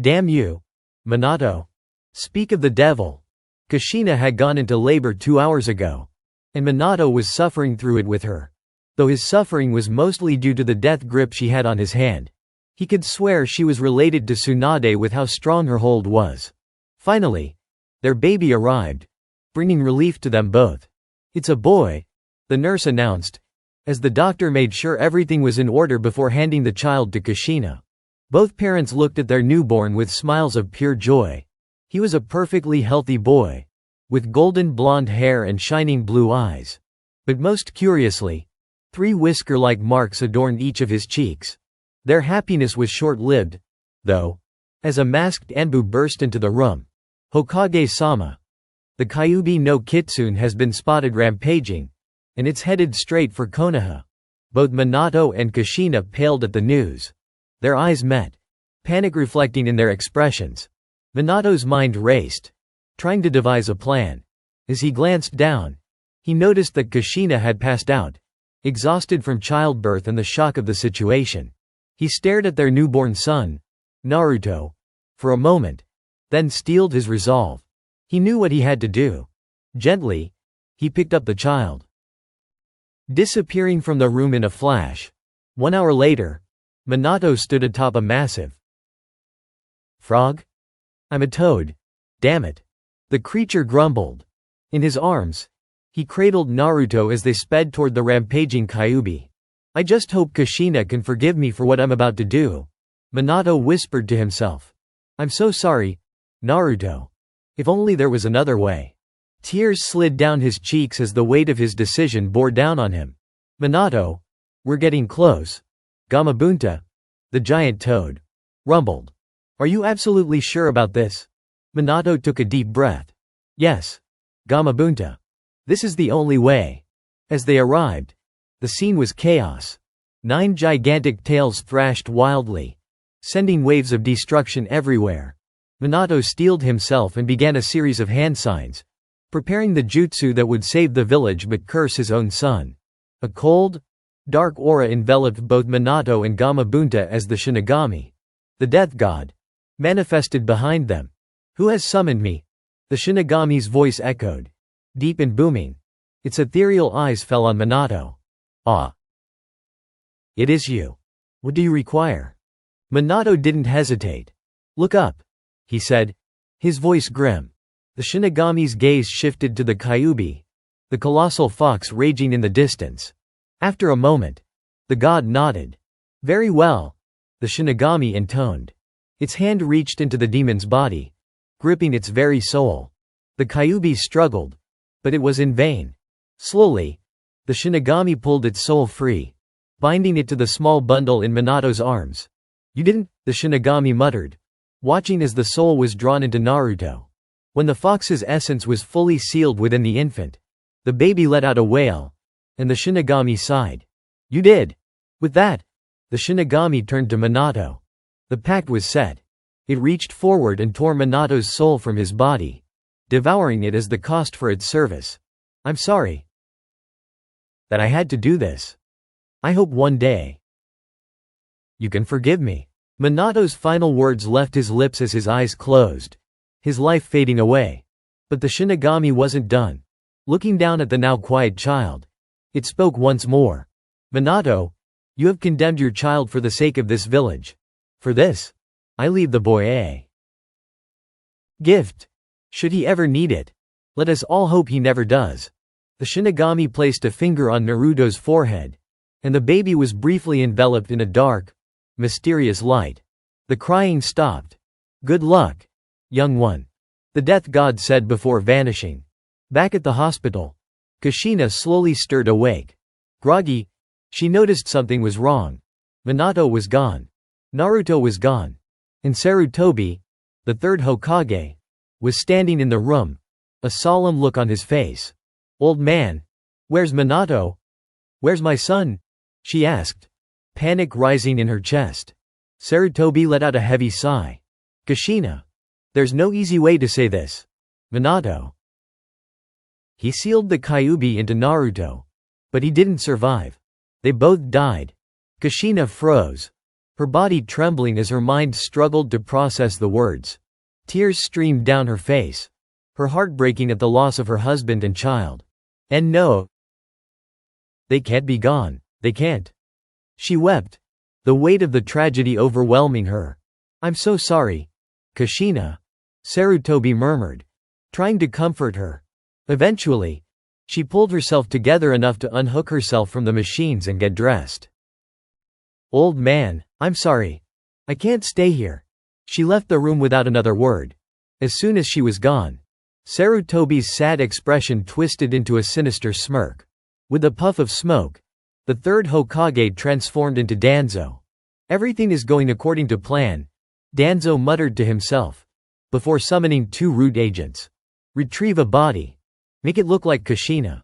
Damn you. Minato. Speak of the devil. Kushina had gone into labor 2 hours ago. And Minato was suffering through it with her. Though his suffering was mostly due to the death grip she had on his hand. He could swear she was related to Tsunade with how strong her hold was. Finally, their baby arrived, bringing relief to them both. It's a boy, the nurse announced, as the doctor made sure everything was in order before handing the child to Kushina. Both parents looked at their newborn with smiles of pure joy. He was a perfectly healthy boy, with golden blonde hair and shining blue eyes. But most curiously, 3 whisker-like marks adorned each of his cheeks. Their happiness was short-lived, though, as a masked Anbu burst into the room. Hokage-sama. The Kyuubi no Kitsune has been spotted rampaging, and it's headed straight for Konoha. Both Minato and Kushina paled at the news. Their eyes met, panic reflecting in their expressions. Minato's mind raced, trying to devise a plan. As he glanced down, he noticed that Kushina had passed out, exhausted from childbirth and the shock of the situation. He stared at their newborn son, Naruto, for a moment, then steeled his resolve. He knew what he had to do. Gently, he picked up the child, disappearing from the room in a flash. 1 hour later, Minato stood atop a massive frog. I'm a toad. Damn it. The creature grumbled. In his arms, he cradled Naruto as they sped toward the rampaging Kyuubi. I just hope Kushina can forgive me for what I'm about to do, Minato whispered to himself. I'm so sorry, Naruto. If only there was another way. Tears slid down his cheeks as the weight of his decision bore down on him. Minato, we're getting close. Gamabunta, the giant toad, rumbled. Are you absolutely sure about this? Minato took a deep breath. Yes, Gamabunta. This is the only way. As they arrived, the scene was chaos. 9 gigantic tails thrashed wildly, sending waves of destruction everywhere. Minato steeled himself and began a series of hand signs, preparing the jutsu that would save the village but curse his own son. A cold, dark aura enveloped both Minato and Gamabunta as the Shinigami, the death god, manifested behind them. Who has summoned me? The Shinigami's voice echoed, deep and booming. Its ethereal eyes fell on Minato. Ah. It is you. What do you require? Minato didn't hesitate. Look up, he said, his voice grim. The Shinigami's gaze shifted to the Kyuubi, the colossal fox raging in the distance. After a moment, the god nodded. Very well, the Shinigami intoned. Its hand reached into the demon's body, gripping its very soul. The Kyuubi struggled, but it was in vain. Slowly, the Shinigami pulled its soul free, binding it to the small bundle in Minato's arms. You didn't, the Shinigami muttered, watching as the soul was drawn into Naruto. When the fox's essence was fully sealed within the infant, the baby let out a wail, and the Shinigami sighed. You did. With that, the Shinigami turned to Minato. The pact was set. It reached forward and tore Minato's soul from his body, devouring it as the cost for its service. I'm sorry that I had to do this. I hope one day you can forgive me. Minato's final words left his lips as his eyes closed, his life fading away. But the Shinigami wasn't done. Looking down at the now quiet child, it spoke once more. Minato, you have condemned your child for the sake of this village. For this, I leave the boy a gift. Should he ever need it, let us all hope he never does. The Shinigami placed a finger on Naruto's forehead, and the baby was briefly enveloped in a dark, mysterious light. The crying stopped. Good luck, young one, the death god said before vanishing. Back at the hospital, Kushina slowly stirred awake. Groggy, she noticed something was wrong. Minato was gone. Naruto was gone. And Sarutobi, the 3rd Hokage, was standing in the room, a solemn look on his face. Old man, where's Minato? Where's my son? She asked, panic rising in her chest. Sarutobi let out a heavy sigh. Kushina, there's no easy way to say this. Minato. He sealed the Kyuubi into Naruto, but he didn't survive. They both died. Kushina froze. her body trembling as her mind struggled to process the words. Tears streamed down her face, her heart breaking at the loss of her husband and child. And no, they can't be gone, they can't. She wept, the weight of the tragedy overwhelming her. I'm so sorry, Kushina, Sarutobi murmured, trying to comfort her. Eventually, she pulled herself together enough to unhook herself from the machines and get dressed. Old man, I'm sorry. I can't stay here. She left the room without another word. As soon as she was gone, Sarutobi's sad expression twisted into a sinister smirk. With a puff of smoke, the third Hokage transformed into Danzo. Everything is going according to plan, Danzo muttered to himself, before summoning 2 root agents. Retrieve a body. Make it look like Kushina.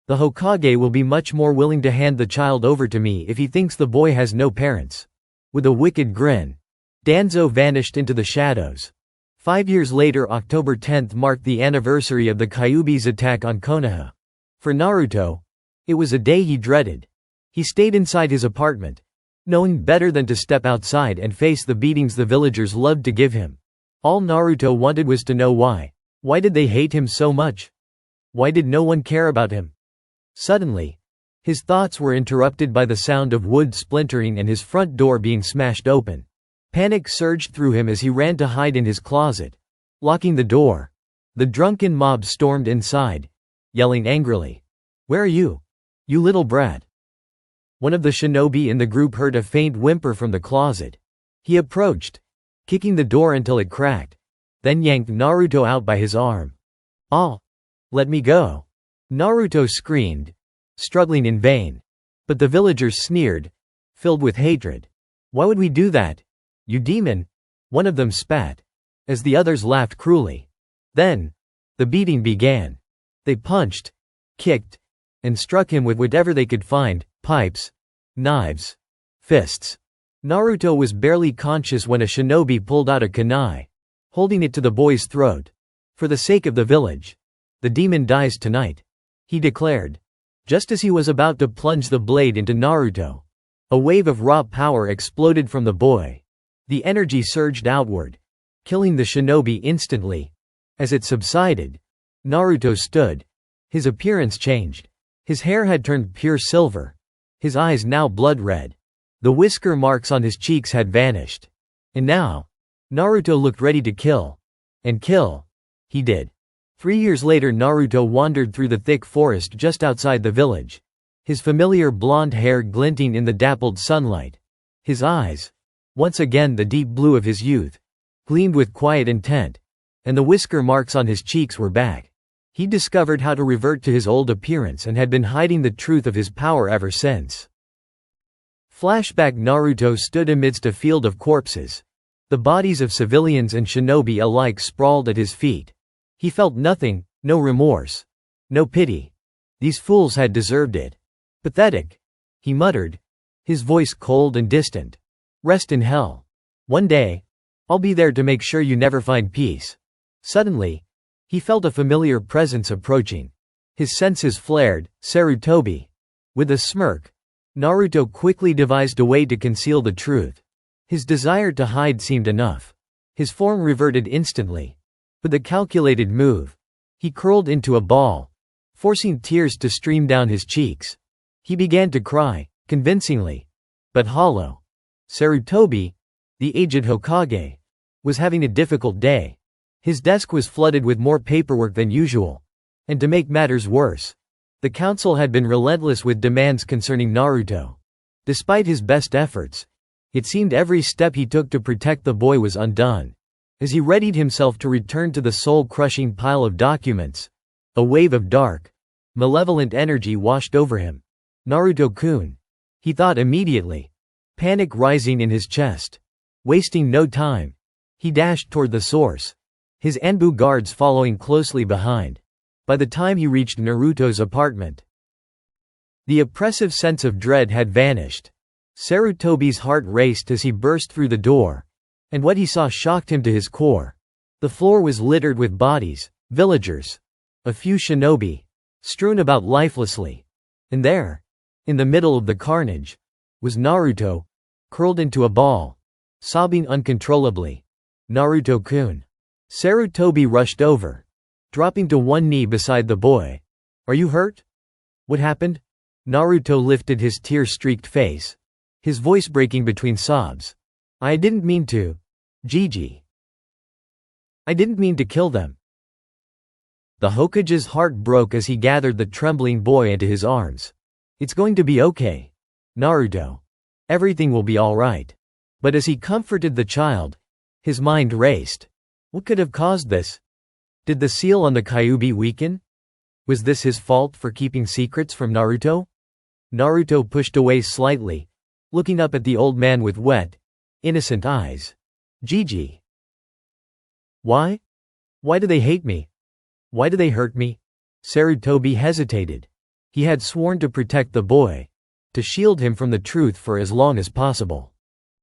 The Hokage will be much more willing to hand the child over to me if he thinks the boy has no parents. With a wicked grin, Danzo vanished into the shadows. 5 years later, October 10th marked the anniversary of the Kyuubi's attack on Konoha. For Naruto, it was a day he dreaded. He stayed inside his apartment, knowing better than to step outside and face the beatings the villagers loved to give him. All Naruto wanted was to know why. Why did they hate him so much? Why did no one care about him? Suddenly, his thoughts were interrupted by the sound of wood splintering and his front door being smashed open. Panic surged through him as he ran to hide in his closet. Locking the door, the drunken mob stormed inside, yelling angrily, "Where are you? You little brat!" One of the shinobi in the group heard a faint whimper from the closet. He approached, kicking the door until it cracked, then yanked Naruto out by his arm. "Ah! Let me go!" Naruto screamed, struggling in vain. But the villagers sneered, filled with hatred. "Why would we do that? You demon!" One of them spat, as the others laughed cruelly. Then, the beating began. They punched, kicked, and struck him with whatever they could find, pipes, knives, fists. Naruto was barely conscious when a shinobi pulled out a kunai, holding it to the boy's throat. "For the sake of the village, the demon dies tonight," he declared. Just as he was about to plunge the blade into Naruto, a wave of raw power exploded from the boy. The energy surged outward, killing the shinobi instantly. As it subsided, Naruto stood. His appearance changed. His hair had turned pure silver, his eyes now blood red. The whisker marks on his cheeks had vanished. And now, Naruto looked ready to kill. And kill. He did. 3 years later, Naruto wandered through the thick forest just outside the village, his familiar blonde hair glinting in the dappled sunlight. His eyes, once again the deep blue of his youth, gleamed with quiet intent, and the whisker marks on his cheeks were back. He discovered how to revert to his old appearance and had been hiding the truth of his power ever since. Flashback: Naruto stood amidst a field of corpses. The bodies of civilians and shinobi alike sprawled at his feet. He felt nothing, no remorse, no pity. These fools had deserved it. Pathetic, he muttered, his voice cold and distant. Rest in hell. One day, I'll be there to make sure you never find peace. Suddenly, he felt a familiar presence approaching. His senses flared. Sarutobi. With a smirk, Naruto quickly devised a way to conceal the truth. His desire to hide seemed enough. His form reverted instantly. With a calculated move, he curled into a ball, forcing tears to stream down his cheeks. He began to cry, convincingly, but hollow. Sarutobi, the aged Hokage, was having a difficult day. His desk was flooded with more paperwork than usual. And to make matters worse, the council had been relentless with demands concerning Naruto. Despite his best efforts, it seemed every step he took to protect the boy was undone. As he readied himself to return to the soul-crushing pile of documents, a wave of dark, malevolent energy washed over him. Naruto-kun, he thought immediately, panic rising in his chest. Wasting no time, he dashed toward the source, his Anbu guards following closely behind. By the time he reached Naruto's apartment, the oppressive sense of dread had vanished. Sarutobi's heart raced as he burst through the door, and what he saw shocked him to his core. The floor was littered with bodies, villagers, a few shinobi, strewn about lifelessly. And there, in the middle of the carnage, was Naruto, curled into a ball, sobbing uncontrollably. Naruto-kun. Sarutobi rushed over, dropping to one knee beside the boy. Are you hurt? What happened? Naruto lifted his tear-streaked face, his voice breaking between sobs. I didn't mean to. Gigi. I didn't mean to kill them. The Hokage's heart broke as he gathered the trembling boy into his arms. It's going to be okay, Naruto. Everything will be all right. But as he comforted the child, his mind raced. What could have caused this? Did the seal on the Kyuubi weaken? Was this his fault for keeping secrets from Naruto? Naruto pushed away slightly, looking up at the old man with wet, innocent eyes. Gigi. Why? Why do they hate me? Why do they hurt me? Sarutobi hesitated. He had sworn to protect the boy, to shield him from the truth for as long as possible.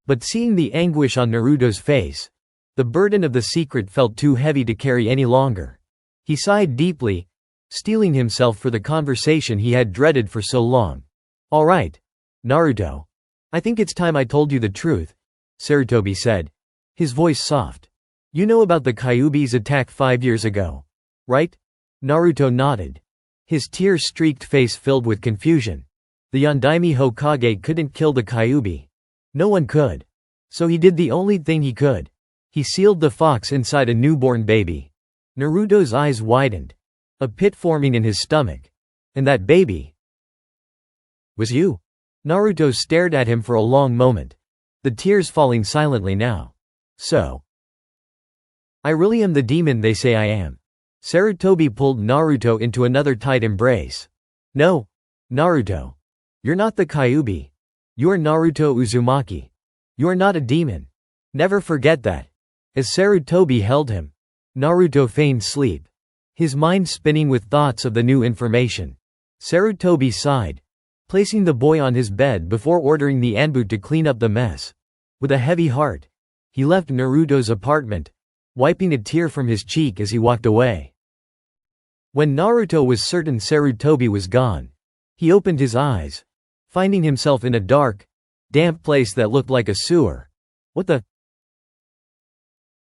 But seeing the anguish on Naruto's face, the burden of the secret felt too heavy to carry any longer. He sighed deeply, steeling himself for the conversation he had dreaded for so long. All right, Naruto. I think it's time I told you the truth, Sarutobi said, his voice soft. You know about the Kyuubi's attack 5 years ago, right? Naruto nodded, his tear-streaked face filled with confusion. The Yondaime Hokage couldn't kill the Kyuubi. No one could. So he did the only thing he could. He sealed the fox inside a newborn baby. Naruto's eyes widened, a pit forming in his stomach. And that baby was you. Naruto stared at him for a long moment, the tears falling silently now. So, I really am the demon they say I am. Sarutobi pulled Naruto into another tight embrace. No, Naruto. You're not the Kyuubi. You're Naruto Uzumaki. You're not a demon. Never forget that. As Sarutobi held him, Naruto feigned sleep, his mind spinning with thoughts of the new information. Sarutobi sighed, placing the boy on his bed before ordering the Anbu to clean up the mess. With a heavy heart, he left Naruto's apartment, wiping a tear from his cheek as he walked away. When Naruto was certain Sarutobi was gone, he opened his eyes, finding himself in a dark, damp place that looked like a sewer. What the?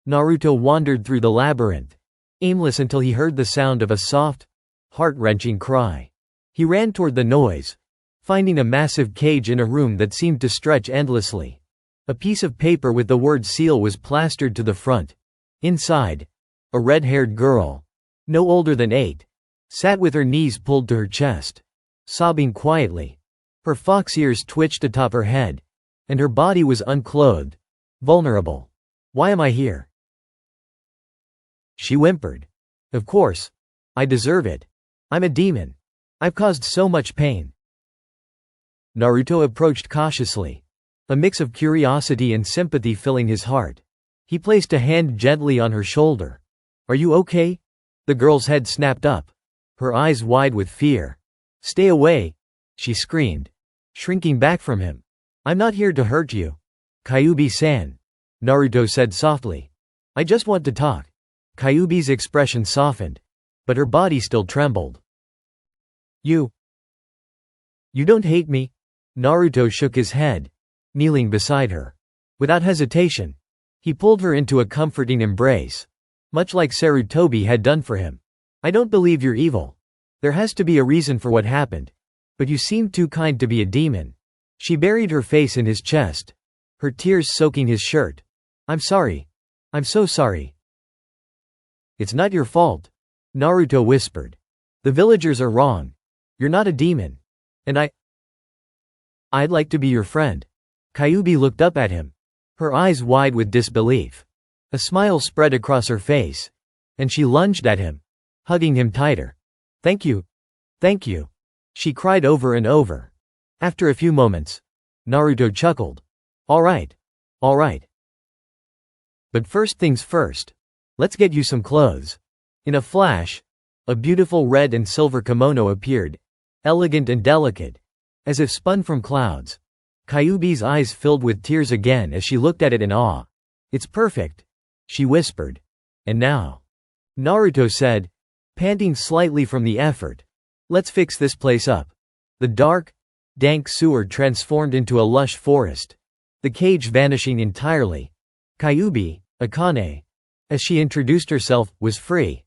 Naruto wandered through the labyrinth, aimless until he heard the sound of a soft, heart-wrenching cry. He ran toward the noise, finding a massive cage in a room that seemed to stretch endlessly. A piece of paper with the word seal was plastered to the front. Inside, a red-haired girl, no older than 8, sat with her knees pulled to her chest, sobbing quietly. Her fox ears twitched atop her head, and her body was unclothed, vulnerable. Why am I here? She whimpered. Of course. I deserve it. I'm a demon. I've caused so much pain. Naruto approached cautiously, a mix of curiosity and sympathy filling his heart. He placed a hand gently on her shoulder. Are you okay? The girl's head snapped up, her eyes wide with fear. Stay away, she screamed, shrinking back from him. I'm not here to hurt you, Kyuubi-san, Naruto said softly. I just want to talk. Kyuubi's expression softened, but her body still trembled. You don't hate me? Naruto shook his head, kneeling beside her. Without hesitation, he pulled her into a comforting embrace, much like Sarutobi had done for him. I don't believe you're evil. There has to be a reason for what happened. But you seem too kind to be a demon. She buried her face in his chest, her tears soaking his shirt. I'm sorry. I'm so sorry. It's not your fault, Naruto whispered. The villagers are wrong. You're not a demon. And I'd like to be your friend. Kyuubi looked up at him, her eyes wide with disbelief. A smile spread across her face, and she lunged at him, hugging him tighter. Thank you. Thank you. She cried over and over. After a few moments, Naruto chuckled. All right. All right. But first things first. Let's get you some clothes. In a flash, a beautiful red and silver kimono appeared, elegant and delicate, as if spun from clouds. Kyuubi's eyes filled with tears again as she looked at it in awe. It's perfect, she whispered. And now, Naruto said, panting slightly from the effort. Let's fix this place up. The dark, dank sewer transformed into a lush forest, the cage vanishing entirely. Kyuubi, Akane, as she introduced herself, was free.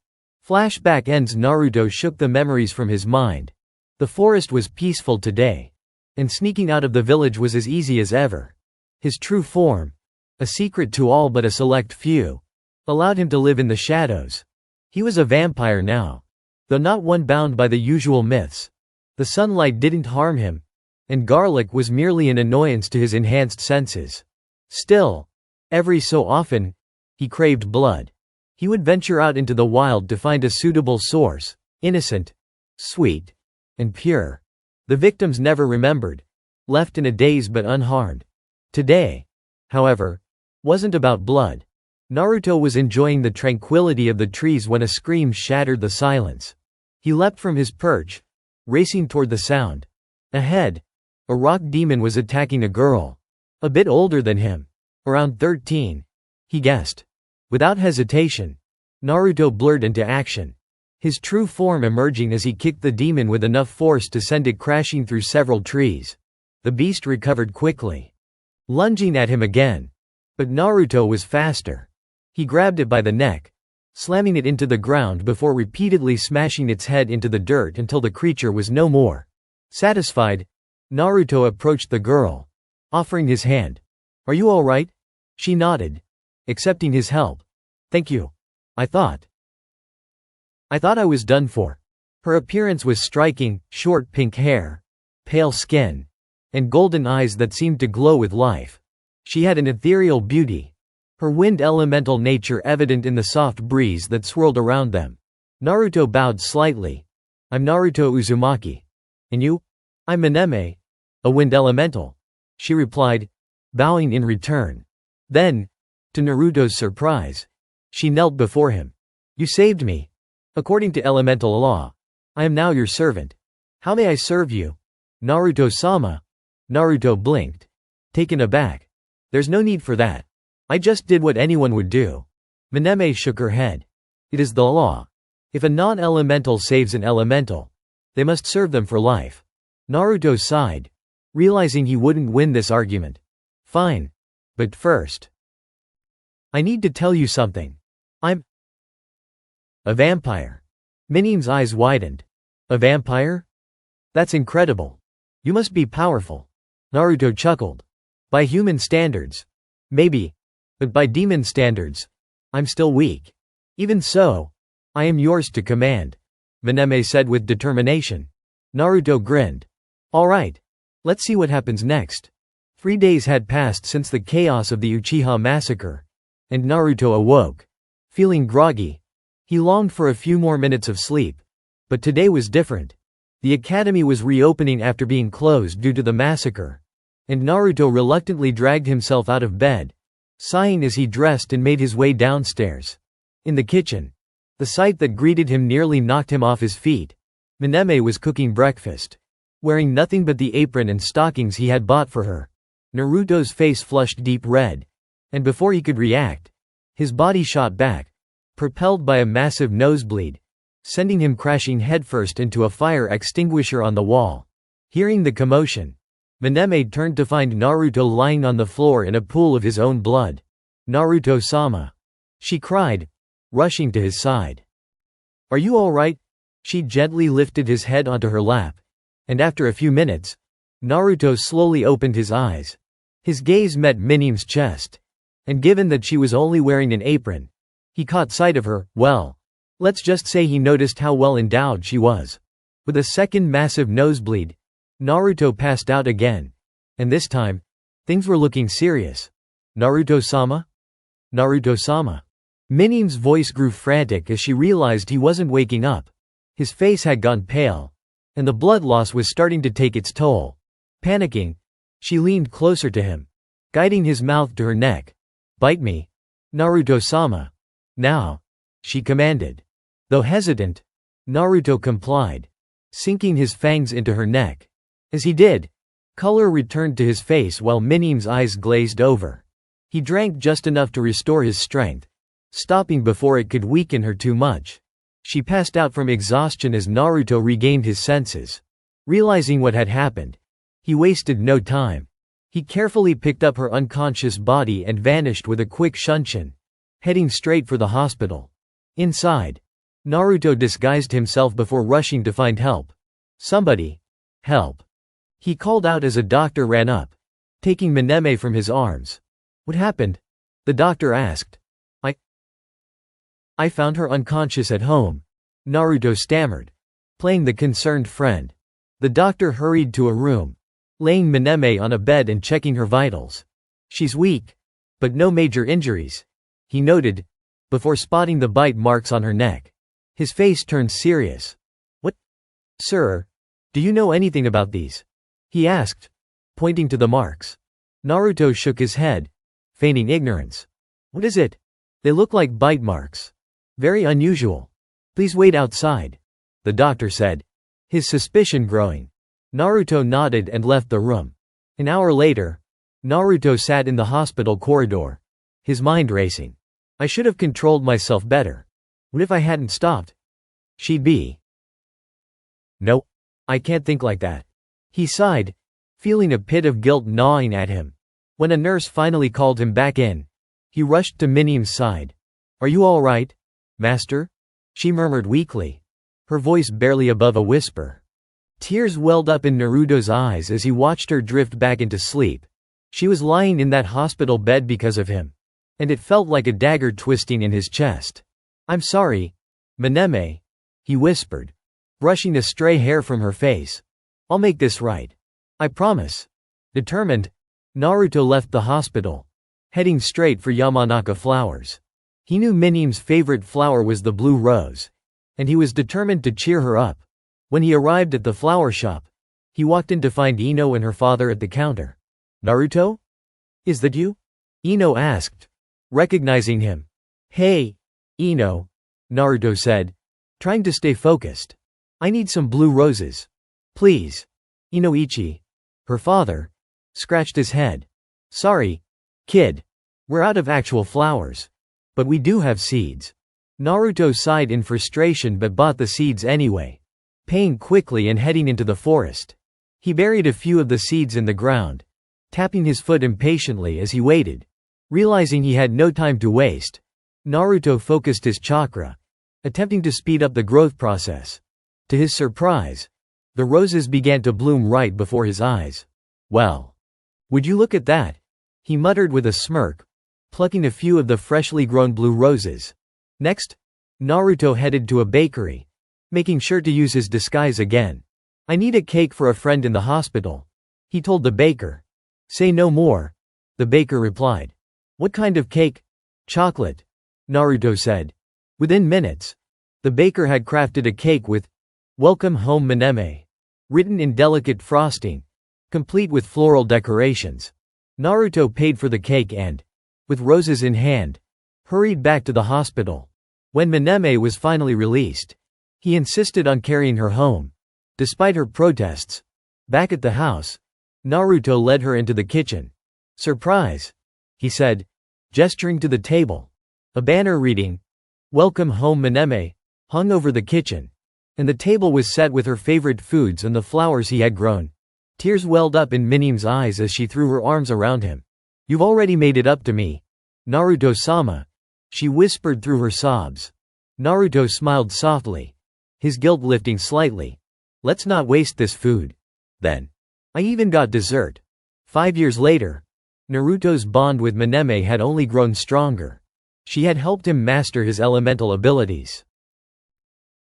Flashback ends. Naruto shook the memories from his mind. The forest was peaceful today, and sneaking out of the village was as easy as ever. His true form, a secret to all but a select few, allowed him to live in the shadows. He was a vampire now, though not one bound by the usual myths. The sunlight didn't harm him, and garlic was merely an annoyance to his enhanced senses. Still, every so often, he craved blood. He would venture out into the wild to find a suitable source, innocent, sweet, and pure. The victims never remembered, left in a daze but unharmed. Today, however, wasn't about blood. Naruto was enjoying the tranquility of the trees when a scream shattered the silence. He leapt from his perch, racing toward the sound. Ahead, a rock demon was attacking a girl, a bit older than him, around 13, he guessed. Without hesitation, Naruto blurred into action, his true form emerging as he kicked the demon with enough force to send it crashing through several trees. The beast recovered quickly, lunging at him again. But Naruto was faster. He grabbed it by the neck, slamming it into the ground before repeatedly smashing its head into the dirt until the creature was no more. Satisfied, Naruto approached the girl, offering his hand. "Are you all right?" She nodded, accepting his help. "Thank you. I thought I was done for." Her appearance was striking: short pink hair, pale skin, and golden eyes that seemed to glow with life. She had an ethereal beauty, her wind elemental nature evident in the soft breeze that swirled around them. Naruto bowed slightly. "I'm Naruto Uzumaki. And you?" "I'm Mineme, a wind elemental," she replied, bowing in return. Then, to Naruto's surprise, she knelt before him. "You saved me. According to elemental law, I am now your servant. How may I serve you?" "Naruto-sama." Naruto blinked, taken aback. "There's no need for that. I just did what anyone would do." Mineme shook her head. "It is the law. If a non-elemental saves an elemental, they must serve them for life." Naruto sighed, realizing he wouldn't win this argument. "Fine. But first, I need to tell you something. I'm a vampire." Minine's eyes widened. "A vampire? That's incredible. You must be powerful." Naruto chuckled. "By human standards, maybe. But by demon standards, I'm still weak. Even so, I am yours to command," Mineme said with determination. Naruto grinned. "All right. Let's see what happens next." 3 days had passed since the chaos of the Uchiha massacre, and Naruto awoke, feeling groggy. He longed for a few more minutes of sleep. But today was different. The academy was reopening after being closed due to the massacre, and Naruto reluctantly dragged himself out of bed, sighing as he dressed and made his way downstairs. In the kitchen, the sight that greeted him nearly knocked him off his feet. Mineme was cooking breakfast, wearing nothing but the apron and stockings he had bought for her. Naruto's face flushed deep red, and before he could react, his body shot back, propelled by a massive nosebleed, sending him crashing headfirst into a fire extinguisher on the wall. Hearing the commotion, Mineme turned to find Naruto lying on the floor in a pool of his own blood. "Naruto-sama," she cried, rushing to his side. "Are you all right?" She gently lifted his head onto her lap, and after a few minutes, Naruto slowly opened his eyes. His gaze met Minime's chest, and given that she was only wearing an apron, he caught sight of her. Well, let's just say he noticed how well endowed she was. With a second massive nosebleed, Naruto passed out again, and this time, things were looking serious. "Naruto-sama? Naruto-sama?" Minime's voice grew frantic as she realized he wasn't waking up. His face had gone pale, and the blood loss was starting to take its toll. Panicking, she leaned closer to him, guiding his mouth to her neck. "Bite me, Naruto-sama. Now," she commanded. Though hesitant, Naruto complied, sinking his fangs into her neck. As he did, color returned to his face while Minime's eyes glazed over. He drank just enough to restore his strength, stopping before it could weaken her too much. She passed out from exhaustion as Naruto regained his senses. Realizing what had happened, he wasted no time. He carefully picked up her unconscious body and vanished with a quick shunshin, heading straight for the hospital. Inside, Naruto disguised himself before rushing to find help. Somebody, help! He called out as a doctor ran up, taking Mineme from his arms. What happened? The doctor asked. I found her unconscious at home, Naruto stammered, playing the concerned friend. The doctor hurried to a room, laying Mineme on a bed and checking her vitals. She's weak, but no major injuries, he noted, before spotting the bite marks on her neck. His face turned serious. What? Sir, do you know anything about these? He asked, pointing to the marks. Naruto shook his head, feigning ignorance. What is it? They look like bite marks. Very unusual. Please wait outside, the doctor said, his suspicion growing. Naruto nodded and left the room. An hour later, Naruto sat in the hospital corridor, his mind racing. I should have controlled myself better. What if I hadn't stopped? She'd be. No, I can't think like that. He sighed, feeling a pit of guilt gnawing at him. When a nurse finally called him back in, he rushed to Minime's side. Are you all right, master? She murmured weakly, her voice barely above a whisper. Tears welled up in Naruto's eyes as he watched her drift back into sleep. She was lying in that hospital bed because of him, and it felt like a dagger twisting in his chest. I'm sorry, Mineme, he whispered, brushing a stray hair from her face. I'll make this right. I promise. Determined, Naruto left the hospital, heading straight for Yamanaka flowers. He knew Minime's favorite flower was the blue rose, and he was determined to cheer her up. When he arrived at the flower shop, he walked in to find Ino and her father at the counter. Naruto? Is that you? Ino asked, recognizing him. Hey, Ino, Naruto said, trying to stay focused. I need some blue roses. Please. Inoichi, her father, scratched his head. Sorry, kid. We're out of actual flowers. But we do have seeds. Naruto sighed in frustration but bought the seeds anyway, paying quickly and heading into the forest. He buried a few of the seeds in the ground, tapping his foot impatiently as he waited. Realizing he had no time to waste, Naruto focused his chakra, attempting to speed up the growth process. To his surprise, the roses began to bloom right before his eyes. Well, would you look at that? He muttered with a smirk, plucking a few of the freshly grown blue roses. Next, Naruto headed to a bakery, making sure to use his disguise again. I need a cake for a friend in the hospital, he told the baker. Say no more, the baker replied. What kind of cake? Chocolate, Naruto said. Within minutes, the baker had crafted a cake with Welcome Home Mineme written in delicate frosting, complete with floral decorations. Naruto paid for the cake and, with roses in hand, hurried back to the hospital. When Mineme was finally released, he insisted on carrying her home. Despite her protests, back at the house, Naruto led her into the kitchen. Surprise, he said, gesturing to the table. A banner reading, Welcome Home Mineme, hung over the kitchen, and the table was set with her favorite foods and the flowers he had grown. Tears welled up in Minime's eyes as she threw her arms around him. You've already made it up to me, Naruto-sama, she whispered through her sobs. Naruto smiled softly, his guilt lifting slightly. Let's not waste this food. Then, I even got dessert. 5 years later, Naruto's bond with Mineme had only grown stronger. She had helped him master his elemental abilities,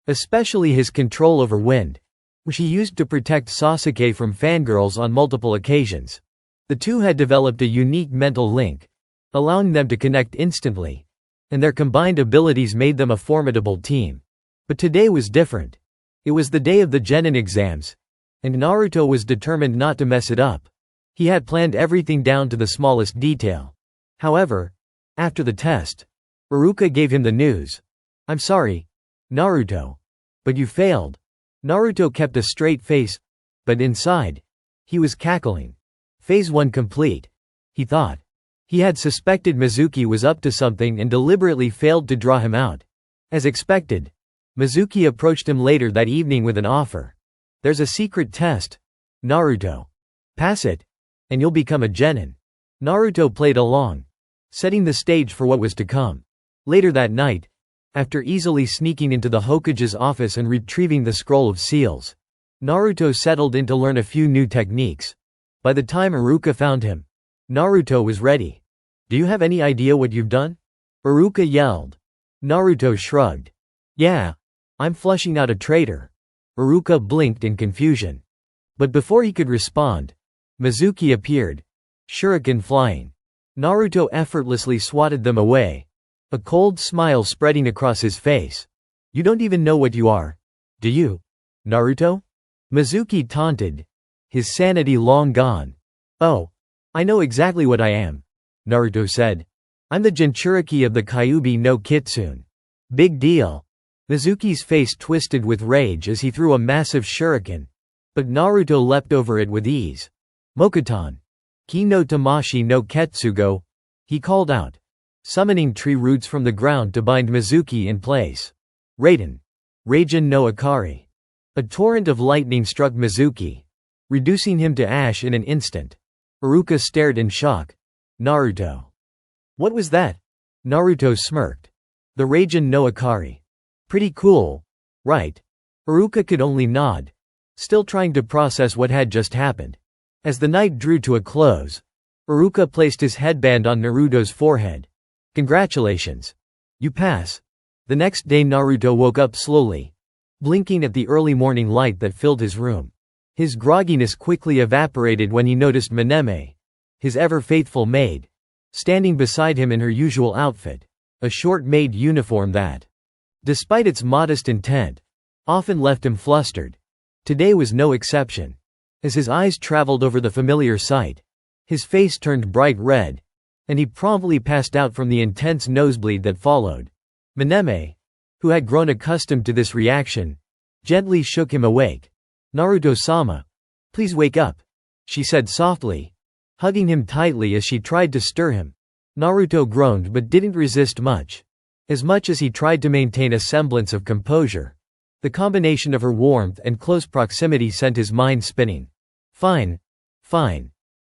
especially his control over wind, which he used to protect Sasuke from fangirls on multiple occasions. The two had developed a unique mental link, allowing them to connect instantly, and their combined abilities made them a formidable team. But today was different. It was the day of the Genin exams, and Naruto was determined not to mess it up. He had planned everything down to the smallest detail. However, after the test, Iruka gave him the news. I'm sorry, Naruto, but you failed. Naruto kept a straight face, but inside, he was cackling. Phase 1 complete, he thought. He had suspected Mizuki was up to something and deliberately failed to draw him out. As expected, Mizuki approached him later that evening with an offer. There's a secret test, Naruto. Pass it. and you'll become a genin." Naruto played along, setting the stage for what was to come. Later that night, after easily sneaking into the Hokage's office and retrieving the scroll of seals, Naruto settled in to learn a few new techniques. By the time Iruka found him, Naruto was ready. "Do you have any idea what you've done?" Iruka yelled. Naruto shrugged. "Yeah, I'm flushing out a traitor." Iruka blinked in confusion. But before he could respond, Mizuki appeared, shuriken flying. Naruto effortlessly swatted them away, a cold smile spreading across his face. "You don't even know what you are, do you, Naruto?" Mizuki taunted, his sanity long gone. "Oh, I know exactly what I am," Naruto said. "I'm the Jinchuriki of the Kyuubi no Kitsune." "Big deal." Mizuki's face twisted with rage as he threw a massive shuriken, but Naruto leapt over it with ease. "Mokuton. Ki no Tamashi no Ketsugo," he called out, summoning tree roots from the ground to bind Mizuki in place. "Raiden. Raijin no Akari." A torrent of lightning struck Mizuki, reducing him to ash in an instant. Iruka stared in shock. "Naruto. What was that?" Naruto smirked. "The Raijin no Akari. Pretty cool, right?" Iruka could only nod, still trying to process what had just happened. As the night drew to a close, Iruka placed his headband on Naruto's forehead. "Congratulations. You pass." The next day Naruto woke up slowly, blinking at the early morning light that filled his room. His grogginess quickly evaporated when he noticed Mineme, his ever-faithful maid, standing beside him in her usual outfit, a short maid uniform that, despite its modest intent, often left him flustered. Today was no exception. As his eyes traveled over the familiar sight, his face turned bright red, and he promptly passed out from the intense nosebleed that followed. Mineme, who had grown accustomed to this reaction, gently shook him awake. "Naruto-sama, please wake up," she said softly, hugging him tightly as she tried to stir him. Naruto groaned but didn't resist much as he tried to maintain a semblance of composure. The combination of her warmth and close proximity sent his mind spinning. Fine.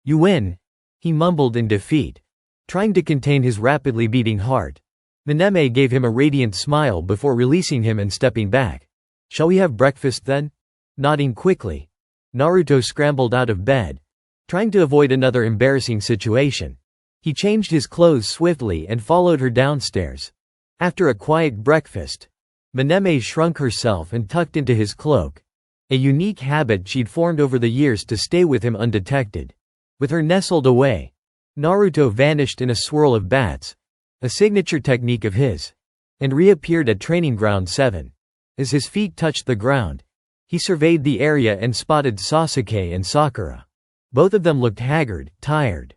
You win," he mumbled in defeat, trying to contain his rapidly beating heart. Mineme gave him a radiant smile before releasing him and stepping back. "Shall we have breakfast then?" Nodding quickly, Naruto scrambled out of bed, trying to avoid another embarrassing situation. He changed his clothes swiftly and followed her downstairs. After a quiet breakfast, Mineme shrunk herself and tucked into his cloak, a unique habit she'd formed over the years to stay with him undetected. With her nestled away, Naruto vanished in a swirl of bats, a signature technique of his, and reappeared at Training Ground 7. As his feet touched the ground, he surveyed the area and spotted Sasuke and Sakura. Both of them looked haggard, tired,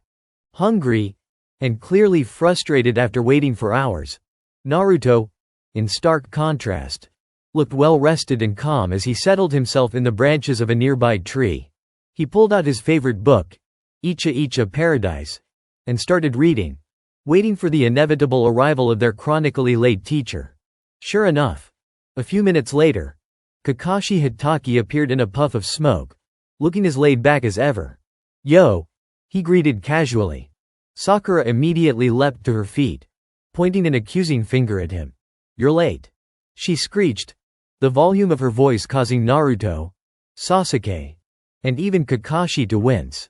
hungry, and clearly frustrated after waiting for hours. Naruto, in stark contrast, looked well-rested and calm as he settled himself in the branches of a nearby tree. He pulled out his favorite book, Icha Icha Paradise, and started reading, waiting for the inevitable arrival of their chronically late teacher. Sure enough, a few minutes later, Kakashi Hitaki appeared in a puff of smoke, looking as laid back as ever. "Yo," he greeted casually. Sakura immediately leapt to her feet, pointing an accusing finger at him. "You're late," she screeched, the volume of her voice causing Naruto, Sasuke, and even Kakashi to wince.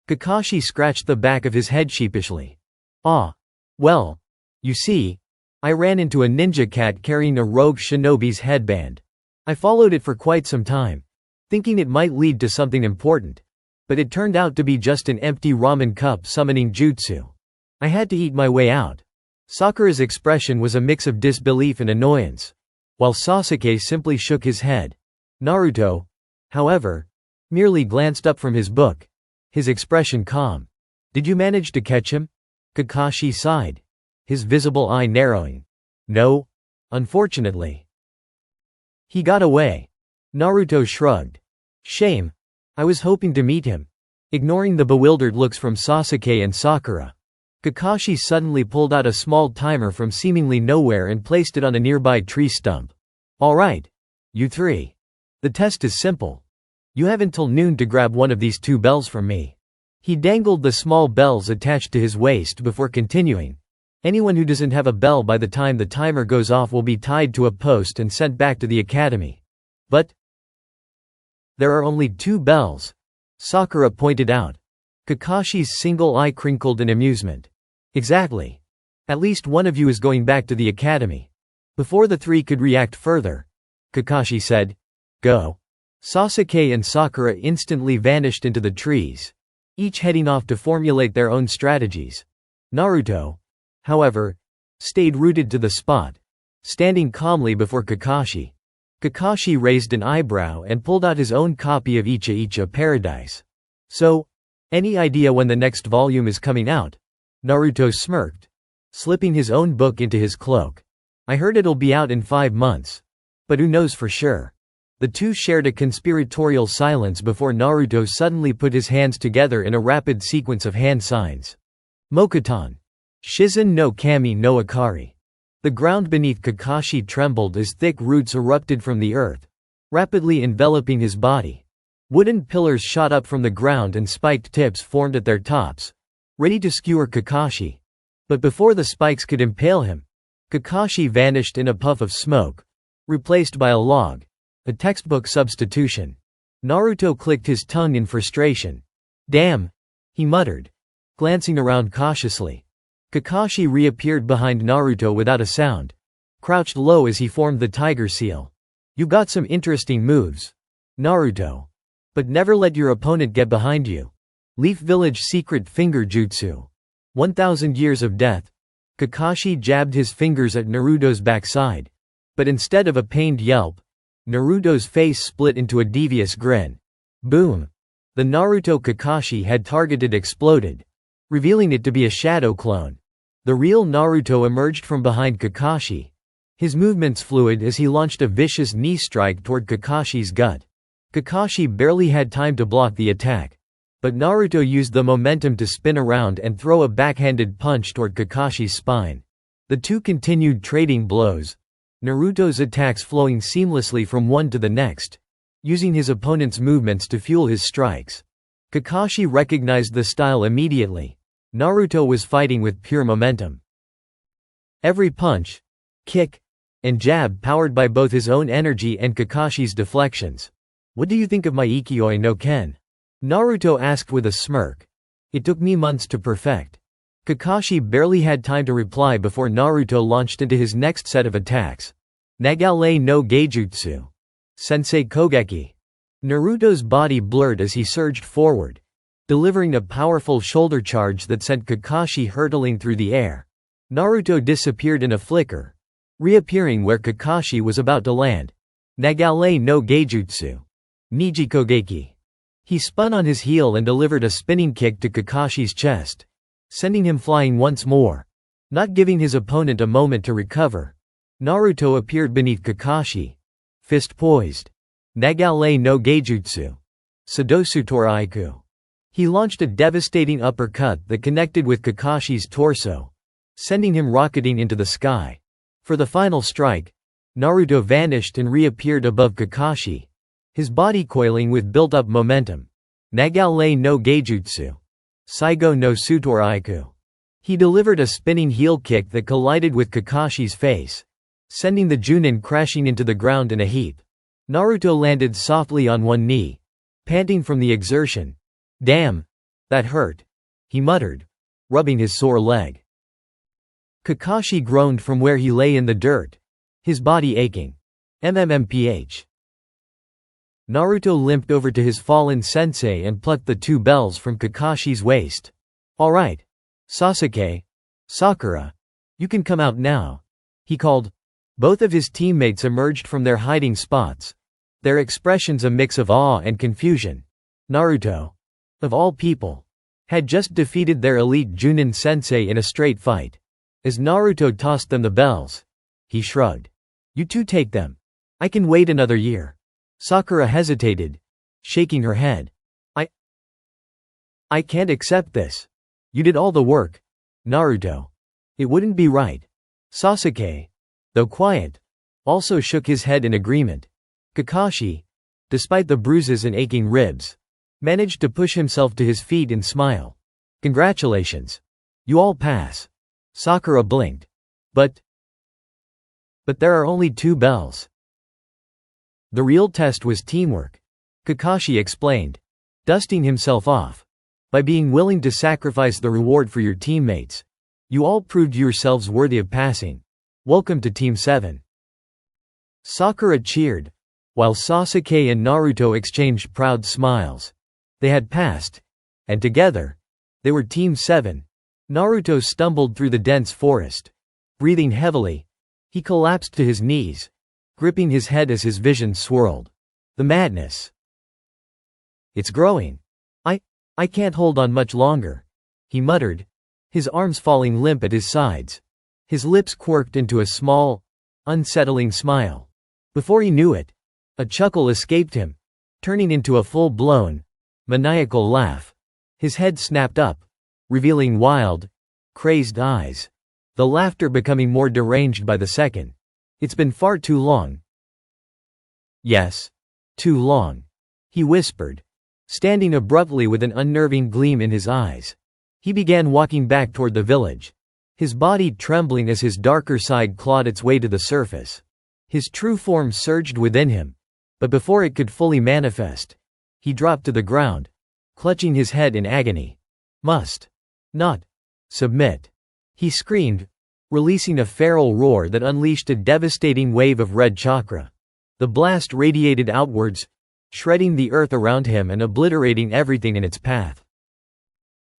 Kakashi scratched the back of his head sheepishly. "Ah. Well, you see, I ran into a ninja cat carrying a rogue shinobi's headband. I followed it for quite some time, thinking it might lead to something important, but it turned out to be just an empty ramen cup summoning jutsu. I had to eat my way out." Sakura's expression was a mix of disbelief and annoyance, while Sasuke simply shook his head. Naruto, however, merely glanced up from his book, his expression calm. "Did you manage to catch him?" Kakashi sighed, his visible eye narrowing. "No, unfortunately. He got away." Naruto shrugged. "Shame. I was hoping to meet him." Ignoring the bewildered looks from Sasuke and Sakura, Kakashi suddenly pulled out a small timer from seemingly nowhere and placed it on a nearby tree stump. "All right, you three. The test is simple. You have until noon to grab one of these two bells from me." He dangled the small bells attached to his waist before continuing. Anyone who doesn't have a bell by the time the timer goes off will be tied to a post and sent back to the academy. But there are only 2 bells, Sakura pointed out. Kakashi's single eye crinkled in amusement. Exactly. At least one of you is going back to the academy. Before the 3 could react further, Kakashi said, "Go." Sasuke and Sakura instantly vanished into the trees, each heading off to formulate their own strategies. Naruto, however, stayed rooted to the spot, standing calmly before Kakashi. Kakashi raised an eyebrow and pulled out his own copy of Icha Paradise. "So, any idea when the next volume is coming out?" Naruto smirked, slipping his own book into his cloak. "I heard it'll be out in 5 months. But who knows for sure?" The two shared a conspiratorial silence before Naruto suddenly put his hands together in a rapid sequence of hand signs. Mokuton. Shizen no Kami no Akari. The ground beneath Kakashi trembled as thick roots erupted from the earth, rapidly enveloping his body. Wooden pillars shot up from the ground and spiked tips formed at their tops, ready to skewer Kakashi. But before the spikes could impale him, Kakashi vanished in a puff of smoke, replaced by a log. A textbook substitution. Naruto clicked his tongue in frustration. "Damn," he muttered, glancing around cautiously. Kakashi reappeared behind Naruto without a sound, crouched low as he formed the tiger seal. "You got some interesting moves, Naruto. But never let your opponent get behind you." Leaf Village secret finger jutsu. 1,000 years of death. Kakashi jabbed his fingers at Naruto's backside. But instead of a pained yelp, Naruto's face split into a devious grin. Boom! The Naruto Kakashi had targeted exploded, revealing it to be a shadow clone. The real Naruto emerged from behind Kakashi, his movements fluid as he launched a vicious knee strike toward Kakashi's gut. Kakashi barely had time to block the attack, but Naruto used the momentum to spin around and throw a backhanded punch toward Kakashi's spine. The two continued trading blows, Naruto's attacks flowing seamlessly from one to the next, using his opponent's movements to fuel his strikes. Kakashi recognized the style immediately. Naruto was fighting with pure momentum. Every punch, kick, and jab powered by both his own energy and Kakashi's deflections. "What do you think of my Ikkyoi no Ken?" Naruto asked with a smirk. "It took me months to perfect." Kakashi barely had time to reply before Naruto launched into his next set of attacks. Nagale no Geijutsu. Sensei Kogeki. Naruto's body blurred as he surged forward, delivering a powerful shoulder charge that sent Kakashi hurtling through the air. Naruto disappeared in a flicker, reappearing where Kakashi was about to land. Nagale no Geijutsu. Niji Kogeki. He spun on his heel and delivered a spinning kick to Kakashi's chest, sending him flying once more. Not giving his opponent a moment to recover, Naruto appeared beneath Kakashi, fist poised. Nagale no Geijutsu. Sadosu Toraiku. He launched a devastating uppercut that connected with Kakashi's torso, sending him rocketing into the sky. For the final strike, Naruto vanished and reappeared above Kakashi, his body coiling with built-up momentum. Nagale no Geijutsu. Saigo no Sutoraiku. He delivered a spinning heel kick that collided with Kakashi's face, sending the Chunin crashing into the ground in a heap. Naruto landed softly on one knee, panting from the exertion. "Damn, that hurt," he muttered, rubbing his sore leg. Kakashi groaned from where he lay in the dirt, his body aching. MMMPH. Naruto limped over to his fallen sensei and plucked the 2 bells from Kakashi's waist. "All right, Sasuke, Sakura, you can come out now," he called. Both of his teammates emerged from their hiding spots, their expressions a mix of awe and confusion. Naruto, of all people, had just defeated their elite Chunin sensei in a straight fight. As Naruto tossed them the bells, he shrugged. "You two take them. I can wait another year." Sakura hesitated, shaking her head. I can't accept this. You did all the work, Naruto. It wouldn't be right." Sasuke, though quiet, also shook his head in agreement. Kakashi, despite the bruises and aching ribs, managed to push himself to his feet and smile. Congratulations. You all pass. Sakura blinked. But there are only 2 bells. The real test was teamwork, Kakashi explained, dusting himself off. By being willing to sacrifice the reward for your teammates, you all proved yourselves worthy of passing. Welcome to Team 7. Sakura cheered, while Sasuke and Naruto exchanged proud smiles. They had passed, and together, they were Team 7. Naruto stumbled through the dense forest. Breathing heavily, he collapsed to his knees, gripping his head as his vision swirled. The madness. It's growing. I can't hold on much longer, he muttered, his arms falling limp at his sides. His lips quirked into a small, unsettling smile. Before he knew it, a chuckle escaped him, turning into a full-blown, maniacal laugh. His head snapped up, revealing wild, crazed eyes, the laughter becoming more deranged by the second. It's been far too long. Yes, too long, he whispered, standing abruptly with an unnerving gleam in his eyes. He began walking back toward the village, his body trembling as his darker side clawed its way to the surface. His true form surged within him, but before it could fully manifest, he dropped to the ground, clutching his head in agony. Must not submit, he screamed, releasing a feral roar that unleashed a devastating wave of red chakra. The blast radiated outwards, shredding the earth around him and obliterating everything in its path.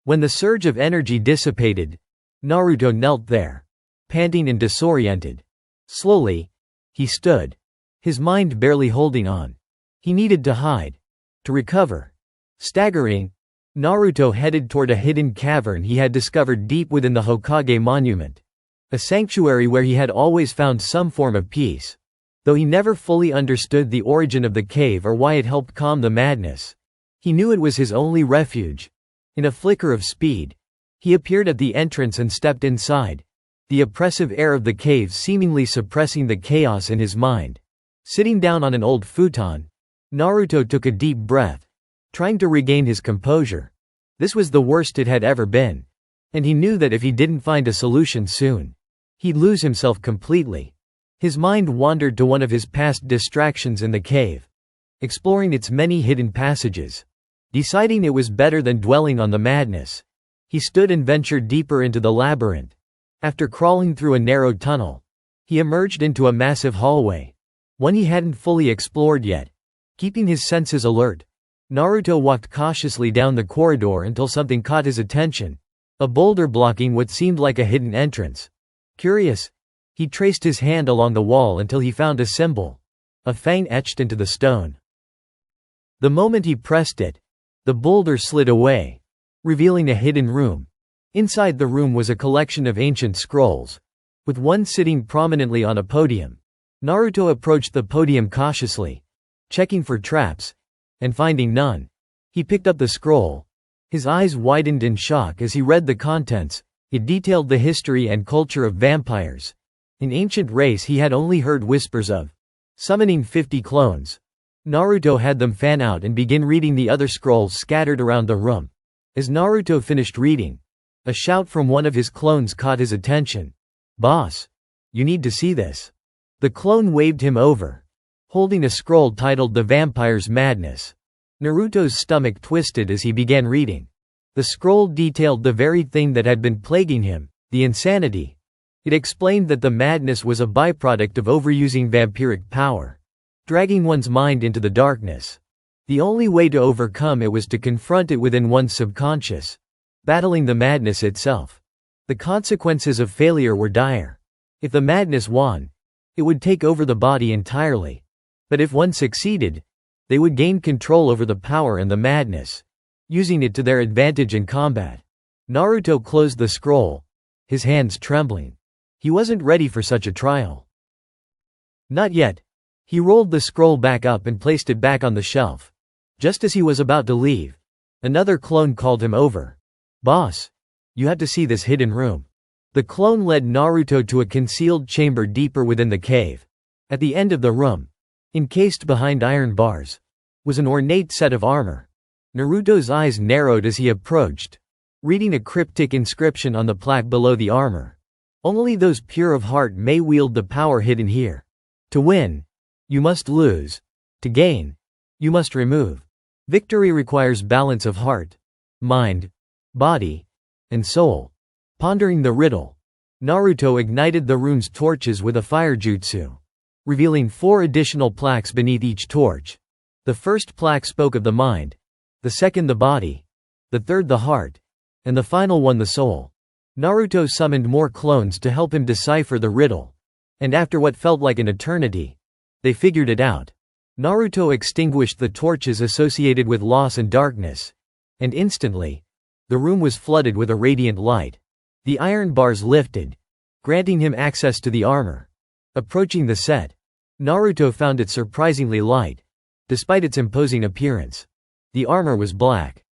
When the surge of energy dissipated, Naruto knelt there, panting and disoriented. Slowly, he stood, his mind barely holding on. He needed to hide, to recover. Staggering, Naruto headed toward a hidden cavern he had discovered deep within the Hokage monument, a sanctuary where he had always found some form of peace. Though he never fully understood the origin of the cave or why it helped calm the madness, he knew it was his only refuge. In a flicker of speed, he appeared at the entrance and stepped inside, the oppressive air of the cave seemingly suppressing the chaos in his mind. Sitting down on an old futon, Naruto took a deep breath, trying to regain his composure. This was the worst it had ever been, and he knew that if he didn't find a solution soon, he'd lose himself completely. His mind wandered to one of his past distractions in the cave, exploring its many hidden passages. Deciding it was better than dwelling on the madness, he stood and ventured deeper into the labyrinth. After crawling through a narrow tunnel, he emerged into a massive hallway, one he hadn't fully explored yet. Keeping his senses alert, Naruto walked cautiously down the corridor until something caught his attention, a boulder blocking what seemed like a hidden entrance. Curious, he traced his hand along the wall until he found a symbol, a fang etched into the stone. The moment he pressed it, the boulder slid away, revealing a hidden room. Inside the room was a collection of ancient scrolls, with one sitting prominently on a podium. Naruto approached the podium cautiously, checking for traps, and finding none. He picked up the scroll. His eyes widened in shock as he read the contents. It detailed the history and culture of vampires, an ancient race he had only heard whispers of. Summoning 50 clones. Naruto had them fan out and begin reading the other scrolls scattered around the room. As Naruto finished reading, a shout from one of his clones caught his attention. "Boss, you need to see this." The clone waved him over, holding a scroll titled The Vampire's Madness. Naruto's stomach twisted as he began reading. The scroll detailed the very thing that had been plaguing him, the insanity. It explained that the madness was a byproduct of overusing vampiric power, dragging one's mind into the darkness. The only way to overcome it was to confront it within one's subconscious, battling the madness itself. The consequences of failure were dire. If the madness won, it would take over the body entirely. But if one succeeded, they would gain control over the power and the madness, using it to their advantage in combat. Naruto closed the scroll, his hands trembling. He wasn't ready for such a trial. Not yet. He rolled the scroll back up and placed it back on the shelf. Just as he was about to leave, another clone called him over. "Boss, you have to see this hidden room." The clone led Naruto to a concealed chamber deeper within the cave. At the end of the room, encased behind iron bars, was an ornate set of armor. Naruto's eyes narrowed as he approached, reading a cryptic inscription on the plaque below the armor. Only those pure of heart may wield the power hidden here. To win, you must lose. To gain, you must remove. Victory requires balance of heart, mind, body, and soul. Pondering the riddle, Naruto ignited the rune's torches with a fire jutsu, revealing 4 additional plaques beneath each torch. The first plaque spoke of the mind, the second the body, the third the heart, and the final one the soul. Naruto summoned more clones to help him decipher the riddle, and after what felt like an eternity, they figured it out. Naruto extinguished the torches associated with loss and darkness, and instantly, the room was flooded with a radiant light. The iron bars lifted, granting him access to the armor. Approaching the set, Naruto found it surprisingly light, despite its imposing appearance. The armor was black,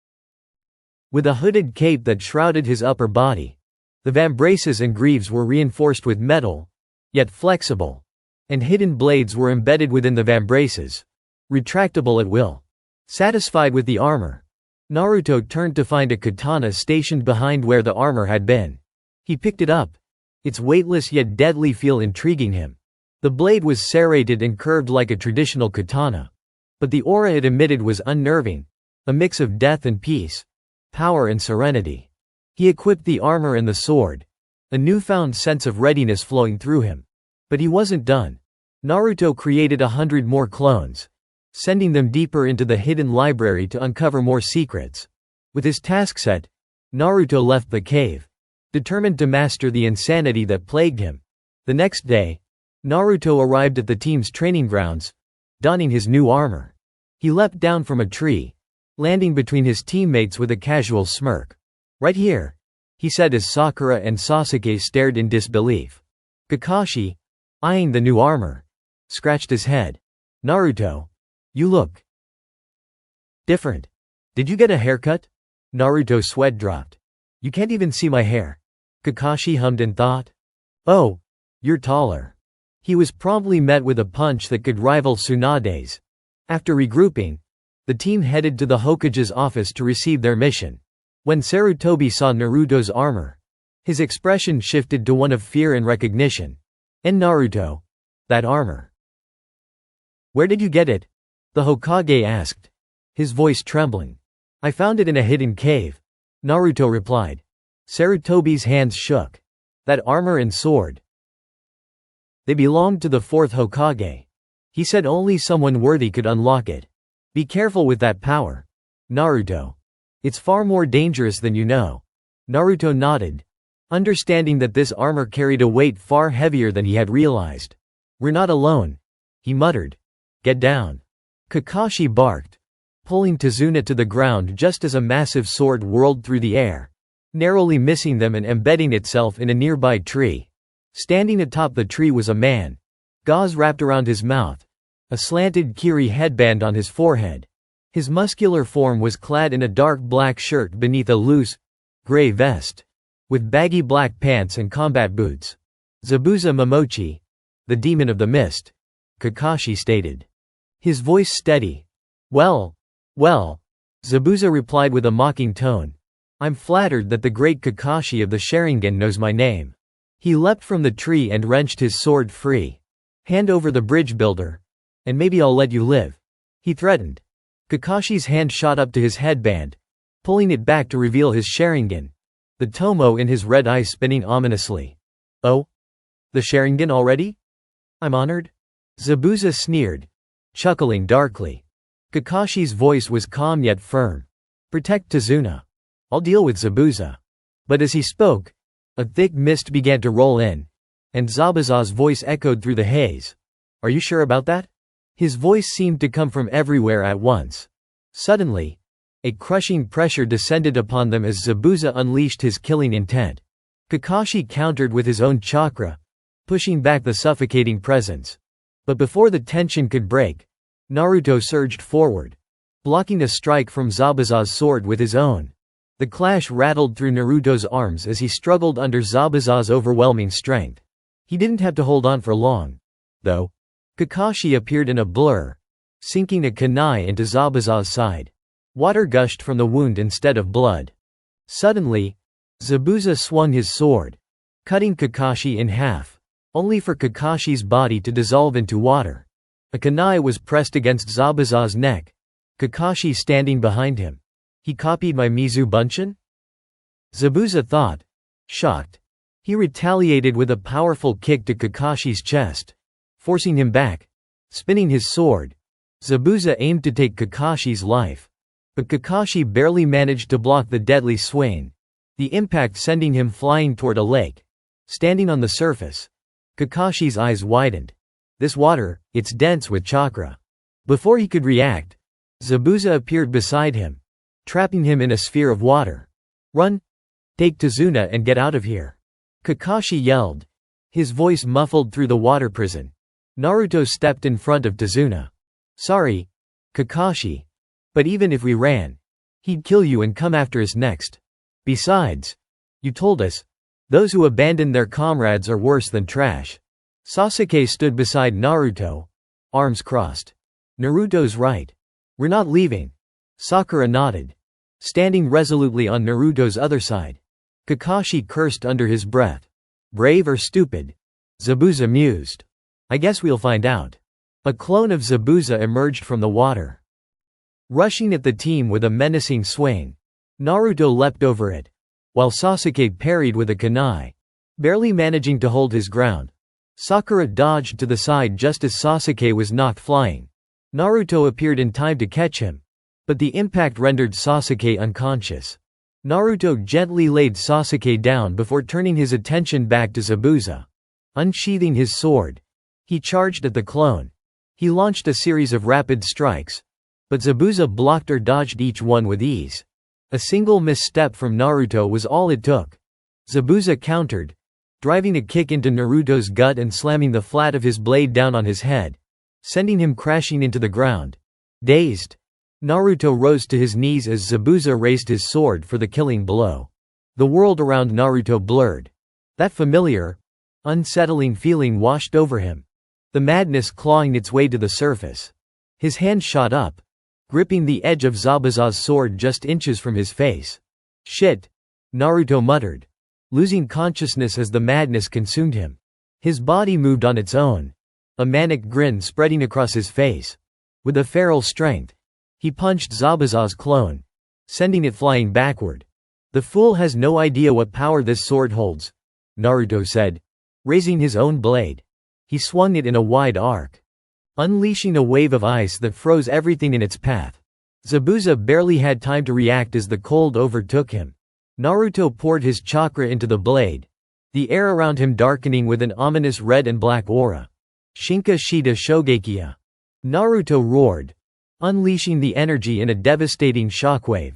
with a hooded cape that shrouded his upper body. The vambraces and greaves were reinforced with metal, yet flexible, and hidden blades were embedded within the vambraces, retractable at will. Satisfied with the armor, Naruto turned to find a katana stationed behind where the armor had been. He picked it up, its weightless yet deadly feel intriguing him. The blade was serrated and curved like a traditional katana, but the aura it emitted was unnerving, a mix of death and peace, power and serenity. He equipped the armor and the sword, a newfound sense of readiness flowing through him. But he wasn't done. Naruto created 100 more clones, sending them deeper into the hidden library to uncover more secrets. With his task set, Naruto left the cave, determined to master the insanity that plagued him. The next day, Naruto arrived at the team's training grounds, donning his new armor. He leapt down from a tree, landing between his teammates with a casual smirk. "Right here," he said as Sakura and Sasuke stared in disbelief. Kakashi, eyeing the new armor, scratched his head. "Naruto, you look different. Did you get a haircut?" Naruto's sweat dropped. "You can't even see my hair." Kakashi hummed in thought. "Oh, you're taller." He was promptly met with a punch that could rival Tsunade's. After regrouping, the team headed to the Hokage's office to receive their mission. When Sarutobi saw Naruto's armor, his expression shifted to one of fear and recognition. "And Naruto, that armor. Where did you get it?" the Hokage asked, his voice trembling. "I found it in a hidden cave," Naruto replied. Sarutobi's hands shook. "That armor and sword? They belonged to the 4th Hokage. He said only someone worthy could unlock it. Be careful with that power, Naruto. It's far more dangerous than you know." Naruto nodded, understanding that this armor carried a weight far heavier than he had realized. "We're not alone," he muttered. "Get down." Kakashi barked, pulling Tazuna to the ground just as a massive sword whirled through the air, narrowly missing them and embedding itself in a nearby tree. Standing atop the tree was a man, gauze wrapped around his mouth, a slanted kiri headband on his forehead. His muscular form was clad in a dark black shirt beneath a loose, gray vest, with baggy black pants and combat boots. "Zabuza Momochi, the demon of the mist," Kakashi stated, his voice steady. Well, Zabuza replied with a mocking tone. "I'm flattered that the great Kakashi of the Sharingan knows my name." He leapt from the tree and wrenched his sword free. "Hand over the bridge builder, and maybe I'll let you live," he threatened. Kakashi's hand shot up to his headband, pulling it back to reveal his Sharingan, the tomo in his red eyes spinning ominously. "Oh? The Sharingan already? I'm honored." Zabuza sneered, chuckling darkly. Kakashi's voice was calm yet firm. "Protect Tazuna. I'll deal with Zabuza." But as he spoke, a thick mist began to roll in, and Zabuza's voice echoed through the haze. "Are you sure about that?" His voice seemed to come from everywhere at once. Suddenly, a crushing pressure descended upon them as Zabuza unleashed his killing intent. Kakashi countered with his own chakra, pushing back the suffocating presence. But before the tension could break, Naruto surged forward, blocking a strike from Zabuza's sword with his own. The clash rattled through Naruto's arms as he struggled under Zabuza's overwhelming strength. He didn't have to hold on for long, though. Kakashi appeared in a blur, sinking a kunai into Zabuza's side. Water gushed from the wound instead of blood. Suddenly, Zabuza swung his sword, cutting Kakashi in half, only for Kakashi's body to dissolve into water. A kunai was pressed against Zabuza's neck, Kakashi standing behind him. He copied my Mizu Bunshin? Zabuza thought. Shocked. He retaliated with a powerful kick to Kakashi's chest, forcing him back. Spinning his sword, Zabuza aimed to take Kakashi's life. But Kakashi barely managed to block the deadly swing, the impact sending him flying toward a lake. Standing on the surface, Kakashi's eyes widened. This water, it's dense with chakra. Before he could react, Zabuza appeared beside him, trapping him in a sphere of water. Run! Take Tazuna and get out of here! Kakashi yelled, his voice muffled through the water prison. Naruto stepped in front of Tazuna. Sorry, Kakashi. But even if we ran, he'd kill you and come after us next. Besides, you told us, those who abandon their comrades are worse than trash. Sasuke stood beside Naruto, arms crossed. Naruto's right. We're not leaving. Sakura nodded, standing resolutely on Naruto's other side. Kakashi cursed under his breath. Brave or stupid? Zabuza mused. I guess we'll find out. A clone of Zabuza emerged from the water, rushing at the team with a menacing swing. Naruto leapt over it, while Sasuke parried with a kunai, barely managing to hold his ground. Sakura dodged to the side just as Sasuke was knocked flying. Naruto appeared in time to catch him, but the impact rendered Sasuke unconscious. Naruto gently laid Sasuke down before turning his attention back to Zabuza. Unsheathing his sword, he charged at the clone. He launched a series of rapid strikes, but Zabuza blocked or dodged each one with ease. A single misstep from Naruto was all it took. Zabuza countered, driving a kick into Naruto's gut and slamming the flat of his blade down on his head, sending him crashing into the ground. Dazed, Naruto rose to his knees as Zabuza raised his sword for the killing blow. The world around Naruto blurred. That familiar, unsettling feeling washed over him, the madness clawing its way to the surface. His hand shot up, gripping the edge of Zabuza's sword just inches from his face. Shit, Naruto muttered, losing consciousness as the madness consumed him. His body moved on its own, a manic grin spreading across his face. With a feral strength, he punched Zabuza's clone, sending it flying backward. The fool has no idea what power this sword holds, Naruto said, raising his own blade. He swung it in a wide arc, unleashing a wave of ice that froze everything in its path. Zabuza barely had time to react as the cold overtook him. Naruto poured his chakra into the blade, the air around him darkening with an ominous red and black aura. Shinka Shida Shogekiya. Naruto roared, unleashing the energy in a devastating shockwave.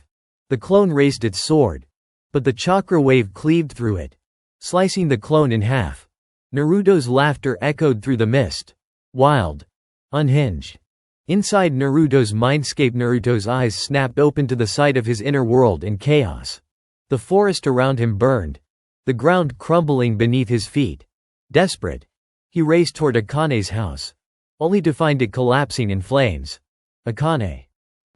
The clone raised its sword, but the chakra wave cleaved through it, slicing the clone in half. Naruto's laughter echoed through the mist. Wild. Unhinged. Inside Naruto's mindscape, Naruto's eyes snapped open to the sight of his inner world in chaos. The forest around him burned, the ground crumbling beneath his feet. Desperate, he raced toward Akane's house, only to find it collapsing in flames. Akane!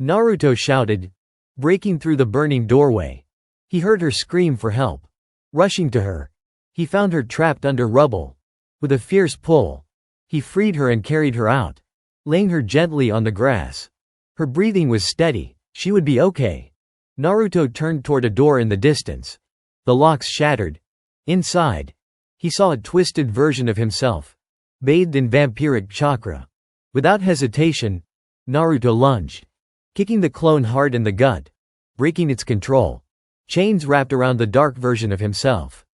Naruto shouted, breaking through the burning doorway. He heard her scream for help. Rushing to her, he found her trapped under rubble. With a fierce pull, he freed her and carried her out, laying her gently on the grass. Her breathing was steady, she would be okay. Naruto turned toward a door in the distance. The locks shattered. Inside, he saw a twisted version of himself, bathed in vampiric chakra. Without hesitation, Naruto lunged, kicking the clone hard in the gut, breaking its control. Chains wrapped around the dark version of himself,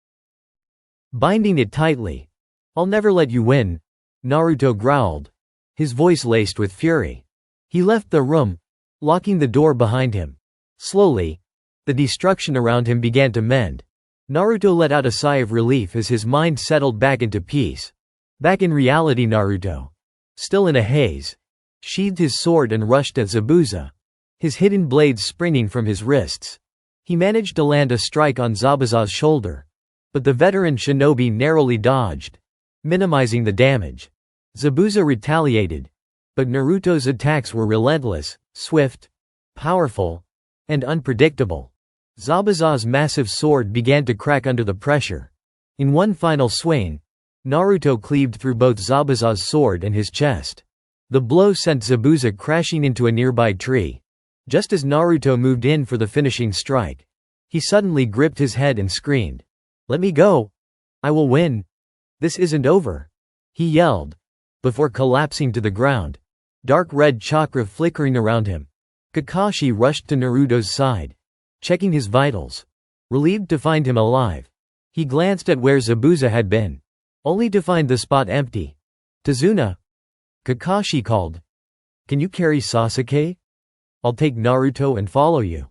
binding it tightly. I'll never let you win, Naruto growled, his voice laced with fury. He left the room, locking the door behind him. Slowly, the destruction around him began to mend. Naruto let out a sigh of relief as his mind settled back into peace. Back in reality, Naruto, still in a haze, sheathed his sword and rushed at Zabuza, his hidden blade springing from his wrists. He managed to land a strike on Zabuza's shoulder, but the veteran shinobi narrowly dodged, minimizing the damage. Zabuza retaliated, but Naruto's attacks were relentless, swift, powerful, and unpredictable. Zabuza's massive sword began to crack under the pressure. In one final swing, Naruto cleaved through both Zabuza's sword and his chest. The blow sent Zabuza crashing into a nearby tree. Just as Naruto moved in for the finishing strike, he suddenly gripped his head and screamed, "Let me go! I will win! This isn't over!" he yelled, before collapsing to the ground, dark red chakra flickering around him. Kakashi rushed to Naruto's side, checking his vitals. Relieved to find him alive, he glanced at where Zabuza had been, only to find the spot empty. "Tazuna," Kakashi called. "Can you carry Sasuke? I'll take Naruto and follow you."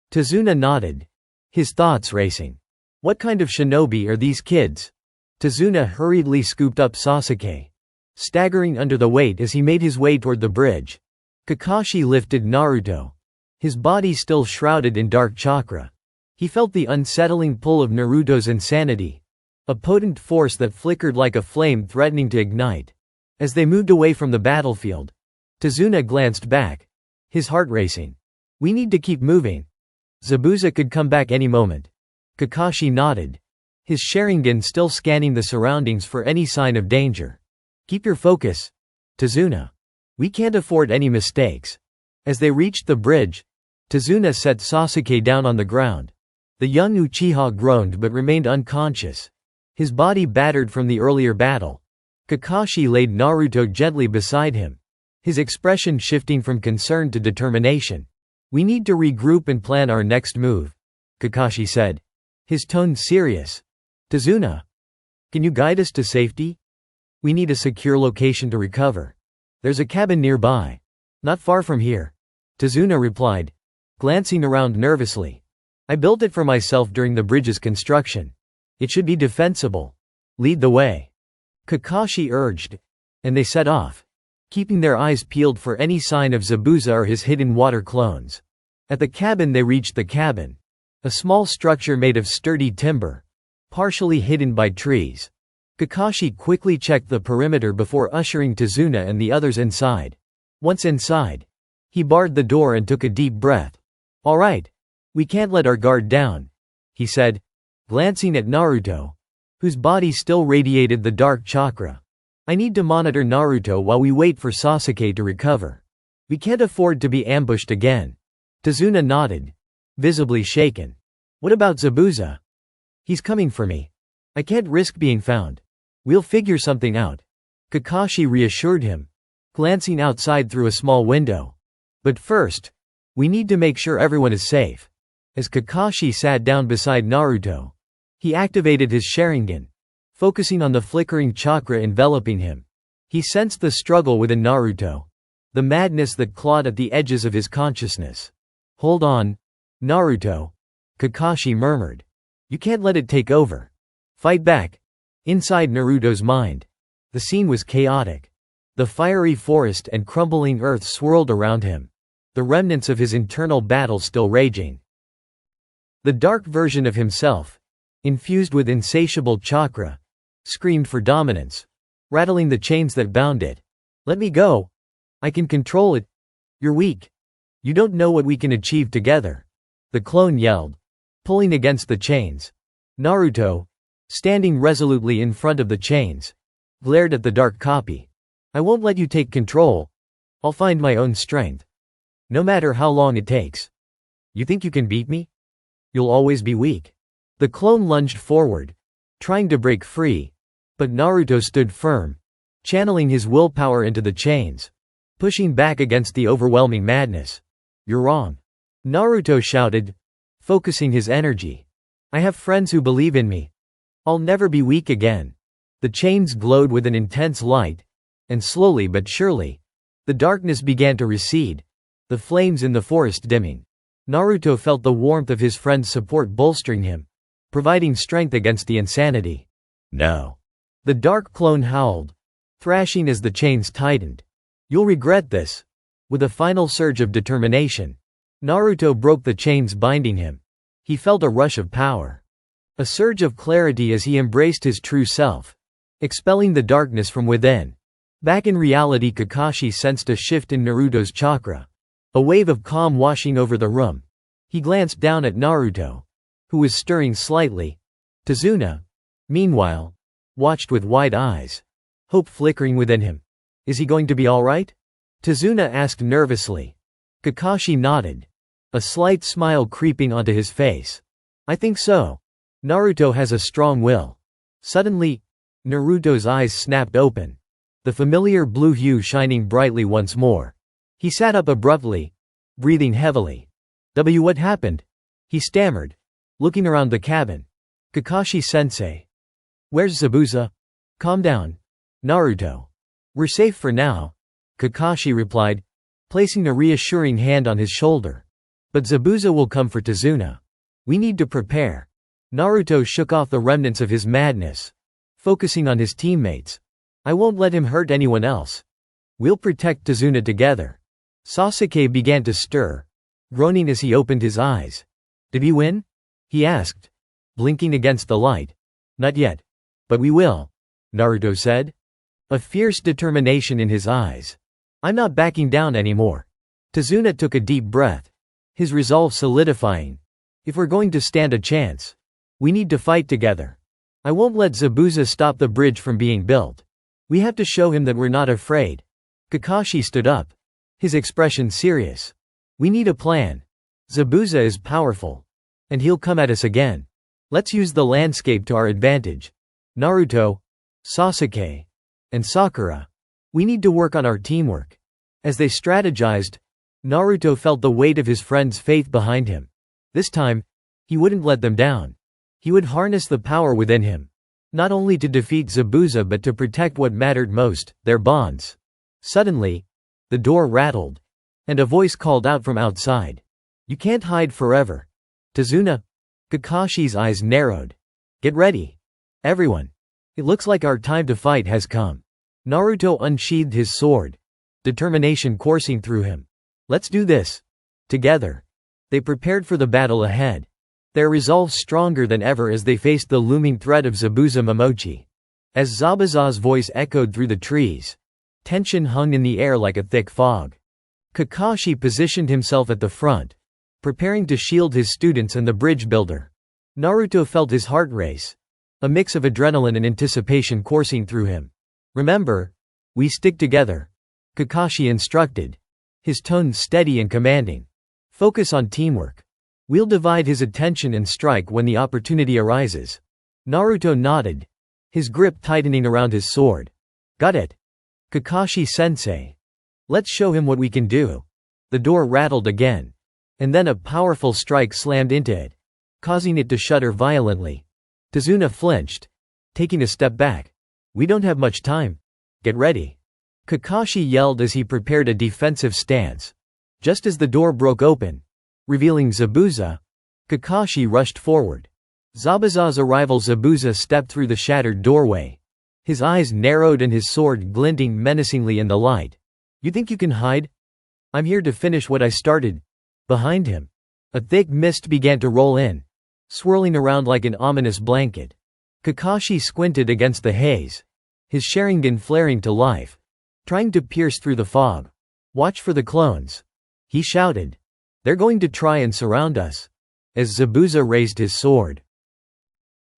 Tazuna nodded, his thoughts racing. What kind of shinobi are these kids? Tazuna hurriedly scooped up Sasuke, staggering under the weight as he made his way toward the bridge. Kakashi lifted Naruto, his body still shrouded in dark chakra. He felt the unsettling pull of Naruto's insanity, a potent force that flickered like a flame threatening to ignite. As they moved away from the battlefield, Tazuna glanced back, his heart racing. "We need to keep moving. Zabuza could come back any moment." Kakashi nodded, his Sharingan still scanning the surroundings for any sign of danger. "Keep your focus, Tazuna. We can't afford any mistakes." As they reached the bridge, Tazuna set Sasuke down on the ground. The young Uchiha groaned but remained unconscious, his body battered from the earlier battle. Kakashi laid Naruto gently beside him, his expression shifting from concern to determination. "We need to regroup and plan our next move," Kakashi said, his tone serious. "Tazuna, can you guide us to safety? We need a secure location to recover. There's a cabin nearby, not far from here," Tazuna replied, glancing around nervously. "I built it for myself during the bridge's construction. It should be defensible. Lead the way," Kakashi urged, and they set off, keeping their eyes peeled for any sign of Zabuza or his hidden water clones. At the cabin they reached the cabin, a small structure made of sturdy timber, partially hidden by trees. Kakashi quickly checked the perimeter before ushering Tazuna and the others inside. Once inside, he barred the door and took a deep breath. "All right, we can't let our guard down," he said, glancing at Naruto, whose body still radiated the dark chakra. "I need to monitor Naruto while we wait for Sasuke to recover. We can't afford to be ambushed again." Tazuna nodded, visibly shaken. "What about Zabuza?" "He's coming for me. I can't risk being found. We'll figure something out," Kakashi reassured him, glancing outside through a small window. "But first, we need to make sure everyone is safe." As Kakashi sat down beside Naruto, he activated his Sharingan, focusing on the flickering chakra enveloping him. He sensed the struggle within Naruto, the madness that clawed at the edges of his consciousness. "Hold on, Naruto," Kakashi murmured. "You can't let it take over. Fight back." Inside Naruto's mind, the scene was chaotic. The fiery forest and crumbling earth swirled around him, the remnants of his internal battle still raging. The dark version of himself, infused with insatiable chakra, screamed for dominance, rattling the chains that bound it. "Let me go. I can control it. You're weak. You don't know what we can achieve together," the clone yelled, pulling against the chains. Naruto, standing resolutely in front of the chains, glared at the dark copy. "I won't let you take control. I'll find my own strength. No matter how long it takes. You think you can beat me? You'll always be weak." The clone lunged forward, trying to break free, but Naruto stood firm, channeling his willpower into the chains, pushing back against the overwhelming madness. "You're wrong," Naruto shouted, focusing his energy. "I have friends who believe in me. I'll never be weak again." The chains glowed with an intense light, and slowly but surely, the darkness began to recede, the flames in the forest dimming. Naruto felt the warmth of his friend's support bolstering him, providing strength against the insanity. "No," the dark clone howled, thrashing as the chains tightened. "You'll regret this." With a final surge of determination, Naruto broke the chains binding him. He felt a rush of power, a surge of clarity as he embraced his true self, expelling the darkness from within. Back in reality, Kakashi sensed a shift in Naruto's chakra. a wave of calm washing over the room. He glanced down at Naruto, who was stirring slightly. Tazuna, meanwhile, watched with wide eyes, hope flickering within him. Is he going to be all right? Tazuna asked nervously. Kakashi nodded, a slight smile creeping onto his face. I think so. Naruto has a strong will. Suddenly, Naruto's eyes snapped open, the familiar blue hue shining brightly once more. He sat up abruptly, breathing heavily. What happened? He stammered, looking around the cabin. Kakashi-sensei. Where's Zabuza? Calm down, Naruto. We're safe for now, Kakashi replied, placing a reassuring hand on his shoulder. But Zabuza will come for Tazuna. We need to prepare. Naruto shook off the remnants of his madness, focusing on his teammates. I won't let him hurt anyone else. We'll protect Tazuna together. Sasuke began to stir, groaning as he opened his eyes. Did he win? He asked, blinking against the light. Not yet. But we will, Naruto said, a fierce determination in his eyes. I'm not backing down anymore. Tazuna took a deep breath, his resolve solidifying. If we're going to stand a chance, we need to fight together. I won't let Zabuza stop the bridge from being built. We have to show him that we're not afraid. Kakashi stood up, his expression serious. We need a plan. Zabuza is powerful, and he'll come at us again. Let's use the landscape to our advantage. Naruto, Sasuke, and Sakura. We need to work on our teamwork. As they strategized, Naruto felt the weight of his friend's faith behind him. This time, he wouldn't let them down. He would harness the power within him, not only to defeat Zabuza but to protect what mattered most, their bonds. Suddenly, the door rattled, and a voice called out from outside. You can't hide forever. Tazuna? Kakashi's eyes narrowed. Get ready. Everyone. It looks like our time to fight has come. Naruto unsheathed his sword, determination coursing through him. Let's do this. Together. They prepared for the battle ahead, their resolve stronger than ever as they faced the looming threat of Zabuza Momochi. As Zabuza's voice echoed through the trees, tension hung in the air like a thick fog. Kakashi positioned himself at the front, preparing to shield his students and the bridge builder. Naruto felt his heart race, a mix of adrenaline and anticipation coursing through him. Remember, we stick together, Kakashi instructed, his tone steady and commanding. Focus on teamwork. We'll divide his attention and strike when the opportunity arises. Naruto nodded, his grip tightening around his sword. Got it. Kakashi-sensei. Let's show him what we can do. The door rattled again, and then a powerful strike slammed into it, causing it to shudder violently. Tazuna flinched, taking a step back. We don't have much time. Get ready. Kakashi yelled as he prepared a defensive stance. Just as the door broke open, revealing Zabuza, Kakashi rushed forward. Zabuza's arrival. Zabuza stepped through the shattered doorway, his eyes narrowed and his sword glinting menacingly in the light. You think you can hide? I'm here to finish what I started. Behind him, a thick mist began to roll in, swirling around like an ominous blanket. Kakashi squinted against the haze, his Sharingan flaring to life, trying to pierce through the fog. Watch for the clones, he shouted. They're going to try and surround us. As Zabuza raised his sword,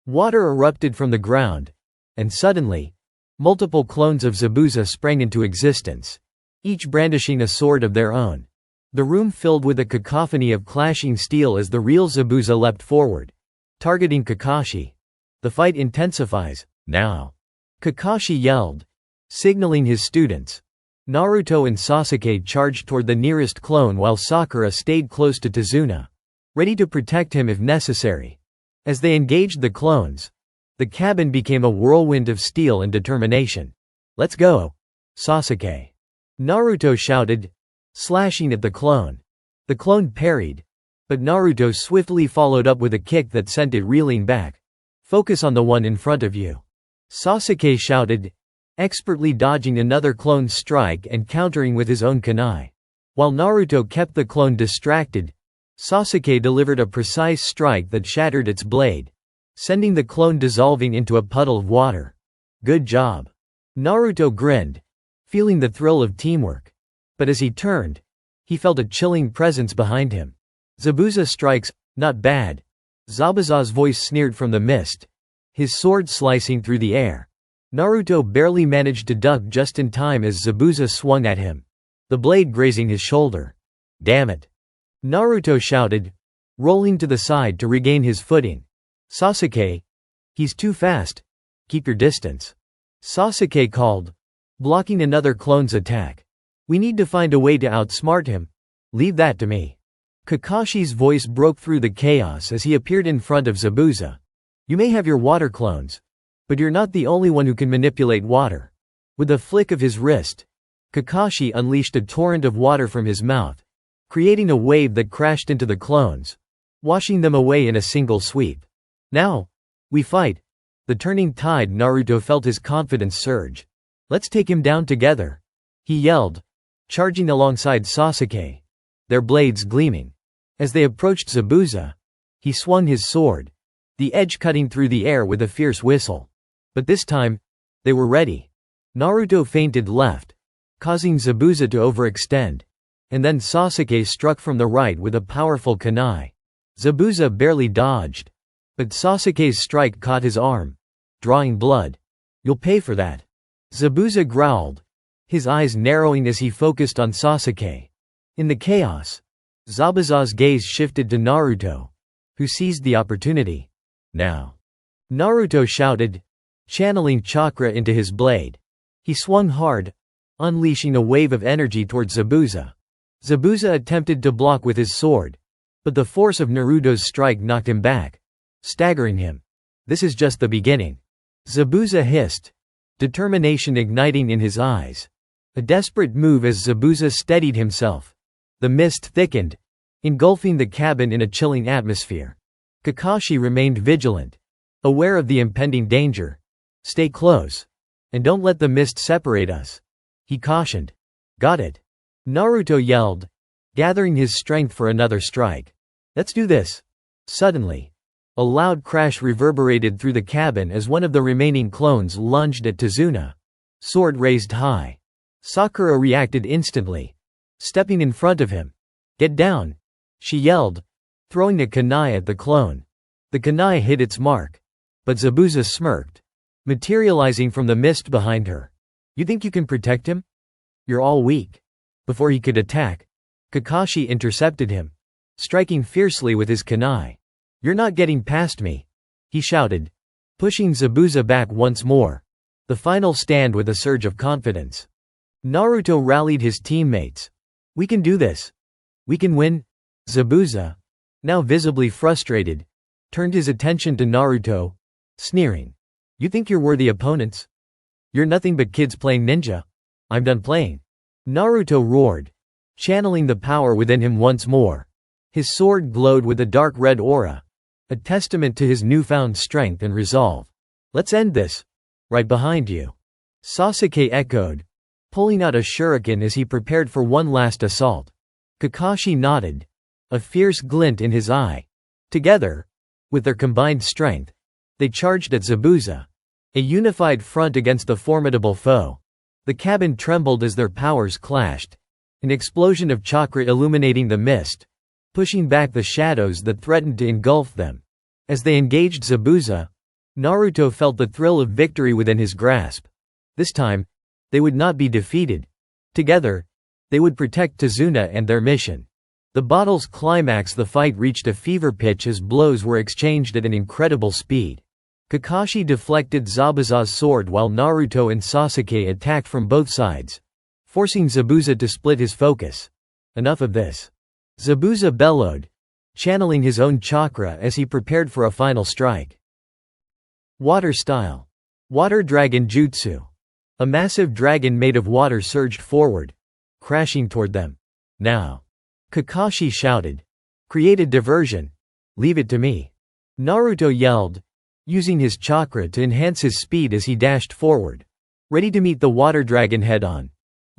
water erupted from the ground, and suddenly, multiple clones of Zabuza sprang into existence, each brandishing a sword of their own. The room filled with a cacophony of clashing steel as the real Zabuza leapt forward, targeting Kakashi. The fight intensifies. Now, Kakashi yelled, signaling his students. Naruto and Sasuke charged toward the nearest clone while Sakura stayed close to Tazuna, ready to protect him if necessary. As they engaged the clones, the cabin became a whirlwind of steel and determination. Let's go, Sasuke. Naruto shouted, slashing at the clone. The clone parried, but Naruto swiftly followed up with a kick that sent it reeling back. Focus on the one in front of you, Sasuke shouted, expertly dodging another clone's strike and countering with his own kunai. While Naruto kept the clone distracted, Sasuke delivered a precise strike that shattered its blade, sending the clone dissolving into a puddle of water. Good job. Naruto grinned, feeling the thrill of teamwork. But as he turned, He felt a chilling presence behind him. Zabuza strikes, not bad. Zabuza's voice sneered from the mist, his sword slicing through the air. Naruto barely managed to duck just in time as Zabuza swung at him, the blade grazing his shoulder. Damn it! Naruto shouted, rolling to the side to regain his footing. Sasuke, he's too fast. Keep your distance. Sasuke called, blocking another clone's attack. We need to find a way to outsmart him. Leave that to me. Kakashi's voice broke through the chaos as he appeared in front of Zabuza. You may have your water clones, but you're not the only one who can manipulate water. With a flick of his wrist, Kakashi unleashed a torrent of water from his mouth, creating a wave that crashed into the clones, washing them away in a single sweep. Now, we fight. The turning tide. Naruto felt his confidence surge. Let's take him down together, he yelled, charging alongside Sasuke, their blades gleaming. As they approached Zabuza, he swung his sword, the edge cutting through the air with a fierce whistle. But this time, they were ready. Naruto feinted left, causing Zabuza to overextend, and then Sasuke struck from the right with a powerful kunai. Zabuza barely dodged, but Sasuke's strike caught his arm, drawing blood. You'll pay for that. Zabuza growled, his eyes narrowing as he focused on Sasuke. In the chaos, Zabuza's gaze shifted to Naruto, who seized the opportunity. Now! Naruto shouted, channeling chakra into his blade. He swung hard, unleashing a wave of energy towards Zabuza. Zabuza attempted to block with his sword, but the force of Naruto's strike knocked him back, staggering him. This is just the beginning. Zabuza hissed, determination igniting in his eyes. A desperate move as Zabuza steadied himself. The mist thickened, engulfing the cabin in a chilling atmosphere. Kakashi remained vigilant, aware of the impending danger. Stay close, and don't let the mist separate us, he cautioned. Got it. Naruto yelled, gathering his strength for another strike. Let's do this. Suddenly, a loud crash reverberated through the cabin as one of the remaining clones lunged at Tazuna, sword raised high. Sakura reacted instantly, stepping in front of him. Get down, she yelled, throwing a kunai at the clone. The kunai hit its mark, but Zabuza smirked, materializing from the mist behind her. You think you can protect him? You're all weak. Before he could attack, Kakashi intercepted him, striking fiercely with his kunai. You're not getting past me, he shouted, pushing Zabuza back once more. The final stand with a surge of confidence. Naruto rallied his teammates. We can do this. We can win. Zabuza, now visibly frustrated, turned his attention to Naruto, sneering. You think you're worthy opponents? You're nothing but kids playing ninja. I'm done playing. Naruto roared, channeling the power within him once more. His sword glowed with a dark red aura, a testament to his newfound strength and resolve. Let's end this. Right behind you. Sasuke echoed, pulling out a shuriken as he prepared for one last assault. Kakashi nodded, a fierce glint in his eye. Together, with their combined strength, they charged at Zabuza, a unified front against the formidable foe. The cabin trembled as their powers clashed, an explosion of chakra illuminating the mist, pushing back the shadows that threatened to engulf them. As they engaged Zabuza, Naruto felt the thrill of victory within his grasp. This time, they would not be defeated. Together, they would protect Tazuna and their mission. The battle's climax. The fight reached a fever pitch as blows were exchanged at an incredible speed. Kakashi deflected Zabuza's sword while Naruto and Sasuke attacked from both sides, forcing Zabuza to split his focus. Enough of this. Zabuza bellowed, channeling his own chakra as he prepared for a final strike. Water style. Water dragon jutsu. A massive dragon made of water surged forward, crashing toward them. Now! Kakashi shouted. Create a diversion. Leave it to me. Naruto yelled, using his chakra to enhance his speed as he dashed forward, ready to meet the water dragon head-on.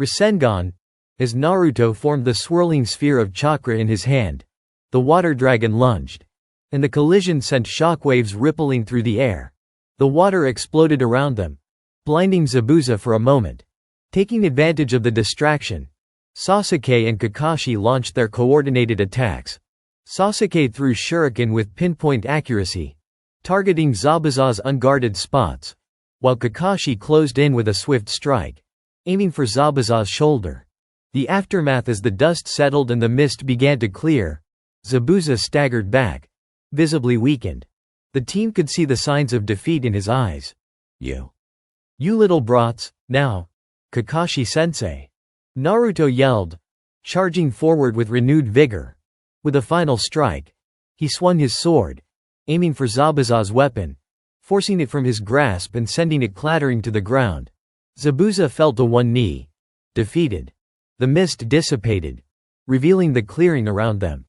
Rasengan. As Naruto formed the swirling sphere of chakra in his hand, the water dragon lunged, and the collision sent shockwaves rippling through the air. The water exploded around them, blinding Zabuza for a moment. Taking advantage of the distraction, Sasuke and Kakashi launched their coordinated attacks. Sasuke threw shuriken with pinpoint accuracy, targeting Zabuza's unguarded spots, while Kakashi closed in with a swift strike, aiming for Zabuza's shoulder. The aftermath: as the dust settled and the mist began to clear, Zabuza staggered back, visibly weakened. The team could see the signs of defeat in his eyes. You little brats, now, Kakashi-sensei. Naruto yelled, charging forward with renewed vigor. With a final strike, he swung his sword, aiming for Zabuza's weapon, forcing it from his grasp and sending it clattering to the ground. Zabuza fell to one knee, defeated. The mist dissipated, revealing the clearing around them.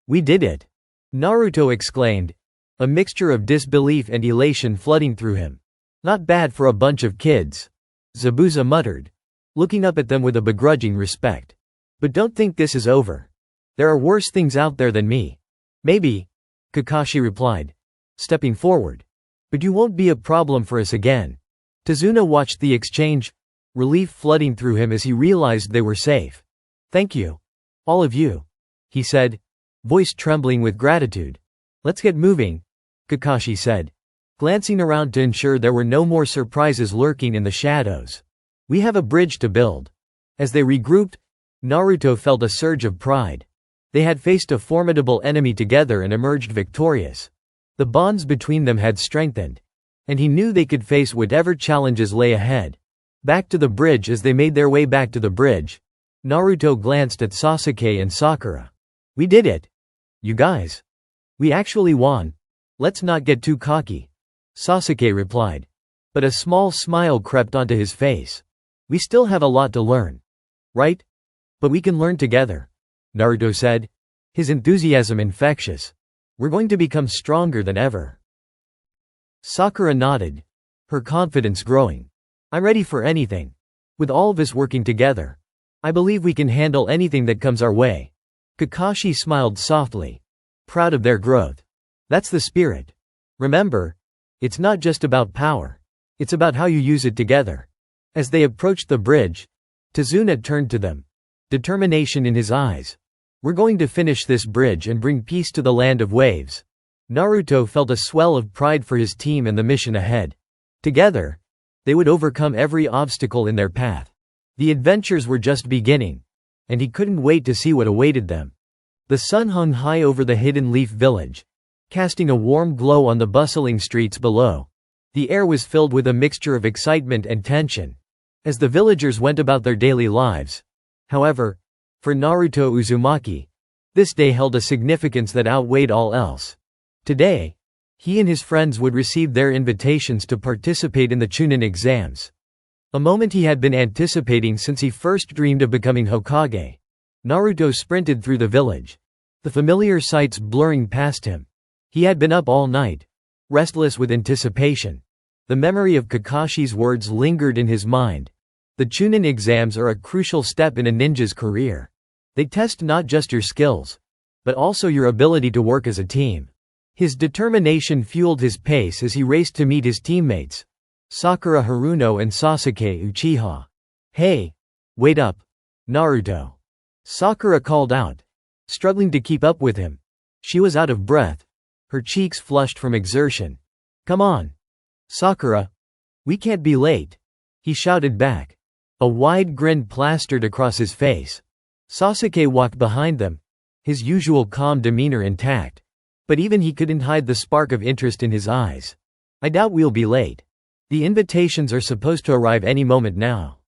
"We did it!" Naruto exclaimed, a mixture of disbelief and elation flooding through him. "Not bad for a bunch of kids," Zabuza muttered, looking up at them with a begrudging respect. "But don't think this is over. There are worse things out there than me." "Maybe," Kakashi replied, stepping forward. "But you won't be a problem for us again." Tazuna watched the exchange, relief flooding through him as he realized they were safe. "Thank you, all of you," he said, voice trembling with gratitude. "Let's get moving," Kakashi said, glancing around to ensure there were no more surprises lurking in the shadows. "We have a bridge to build." As they regrouped, Naruto felt a surge of pride. They had faced a formidable enemy together and emerged victorious. The bonds between them had strengthened, and he knew they could face whatever challenges lay ahead. Back to the bridge. As they made their way back to the bridge, Naruto glanced at Sasuke and Sakura. "We did it! You guys! We actually won. Let's not get too cocky," Sasuke replied. But a small smile crept onto his face. "We still have a lot to learn. Right? But we can learn together," Naruto said, his enthusiasm infectious. "We're going to become stronger than ever." Sakura nodded, her confidence growing. "I'm ready for anything. With all of us working together, I believe we can handle anything that comes our way." Kakashi smiled softly, proud of their growth. "That's the spirit. Remember, it's not just about power. It's about how you use it together." As they approached the bridge, Tazuna turned to them, determination in his eyes. "We're going to finish this bridge and bring peace to the land of waves." Naruto felt a swell of pride for his team and the mission ahead. Together, they would overcome every obstacle in their path. The adventures were just beginning, and he couldn't wait to see what awaited them. The sun hung high over the Hidden Leaf Village, casting a warm glow on the bustling streets below. The air was filled with a mixture of excitement and tension, as the villagers went about their daily lives. However, for Naruto Uzumaki, this day held a significance that outweighed all else. Today, he and his friends would receive their invitations to participate in the Chunin exams. A moment he had been anticipating since he first dreamed of becoming Hokage. Naruto sprinted through the village, the familiar sights blurring past him. He had been up all night, restless with anticipation. The memory of Kakashi's words lingered in his mind. The Chunin exams are a crucial step in a ninja's career. They test not just your skills, but also your ability to work as a team. His determination fueled his pace as he raced to meet his teammates, Sakura Haruno and Sasuke Uchiha. "Hey, wait up, Naruto," Sakura called out, struggling to keep up with him. She was out of breath, her cheeks flushed from exertion. "Come on, Sakura. We can't be late," he shouted back. A wide grin plastered across his face. Sasuke walked behind them, his usual calm demeanor intact. But even he couldn't hide the spark of interest in his eyes. "I doubt we'll be late. The invitations are supposed to arrive any moment now."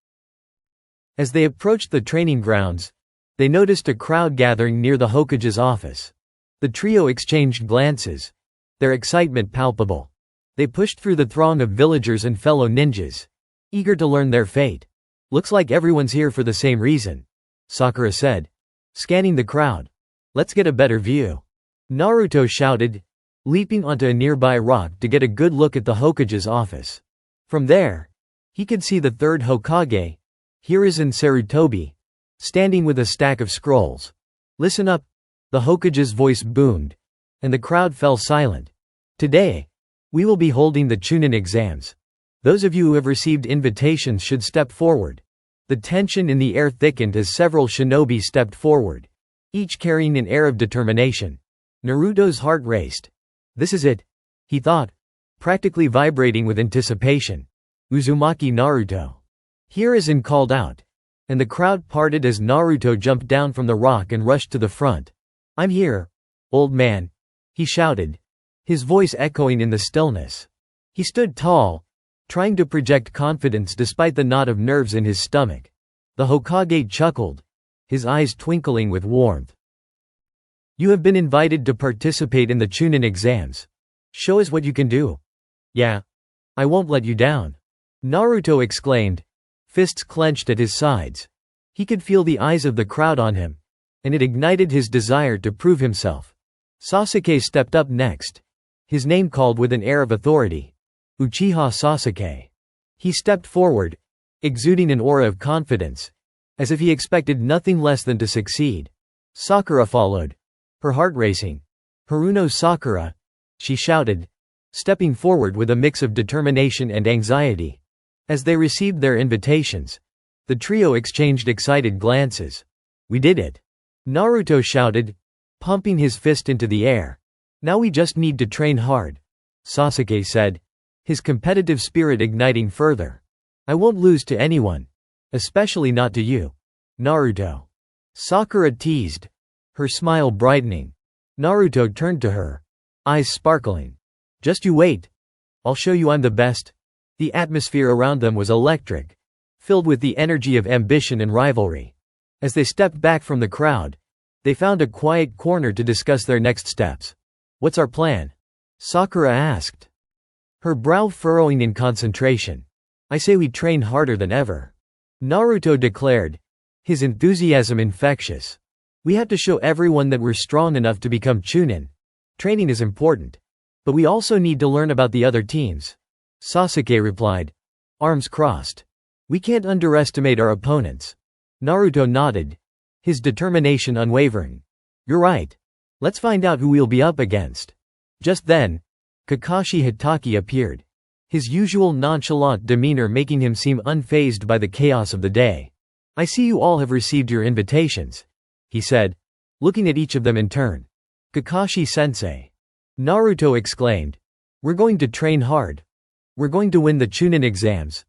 As they approached the training grounds, they noticed a crowd gathering near the Hokage's office. The trio exchanged glances, their excitement palpable. They pushed through the throng of villagers and fellow ninjas, eager to learn their fate. "Looks like everyone's here for the same reason," Sakura said, scanning the crowd. "Let's get a better view," Naruto shouted, leaping onto a nearby rock to get a good look at the Hokage's office. From there, he could see the third Hokage, Hiruzen Sarutobi, standing with a stack of scrolls. "Listen up," the Hokage's voice boomed, and the crowd fell silent. "Today, we will be holding the Chunin exams. Those of you who have received invitations should step forward." The tension in the air thickened as several shinobi stepped forward, each carrying an air of determination. Naruto's heart raced. This is it, he thought, practically vibrating with anticipation. Uzumaki Naruto. Hiruzen called out, and the crowd parted as Naruto jumped down from the rock and rushed to the front. I'm here, old man, he shouted, his voice echoing in the stillness. He stood tall, trying to project confidence despite the knot of nerves in his stomach. The Hokage chuckled, his eyes twinkling with warmth. You have been invited to participate in the Chunin exams. Show us what you can do. Yeah. I won't let you down. Naruto exclaimed, fists clenched at his sides. He could feel the eyes of the crowd on him, and it ignited his desire to prove himself. Sasuke stepped up next, his name called with an air of authority. Uchiha Sasuke. He stepped forward, exuding an aura of confidence, as if he expected nothing less than to succeed. Sakura followed, her heart racing. Haruno Sakura, she shouted, stepping forward with a mix of determination and anxiety. As they received their invitations, the trio exchanged excited glances. We did it. Naruto shouted, pumping his fist into the air. Now we just need to train hard, Sasuke said, his competitive spirit igniting further. I won't lose to anyone. Especially not to you, Naruto. Sakura teased, her smile brightening. Naruto turned to her, eyes sparkling. Just you wait. I'll show you I'm the best. The atmosphere around them was electric, filled with the energy of ambition and rivalry. As they stepped back from the crowd, they found a quiet corner to discuss their next steps. What's our plan? Sakura asked, her brow furrowing in concentration. I say we train harder than ever, Naruto declared, his enthusiasm infectious. We have to show everyone that we're strong enough to become Chunin. Training is important, but we also need to learn about the other teams, Sasuke replied, arms crossed. We can't underestimate our opponents. Naruto nodded, his determination unwavering. You're right. Let's find out who we'll be up against. Just then, Kakashi Hatake appeared, his usual nonchalant demeanor making him seem unfazed by the chaos of the day. I see you all have received your invitations, he said, looking at each of them in turn. Kakashi-sensei. Naruto exclaimed. We're going to train hard. We're going to win the Chunin exams.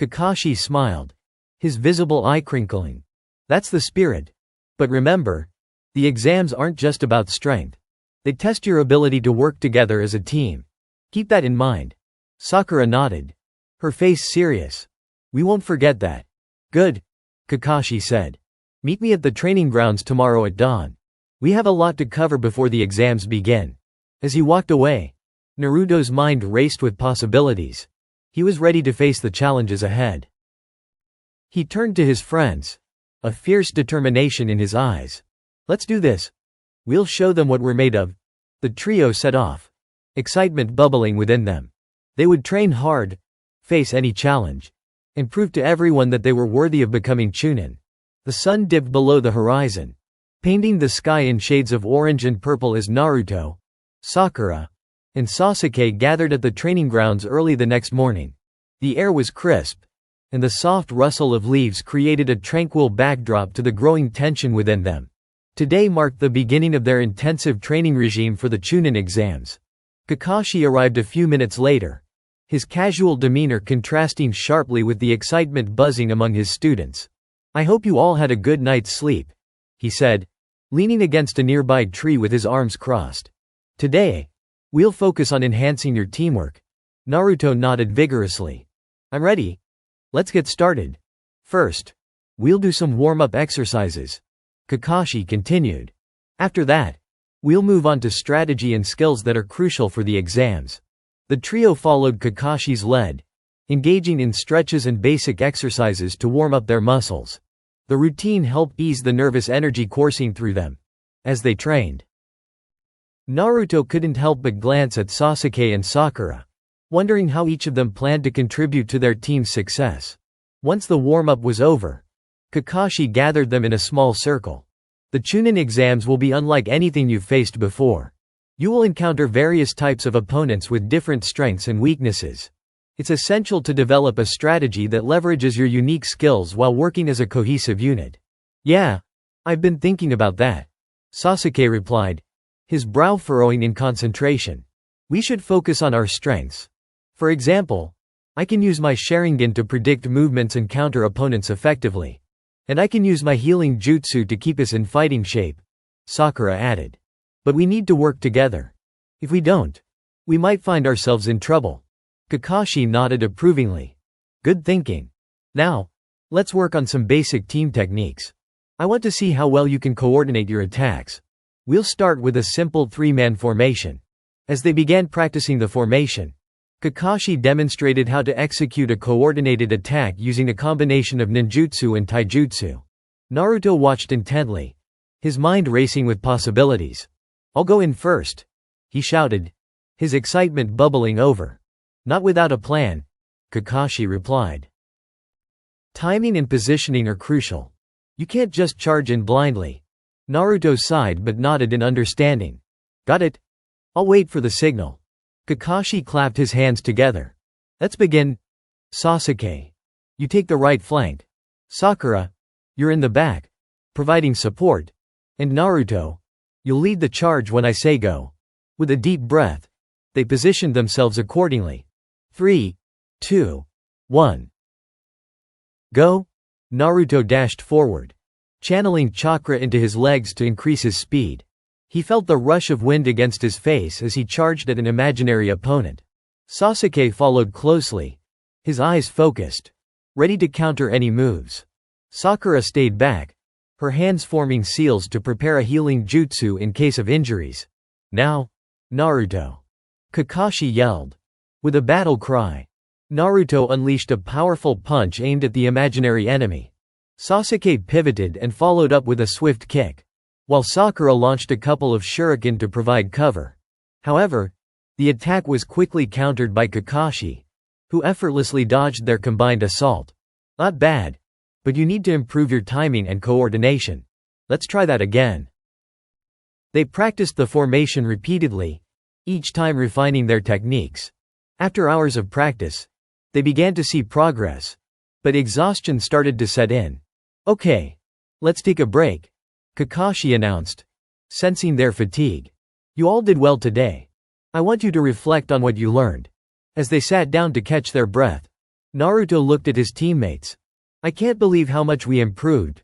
Kakashi smiled, his visible eye crinkling. That's the spirit. But remember, the exams aren't just about strength. They test your ability to work together as a team. Keep that in mind. Sakura nodded, her face serious. We won't forget that. Good, Kakashi said. Meet me at the training grounds tomorrow at dawn. We have a lot to cover before the exams begin. As he walked away, Naruto's mind raced with possibilities. He was ready to face the challenges ahead. He turned to his friends, a fierce determination in his eyes. Let's do this. We'll show them what we're made of. The trio set off, excitement bubbling within them. They would train hard, face any challenge, and prove to everyone that they were worthy of becoming Chunin. The sun dipped below the horizon, painting the sky in shades of orange and purple as Naruto, Sakura, and Sasuke gathered at the training grounds early the next morning. The air was crisp, and the soft rustle of leaves created a tranquil backdrop to the growing tension within them. Today marked the beginning of their intensive training regime for the Chunin exams. Kakashi arrived a few minutes later, his casual demeanor contrasting sharply with the excitement buzzing among his students. I hope you all had a good night's sleep, he said, leaning against a nearby tree with his arms crossed. Today, we'll focus on enhancing your teamwork. Naruto nodded vigorously. I'm ready. Let's get started. First, we'll do some warm-up exercises, Kakashi continued. After that, we'll move on to strategy and skills that are crucial for the exams. The trio followed Kakashi's lead, engaging in stretches and basic exercises to warm up their muscles. The routine helped ease the nervous energy coursing through them. As they trained, Naruto couldn't help but glance at Sasuke and Sakura, wondering how each of them planned to contribute to their team's success. Once the warm-up was over, Kakashi gathered them in a small circle. The Chunin exams will be unlike anything you've faced before. You will encounter various types of opponents with different strengths and weaknesses. It's essential to develop a strategy that leverages your unique skills while working as a cohesive unit. Yeah, I've been thinking about that, Sasuke replied, his brow furrowing in concentration. We should focus on our strengths. For example, I can use my Sharingan to predict movements and counter opponents effectively. And I can use my healing jutsu to keep us in fighting shape, Sakura added. But we need to work together. If we don't, we might find ourselves in trouble. Kakashi nodded approvingly. Good thinking. Now, let's work on some basic team techniques. I want to see how well you can coordinate your attacks. We'll start with a simple three-man formation. As they began practicing the formation, Kakashi demonstrated how to execute a coordinated attack using a combination of ninjutsu and taijutsu. Naruto watched intently, his mind racing with possibilities. I'll go in first, he shouted, his excitement bubbling over. Not without a plan, Kakashi replied. Timing and positioning are crucial. You can't just charge in blindly. Naruto sighed but nodded in understanding. Got it? I'll wait for the signal. Kakashi clapped his hands together. Let's begin. Sasuke, you take the right flank. Sakura, you're in the back, providing support. And Naruto, you'll lead the charge when I say go. With a deep breath, they positioned themselves accordingly. 3, 2, 1. Go! Naruto dashed forward, channeling chakra into his legs to increase his speed. He felt the rush of wind against his face as he charged at an imaginary opponent. Sasuke followed closely, his eyes focused, ready to counter any moves. Sakura stayed back, her hands forming seals to prepare a healing jutsu in case of injuries. Now, Naruto! Kakashi yelled. With a battle cry, Naruto unleashed a powerful punch aimed at the imaginary enemy. Sasuke pivoted and followed up with a swift kick, while Sakura launched a couple of shuriken to provide cover. However, the attack was quickly countered by Kakashi, who effortlessly dodged their combined assault. Not bad, but you need to improve your timing and coordination. Let's try that again. They practiced the formation repeatedly, each time refining their techniques. After hours of practice, they began to see progress, but exhaustion started to set in. Okay, let's take a break, Kakashi announced, sensing their fatigue. You all did well today. I want you to reflect on what you learned. As they sat down to catch their breath, Naruto looked at his teammates. I can't believe how much we improved.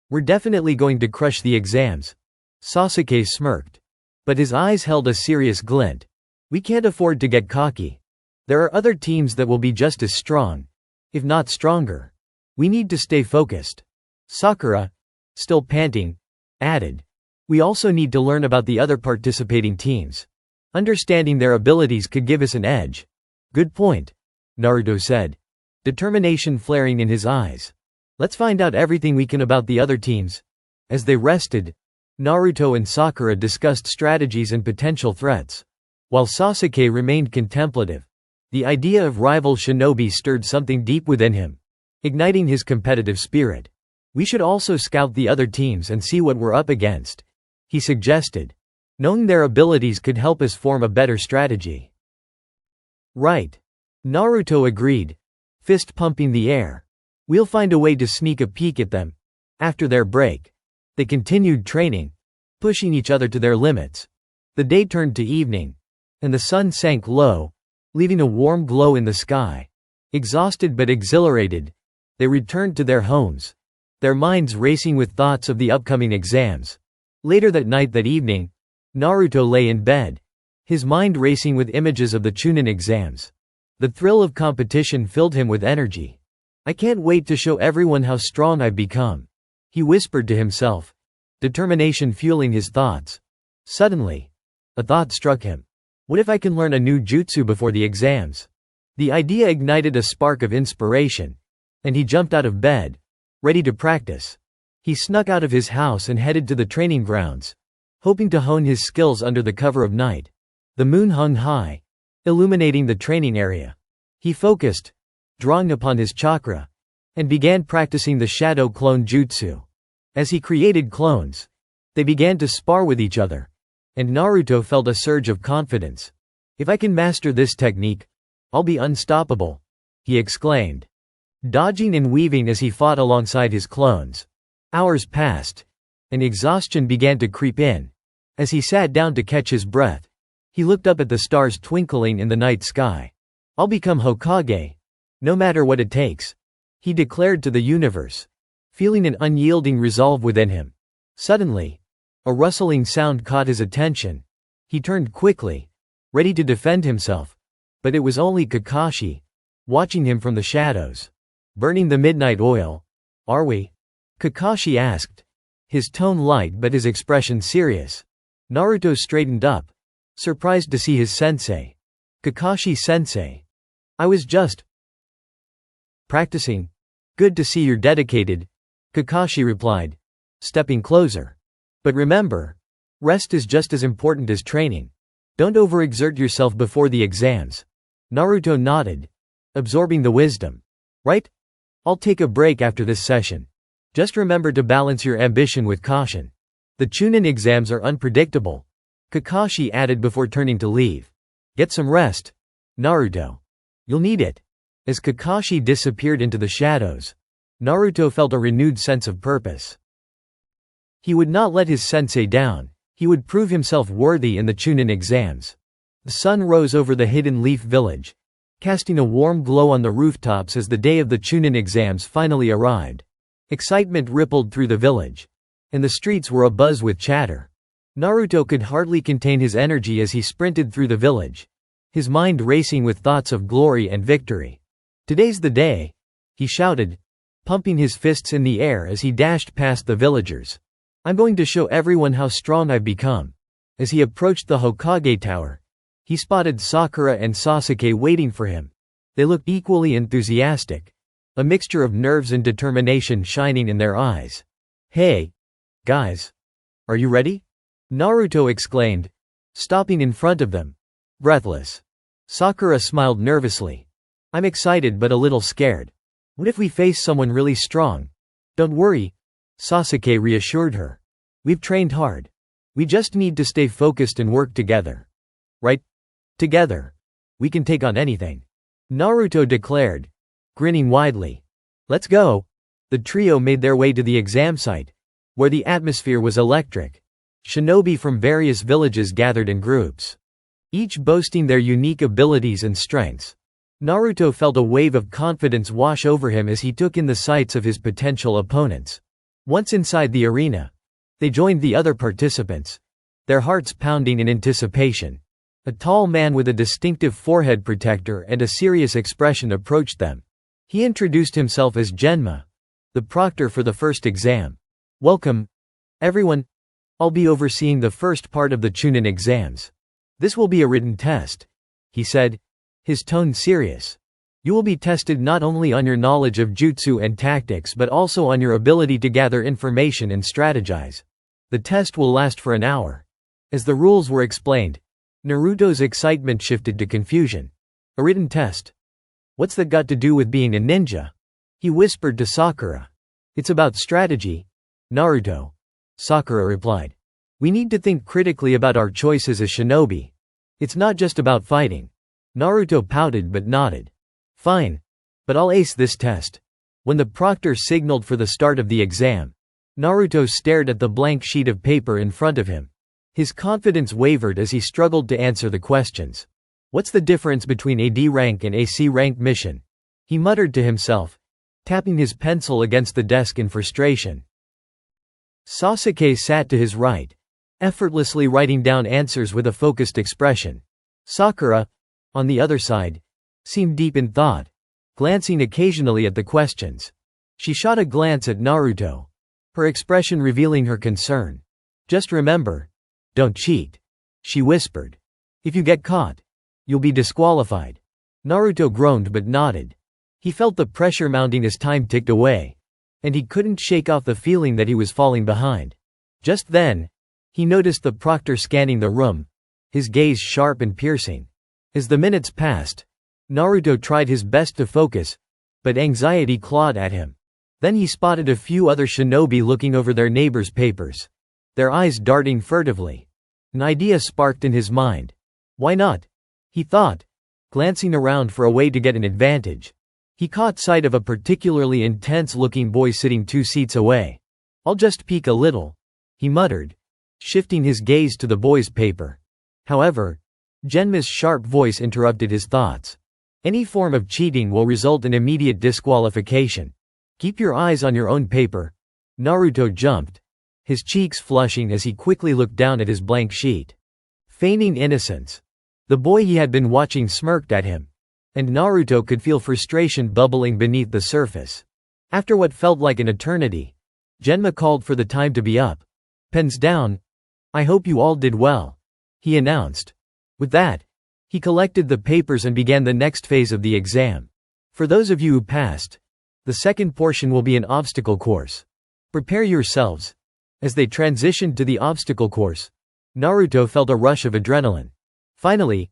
We're definitely going to crush the exams. Sasuke smirked, but his eyes held a serious glint. We can't afford to get cocky. There are other teams that will be just as strong, if not stronger. We need to stay focused. Sakura, still panting, added. We also need to learn about the other participating teams. Understanding their abilities could give us an edge. Good point, Naruto said, determination flaring in his eyes. Let's find out everything we can about the other teams. As they rested, Naruto and Sakura discussed strategies and potential threats, while Sasuke remained contemplative. The idea of rival shinobi stirred something deep within him, igniting his competitive spirit. We should also scout the other teams and see what we're up against, he suggested. Knowing their abilities could help us form a better strategy. Right. Naruto agreed, fist pumping the air. We'll find a way to sneak a peek at them. After their break, they continued training, pushing each other to their limits. The day turned to evening, and the sun sank low, leaving a warm glow in the sky. Exhausted but exhilarated, they returned to their homes, their minds racing with thoughts of the upcoming exams. Later that evening, Naruto lay in bed, his mind racing with images of the Chunin exams. The thrill of competition filled him with energy. I can't wait to show everyone how strong I've become, he whispered to himself, determination fueling his thoughts. Suddenly, a thought struck him. What if I can learn a new jutsu before the exams? The idea ignited a spark of inspiration, and he jumped out of bed, ready to practice. He snuck out of his house and headed to the training grounds, hoping to hone his skills under the cover of night. The moon hung high, illuminating the training area. He focused, drawing upon his chakra, and began practicing the shadow clone jutsu. As he created clones, they began to spar with each other, and Naruto felt a surge of confidence. If I can master this technique, I'll be unstoppable," he exclaimed, dodging and weaving as he fought alongside his clones. Hours passed, and exhaustion began to creep in. As he sat down to catch his breath, he looked up at the stars twinkling in the night sky. "I'll become Hokage, no matter what it takes," he declared to the universe, feeling an unyielding resolve within him. Suddenly, a rustling sound caught his attention. He turned quickly, ready to defend himself, but it was only Kakashi, watching him from the shadows. "Burning the midnight oil, are we?" Kakashi asked, his tone light but his expression serious. Naruto straightened up, surprised to see his sensei. "Kakashi-sensei, I was just practicing." "Good to see you're dedicated," Kakashi replied, stepping closer. "But remember, rest is just as important as training. Don't overexert yourself before the exams." Naruto nodded, absorbing the wisdom. "Right? I'll take a break after this session. Just remember to balance your ambition with caution. The Chunin exams are unpredictable," Kakashi added before turning to leave. "Get some rest, Naruto. You'll need it." As Kakashi disappeared into the shadows, Naruto felt a renewed sense of purpose. He would not let his sensei down. He would prove himself worthy in the Chunin exams. The sun rose over the Hidden Leaf Village, casting a warm glow on the rooftops as the day of the Chunin exams finally arrived. Excitement rippled through the village, and the streets were abuzz with chatter. Naruto could hardly contain his energy as he sprinted through the village, his mind racing with thoughts of glory and victory. "Today's the day," he shouted, pumping his fists in the air as he dashed past the villagers. "I'm going to show everyone how strong I've become." As he approached the Hokage Tower, he spotted Sakura and Sasuke waiting for him. They looked equally enthusiastic, a mixture of nerves and determination shining in their eyes. "Hey, guys, are you ready?" Naruto exclaimed, stopping in front of them, breathless. Sakura smiled nervously. "I'm excited but a little scared. What if we face someone really strong?" "Don't worry," Sasuke reassured her. "We've trained hard. We just need to stay focused and work together." "Right? Together, we can take on anything," Naruto declared, grinning widely. "Let's go." The trio made their way to the exam site, where the atmosphere was electric. Shinobi from various villages gathered in groups, each boasting their unique abilities and strengths. Naruto felt a wave of confidence wash over him as he took in the sights of his potential opponents. Once inside the arena, they joined the other participants, their hearts pounding in anticipation. A tall man with a distinctive forehead protector and a serious expression approached them. He introduced himself as Genma, the proctor for the first exam. "Welcome, everyone. I'll be overseeing the first part of the Chunin exams. This will be a written test," he said, his tone serious. "You will be tested not only on your knowledge of jutsu and tactics but also on your ability to gather information and strategize. The test will last for an hour." As the rules were explained, Naruto's excitement shifted to confusion. "A written test? What's that got to do with being a ninja?" he whispered to Sakura. "It's about strategy, Naruto," Sakura replied. "We need to think critically about our choices as shinobi. It's not just about fighting." Naruto pouted but nodded. "Fine. But I'll ace this test." When the proctor signaled for the start of the exam, Naruto stared at the blank sheet of paper in front of him. His confidence wavered as he struggled to answer the questions. "What's the difference between AD rank and AC rank mission?" he muttered to himself, tapping his pencil against the desk in frustration. Sasuke sat to his right, effortlessly writing down answers with a focused expression. Sakura, on the other side, seemed deep in thought, glancing occasionally at the questions. She shot a glance at Naruto, her expression revealing her concern. "Just remember, don't cheat," she whispered. "If you get caught, you'll be disqualified." Naruto groaned but nodded. He felt the pressure mounting as time ticked away, and he couldn't shake off the feeling that he was falling behind. Just then, he noticed the proctor scanning the room, his gaze sharp and piercing. As the minutes passed, Naruto tried his best to focus, but anxiety clawed at him. Then he spotted a few other shinobi looking over their neighbors' papers, their eyes darting furtively. An idea sparked in his mind. "Why not?" he thought, glancing around for a way to get an advantage. He caught sight of a particularly intense-looking boy sitting 2 seats away. "I'll just peek a little," he muttered, shifting his gaze to the boy's paper. However, Genma's sharp voice interrupted his thoughts. "Any form of cheating will result in immediate disqualification. Keep your eyes on your own paper." Naruto jumped, his cheeks flushing as he quickly looked down at his blank sheet. Feigning innocence, the boy he had been watching smirked at him, and Naruto could feel frustration bubbling beneath the surface. After what felt like an eternity, Genma called for the time to be up. "Pens down. I hope you all did well," he announced. With that, he collected the papers and began the next phase of the exam. "For those of you who passed, the second portion will be an obstacle course. Prepare yourselves." As they transitioned to the obstacle course, Naruto felt a rush of adrenaline. "Finally,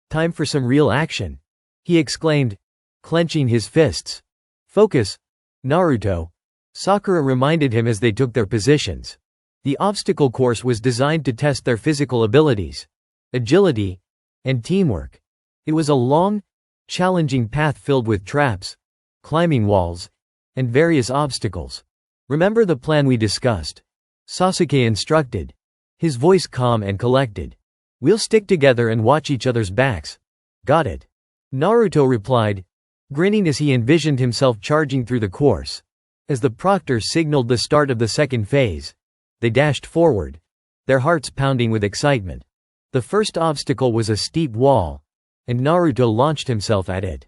time for some real action," he exclaimed, clenching his fists. "Focus, Naruto," Sakura reminded him as they took their positions. The obstacle course was designed to test their physical abilities, agility, and teamwork. It was a long, challenging path filled with traps, climbing walls, and various obstacles. "Remember the plan we discussed?" Sasuke instructed, his voice calm and collected. "We'll stick together and watch each other's backs." "Got it," Naruto replied, grinning as he envisioned himself charging through the course. As the proctor signaled the start of the second phase, they dashed forward, their hearts pounding with excitement. The first obstacle was a steep wall, and Naruto launched himself at it.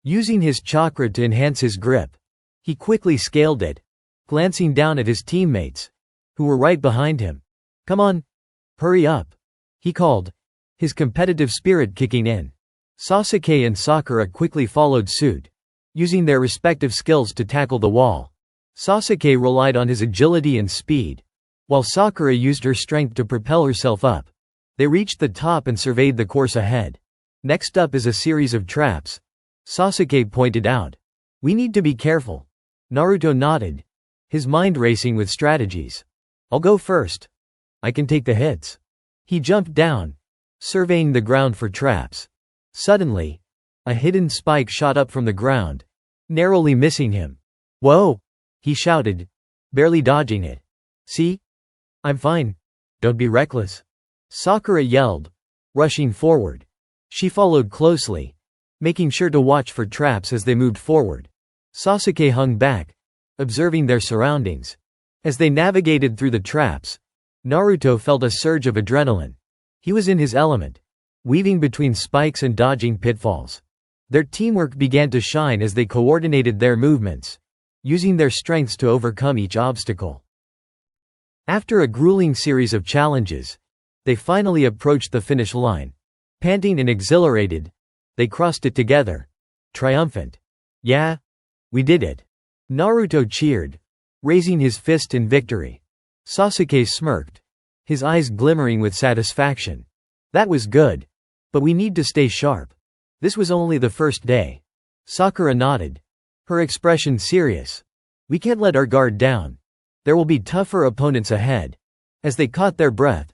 Using his chakra to enhance his grip, he quickly scaled it, glancing down at his teammates, who were right behind him. "Come on, hurry up," he called, his competitive spirit kicking in. Sasuke and Sakura quickly followed suit, using their respective skills to tackle the wall. Sasuke relied on his agility and speed, while Sakura used her strength to propel herself up. They reached the top and surveyed the course ahead. "Next up is a series of traps," Sasuke pointed out. "We need to be careful." Naruto nodded, his mind racing with strategies. "I'll go first. I can take the hits." He jumped down, surveying the ground for traps. Suddenly, a hidden spike shot up from the ground, narrowly missing him. "Whoa!" he shouted, barely dodging it. "See? I'm fine. Don't be reckless," Sakura yelled, rushing forward. She followed closely, making sure to watch for traps as they moved forward. Sasuke hung back, observing their surroundings. As they navigated through the traps, Naruto felt a surge of adrenaline. He was in his element, weaving between spikes and dodging pitfalls. Their teamwork began to shine as they coordinated their movements, using their strengths to overcome each obstacle. After a grueling series of challenges, they finally approached the finish line. Panting and exhilarated, they crossed it together, triumphant. "Yeah, we did it," Naruto cheered, raising his fist in victory. Sasuke smirked, his eyes glimmering with satisfaction. "That was good. But we need to stay sharp. This was only the first day." Sakura nodded, her expression serious. "We can't let our guard down. There will be tougher opponents ahead." As they caught their breath,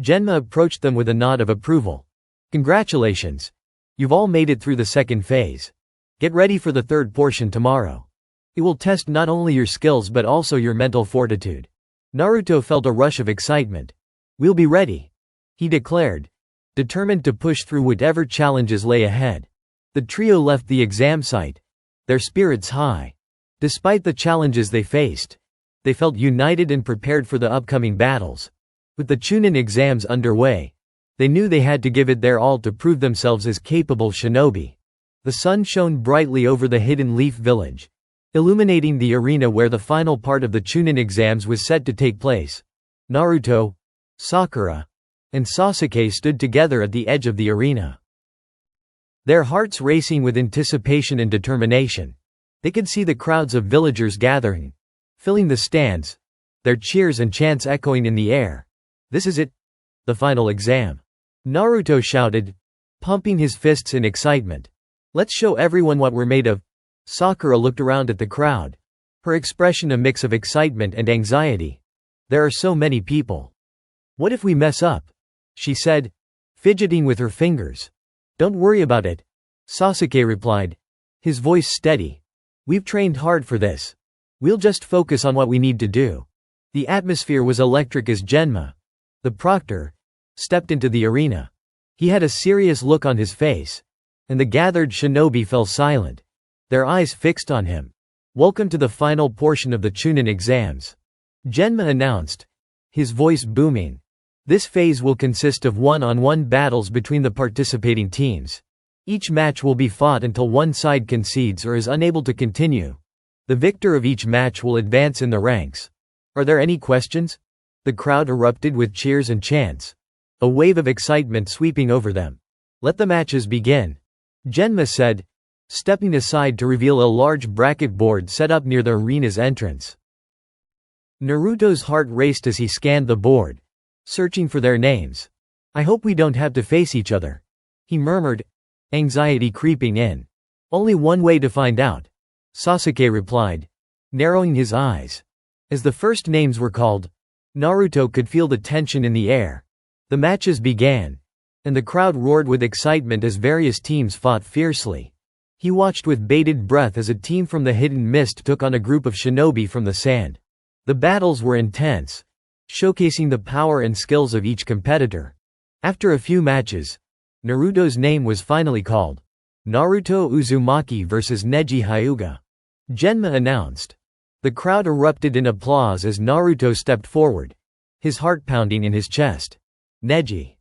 Genma approached them with a nod of approval. "Congratulations. You've all made it through the second phase. Get ready for the third portion tomorrow. It will test not only your skills but also your mental fortitude." Naruto felt a rush of excitement. "We'll be ready," he declared, determined to push through whatever challenges lay ahead. The trio left the exam site, their spirits high. Despite the challenges they faced, they felt united and prepared for the upcoming battles. With the Chunin exams underway, they knew they had to give it their all to prove themselves as capable shinobi. The sun shone brightly over the Hidden Leaf Village, illuminating the arena where the final part of the Chunin exams was set to take place. Naruto, Sakura, and Sasuke stood together at the edge of the arena, their hearts racing with anticipation and determination. They could see the crowds of villagers gathering, filling the stands, their cheers and chants echoing in the air. "This is it, the final exam," Naruto shouted, pumping his fists in excitement. "Let's show everyone what we're made of." Sakura looked around at the crowd, her expression a mix of excitement and anxiety. "There are so many people. What if we mess up?" she said, fidgeting with her fingers. Don't worry about it, Sasuke replied, his voice steady. We've trained hard for this. We'll just focus on what we need to do. The atmosphere was electric as Genma, the proctor, stepped into the arena. He had a serious look on his face, and the gathered shinobi fell silent, their eyes fixed on him. Welcome to the final portion of the Chunin exams, Genma announced, his voice booming. This phase will consist of one-on-one battles between the participating teams. Each match will be fought until one side concedes or is unable to continue. The victor of each match will advance in the ranks. Are there any questions? The crowd erupted with cheers and chants, a wave of excitement sweeping over them. Let the matches begin, Genma said, stepping aside to reveal a large bracket board set up near the arena's entrance. Naruto's heart raced as he scanned the board, searching for their names. I hope we don't have to face each other, he murmured, anxiety creeping in. Only one way to find out, Sasuke replied, narrowing his eyes. As the first names were called, Naruto could feel the tension in the air. The matches began, and the crowd roared with excitement as various teams fought fiercely. He watched with bated breath as a team from the hidden mist took on a group of shinobi from the sand. The battles were intense, showcasing the power and skills of each competitor. After a few matches, Naruto's name was finally called. Naruto Uzumaki vs Neji Hyuga, Genma announced. The crowd erupted in applause as Naruto stepped forward, his heart pounding in his chest. Neji.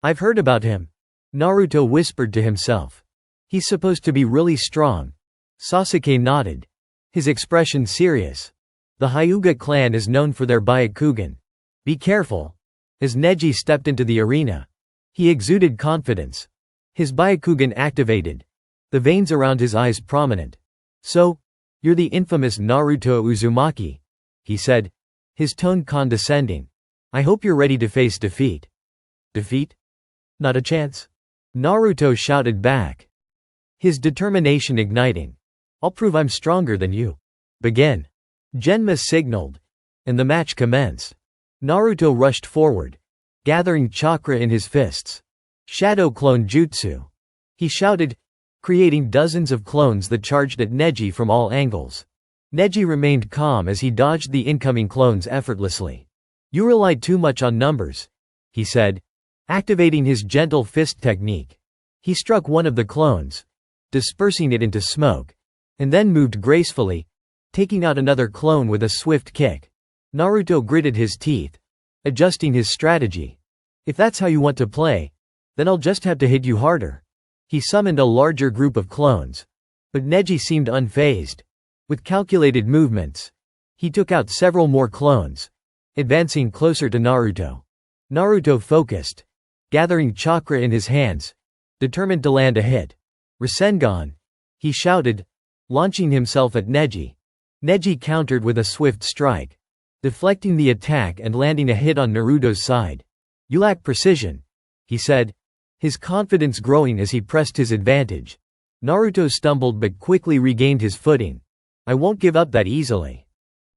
I've heard about him, Naruto whispered to himself. He's supposed to be really strong. Sasuke nodded, his expression serious. The Hyuga clan is known for their Byakugan. Be careful. As Neji stepped into the arena, he exuded confidence. His Byakugan activated, the veins around his eyes prominent. So, you're the infamous Naruto Uzumaki, he said, his tone condescending. I hope you're ready to face defeat. Defeat? Not a chance, Naruto shouted back, his determination igniting. I'll prove I'm stronger than you. Begin, Genma signaled, and the match commenced. Naruto rushed forward, gathering chakra in his fists. Shadow clone jutsu, he shouted, creating dozens of clones that charged at Neji from all angles. Neji remained calm as he dodged the incoming clones effortlessly. You relied too much on numbers, he said, activating his gentle fist technique. He struck one of the clones, dispersing it into smoke, and then moved gracefully, taking out another clone with a swift kick. Naruto gritted his teeth, adjusting his strategy. If that's how you want to play, then I'll just have to hit you harder. He summoned a larger group of clones, but Neji seemed unfazed. With calculated movements, he took out several more clones, advancing closer to Naruto. Naruto focused, gathering chakra in his hands, determined to land a hit. Rasengan, he shouted, launching himself at Neji. Neji countered with a swift strike, deflecting the attack and landing a hit on Naruto's side. You lack precision, he said, his confidence growing as he pressed his advantage. Naruto stumbled but quickly regained his footing. I won't give up that easily,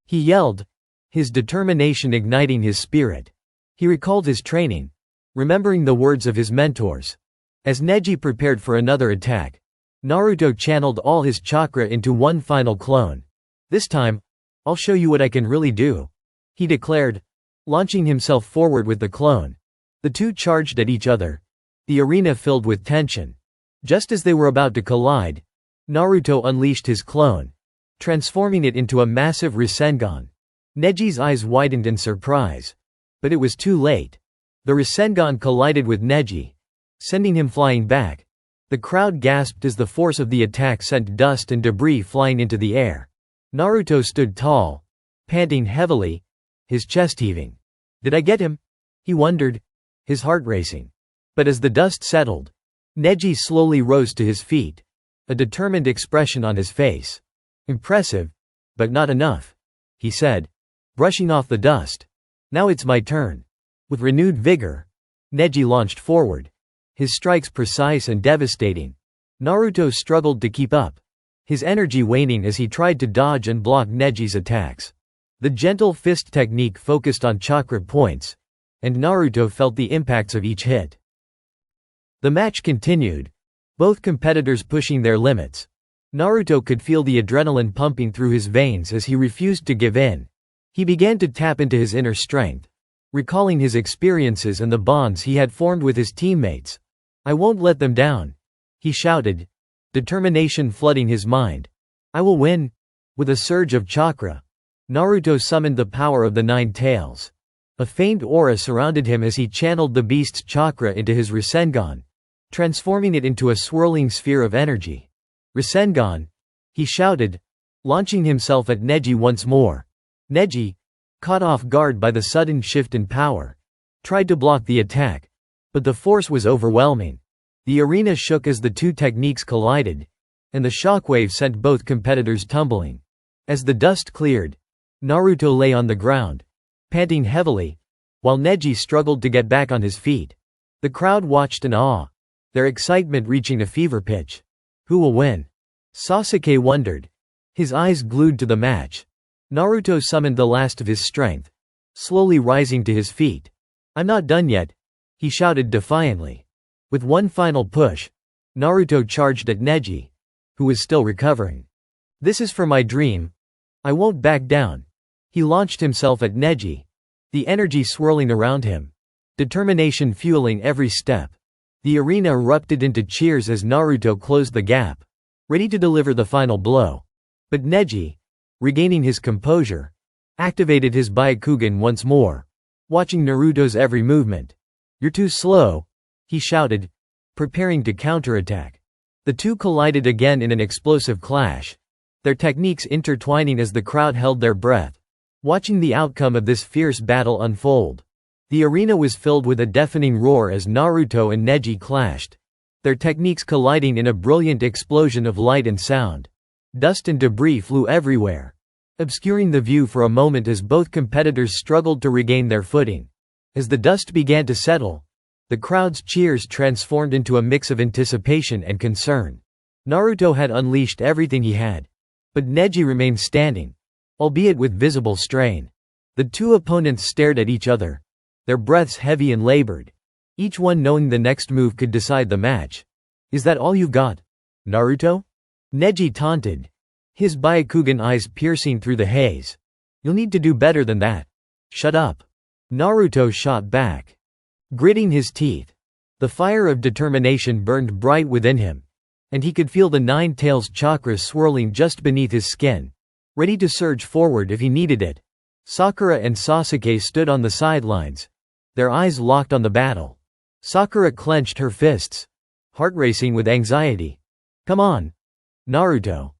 he yelled, his determination igniting his spirit. He recalled his training, remembering the words of his mentors. As Neji prepared for another attack, Naruto channeled all his chakra into one final clone. This time, I'll show you what I can really do, he declared, launching himself forward with the clone. The two charged at each other, the arena filled with tension. Just as they were about to collide, Naruto unleashed his clone, transforming it into a massive Rasengan. Neji's eyes widened in surprise. But it was too late. The Rasengan collided with Neji, sending him flying back. The crowd gasped as the force of the attack sent dust and debris flying into the air. Naruto stood tall, panting heavily, his chest heaving. Did I get him? He wondered, his heart racing. But as the dust settled, Neji slowly rose to his feet, a determined expression on his face. Impressive, but not enough, he said, brushing off the dust. Now it's my turn. With renewed vigor, Neji launched forward, his strikes precise and devastating. Naruto struggled to keep up, his energy waning as he tried to dodge and block Neji's attacks. The gentle fist technique focused on chakra points, and Naruto felt the impacts of each hit. The match continued, both competitors pushing their limits. Naruto could feel the adrenaline pumping through his veins as he refused to give in. He began to tap into his inner strength, recalling his experiences and the bonds he had formed with his teammates. "I won't let them down," he shouted, determination flooding his mind. "I will win." With a surge of chakra, Naruto summoned the power of the Nine Tails. A faint aura surrounded him as he channeled the beast's chakra into his Rasengan, transforming it into a swirling sphere of energy. "Rasengan!" he shouted, launching himself at Neji once more. Neji, caught off guard by the sudden shift in power, tried to block the attack, but the force was overwhelming. The arena shook as the two techniques collided, and the shockwave sent both competitors tumbling. As the dust cleared, Naruto lay on the ground, panting heavily, while Neji struggled to get back on his feet. The crowd watched in awe, their excitement reaching a fever pitch. Who will win? Sasuke wondered, his eyes glued to the match. Naruto summoned the last of his strength, slowly rising to his feet. "I'm not done yet," he shouted defiantly. With one final push, Naruto charged at Neji, who was still recovering. "This is for my dream. I won't back down." He launched himself at Neji, the energy swirling around him, determination fueling every step. The arena erupted into cheers as Naruto closed the gap, ready to deliver the final blow. But Neji, regaining his composure, activated his Byakugan once more, watching Naruto's every movement. "You're too slow," he shouted, preparing to counterattack. The two collided again in an explosive clash, their techniques intertwining as the crowd held their breath, watching the outcome of this fierce battle unfold. The arena was filled with a deafening roar as Naruto and Neji clashed, their techniques colliding in a brilliant explosion of light and sound. Dust and debris flew everywhere, obscuring the view for a moment as both competitors struggled to regain their footing. As the dust began to settle, the crowd's cheers transformed into a mix of anticipation and concern. Naruto had unleashed everything he had, but Neji remained standing, albeit with visible strain. The two opponents stared at each other, their breaths heavy and labored, each one knowing the next move could decide the match. "Is that all you've got, Naruto?" Neji taunted, his Byakugan eyes piercing through the haze. "You'll need to do better than that." "Shut up," Naruto shot back, gritting his teeth. The fire of determination burned bright within him, and he could feel the Nine Tails chakra swirling just beneath his skin, ready to surge forward if he needed it. Sakura and Sasuke stood on the sidelines, their eyes locked on the battle. Sakura clenched her fists, heart racing with anxiety. "Come on, Naruto.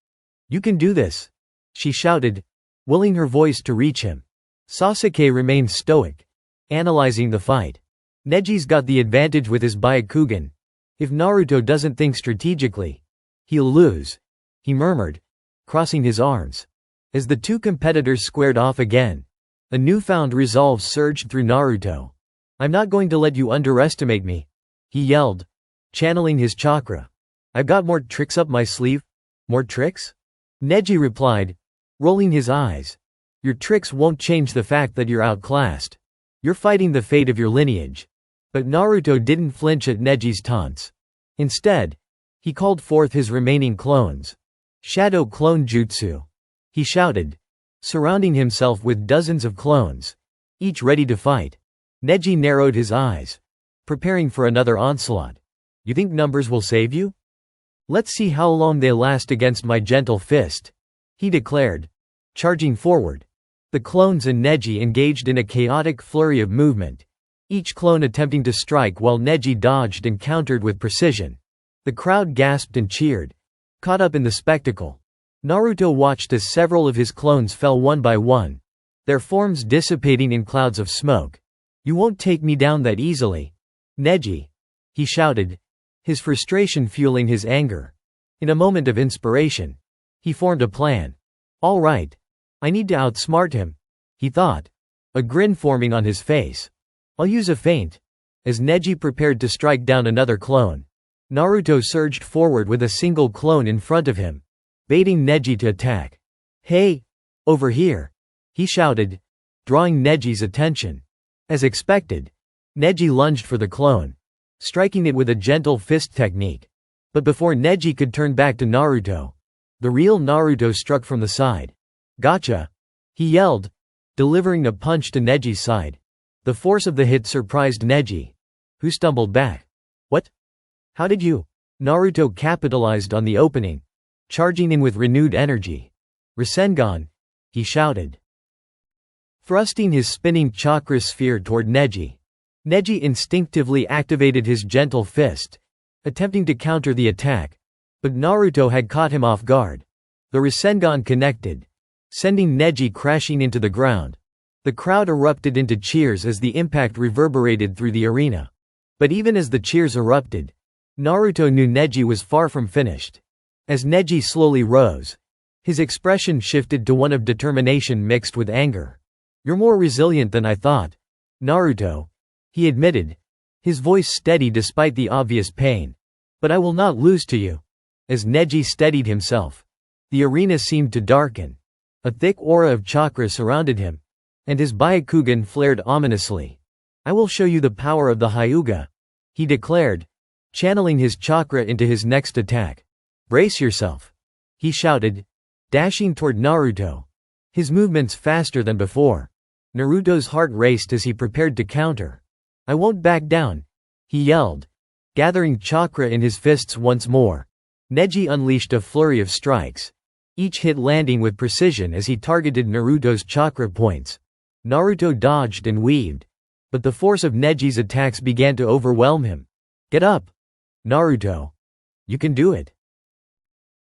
You can do this," she shouted, willing her voice to reach him. Sasuke remained stoic, analyzing the fight. "Neji's got the advantage with his Byakugan. If Naruto doesn't think strategically, he'll lose," he murmured, crossing his arms. As the two competitors squared off again, a newfound resolve surged through Naruto. "I'm not going to let you underestimate me," he yelled, channeling his chakra. "I've got more tricks up my sleeve." "More tricks?" Neji replied, rolling his eyes. "Your tricks won't change the fact that you're outclassed. You're fighting the fate of your lineage." But Naruto didn't flinch at Neji's taunts. Instead, he called forth his remaining clones. "Shadow Clone Jutsu," he shouted, surrounding himself with dozens of clones, each ready to fight. Neji narrowed his eyes, preparing for another onslaught. "You think numbers will save you? Let's see how long they last against my gentle fist," he declared, charging forward. The clones and Neji engaged in a chaotic flurry of movement, each clone attempting to strike while Neji dodged and countered with precision. The crowd gasped and cheered, caught up in the spectacle. Naruto watched as several of his clones fell one by one, their forms dissipating in clouds of smoke. "You won't take me down that easily, Neji," he shouted, his frustration fueling his anger. In a moment of inspiration, he formed a plan. "All right, I need to outsmart him," he thought, a grin forming on his face. "I'll use a feint." As Neji prepared to strike down another clone, Naruto surged forward with a single clone in front of him, baiting Neji to attack. "Hey, over here," he shouted, drawing Neji's attention. As expected, Neji lunged for the clone, striking it with a gentle fist technique. But before Neji could turn back to Naruto, the real Naruto struck from the side. "Gotcha!" he yelled, delivering a punch to Neji's side. The force of the hit surprised Neji, who stumbled back. "What? How did you?" Naruto capitalized on the opening, charging in with renewed energy. "Rasengan!" he shouted, thrusting his spinning chakra sphere toward Neji. Neji instinctively activated his gentle fist, attempting to counter the attack, but Naruto had caught him off guard. The Rasengan connected, sending Neji crashing into the ground. The crowd erupted into cheers as the impact reverberated through the arena. But even as the cheers erupted, Naruto knew Neji was far from finished. As Neji slowly rose, his expression shifted to one of determination mixed with anger. "You're more resilient than I thought, Naruto," he admitted, his voice steady despite the obvious pain. "But I will not lose to you." As Neji steadied himself, the arena seemed to darken. A thick aura of chakra surrounded him, and his Byakugan flared ominously. "I will show you the power of the Hyuga," he declared, channeling his chakra into his next attack. "Brace yourself," he shouted, dashing toward Naruto, his movements faster than before. Naruto's heart raced as he prepared to counter. "I won't back down," he yelled, gathering chakra in his fists once more. Neji unleashed a flurry of strikes, each hit landing with precision as he targeted Naruto's chakra points. Naruto dodged and weaved, but the force of Neji's attacks began to overwhelm him. "Get up, Naruto. You can do it,"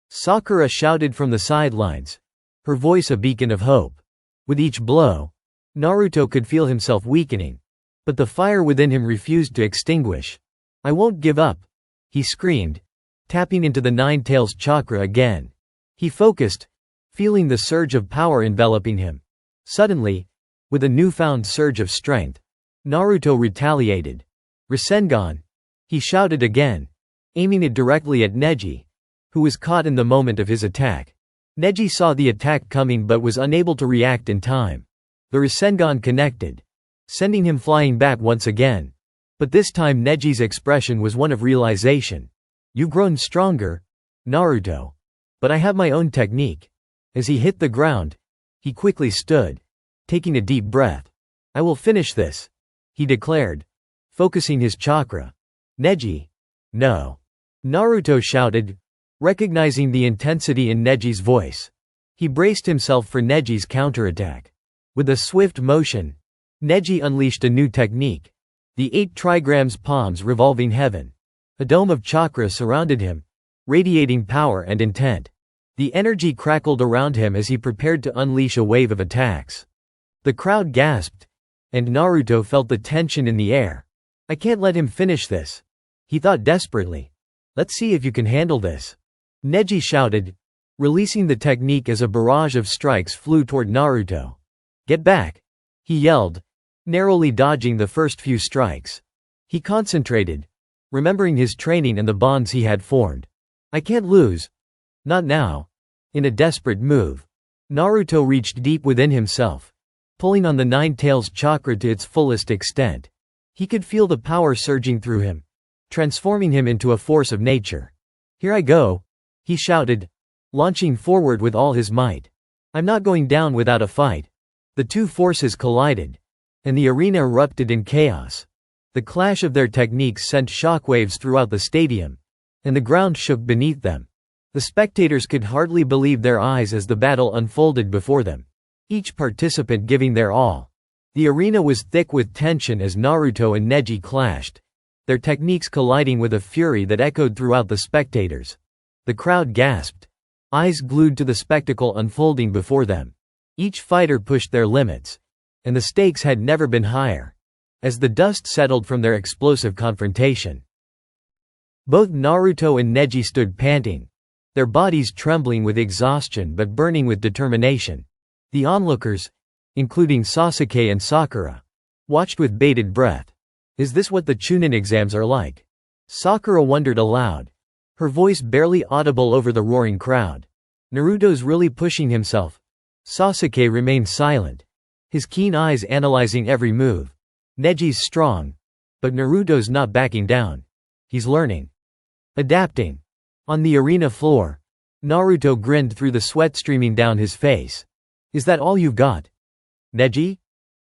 Sakura shouted from the sidelines, her voice a beacon of hope. With each blow, Naruto could feel himself weakening, but the fire within him refused to extinguish. "I won't give up," he screamed, tapping into the Nine Tails chakra again. He focused, feeling the surge of power enveloping him. Suddenly, with a newfound surge of strength, Naruto retaliated. "Rasengan!" he shouted again, aiming it directly at Neji, who was caught in the moment of his attack. Neji saw the attack coming but was unable to react in time. The Rasengan connected, sending him flying back once again. But this time Neji's expression was one of realization. "You've grown stronger, Naruto. But I have my own technique." As he hit the ground, he quickly stood, taking a deep breath. "I will finish this," he declared, focusing his chakra. "Neji, no!" Naruto shouted, recognizing the intensity in Neji's voice. He braced himself for Neji's counterattack. With a swift motion, Neji unleashed a new technique. The 8 trigrams palms revolving heaven. A dome of chakra surrounded him, radiating power and intent. The energy crackled around him as he prepared to unleash a wave of attacks. The crowd gasped, and Naruto felt the tension in the air. "I can't let him finish this," he thought desperately. "Let's see if you can handle this," Neji shouted, releasing the technique as a barrage of strikes flew toward Naruto. "Get back," he yelled, narrowly dodging the first few strikes. He concentrated, remembering his training and the bonds he had formed. "I can't lose. Not now." In a desperate move, Naruto reached deep within himself, pulling on the Nine Tails chakra to its fullest extent. He could feel the power surging through him, transforming him into a force of nature. "Here I go," he shouted, launching forward with all his might. "I'm not going down without a fight." The two forces collided, and the arena erupted in chaos. The clash of their techniques sent shockwaves throughout the stadium, and the ground shook beneath them. The spectators could hardly believe their eyes as the battle unfolded before them, each participant giving their all. The arena was thick with tension as Naruto and Neji clashed, their techniques colliding with a fury that echoed throughout the spectators. The crowd gasped, eyes glued to the spectacle unfolding before them. Each fighter pushed their limits, and the stakes had never been higher. As the dust settled from their explosive confrontation, both Naruto and Neji stood panting, their bodies trembling with exhaustion but burning with determination. The onlookers, including Sasuke and Sakura, watched with bated breath. "Is this what the Chunin exams are like?" Sakura wondered aloud, her voice barely audible over the roaring crowd. "Naruto's really pushing himself." Sasuke remained silent, his keen eyes analyzing every move. "Neji's strong, But Naruto's not backing down. He's learning. Adapting. On the arena floor, Naruto grinned through the sweat streaming down his face. Is that all you've got? Neji?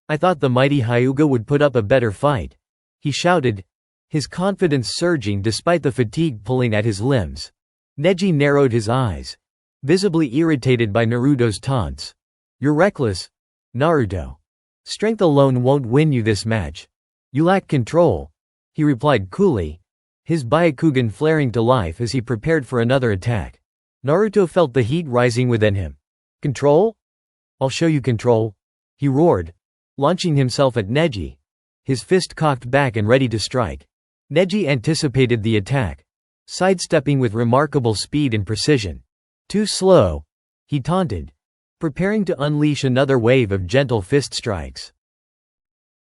I thought the mighty Hyuga would put up a better fight. He shouted, his confidence surging despite the fatigue pulling at his limbs. Neji narrowed his eyes, visibly irritated by Naruto's taunts. You're reckless, Naruto. Strength alone won't win you this match. You lack control, he replied coolly, his Byakugan flaring to life as he prepared for another attack. Naruto felt the heat rising within him. Control? I'll show you control, he roared, launching himself at Neji, his fist cocked back and ready to strike. Neji anticipated the attack, sidestepping with remarkable speed and precision. Too slow, he taunted, preparing to unleash another wave of gentle fist strikes.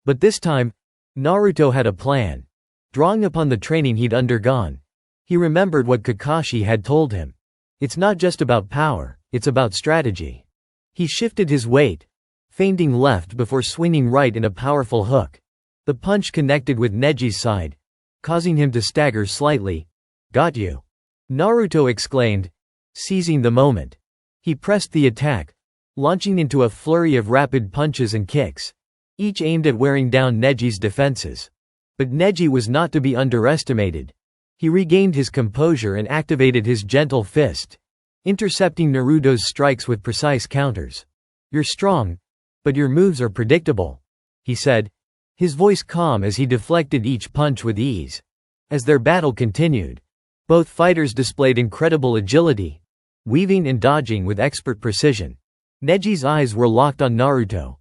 But this time, Naruto had a plan. Drawing upon the training he'd undergone, he remembered what Kakashi had told him. It's not just about power, it's about strategy. He shifted his weight, feinting left before swinging right in a powerful hook. The punch connected with Neji's side, causing him to stagger slightly. Got you, Naruto exclaimed, seizing the moment. He pressed the attack, launching into a flurry of rapid punches and kicks, each aimed at wearing down Neji's defenses. But Neji was not to be underestimated. He regained his composure and activated his gentle fist, intercepting Naruto's strikes with precise counters. You're strong, but your moves are predictable, he said, his voice calm as he deflected each punch with ease. As their battle continued, both fighters displayed incredible agility, weaving and dodging with expert precision. Neji's eyes were locked on Naruto,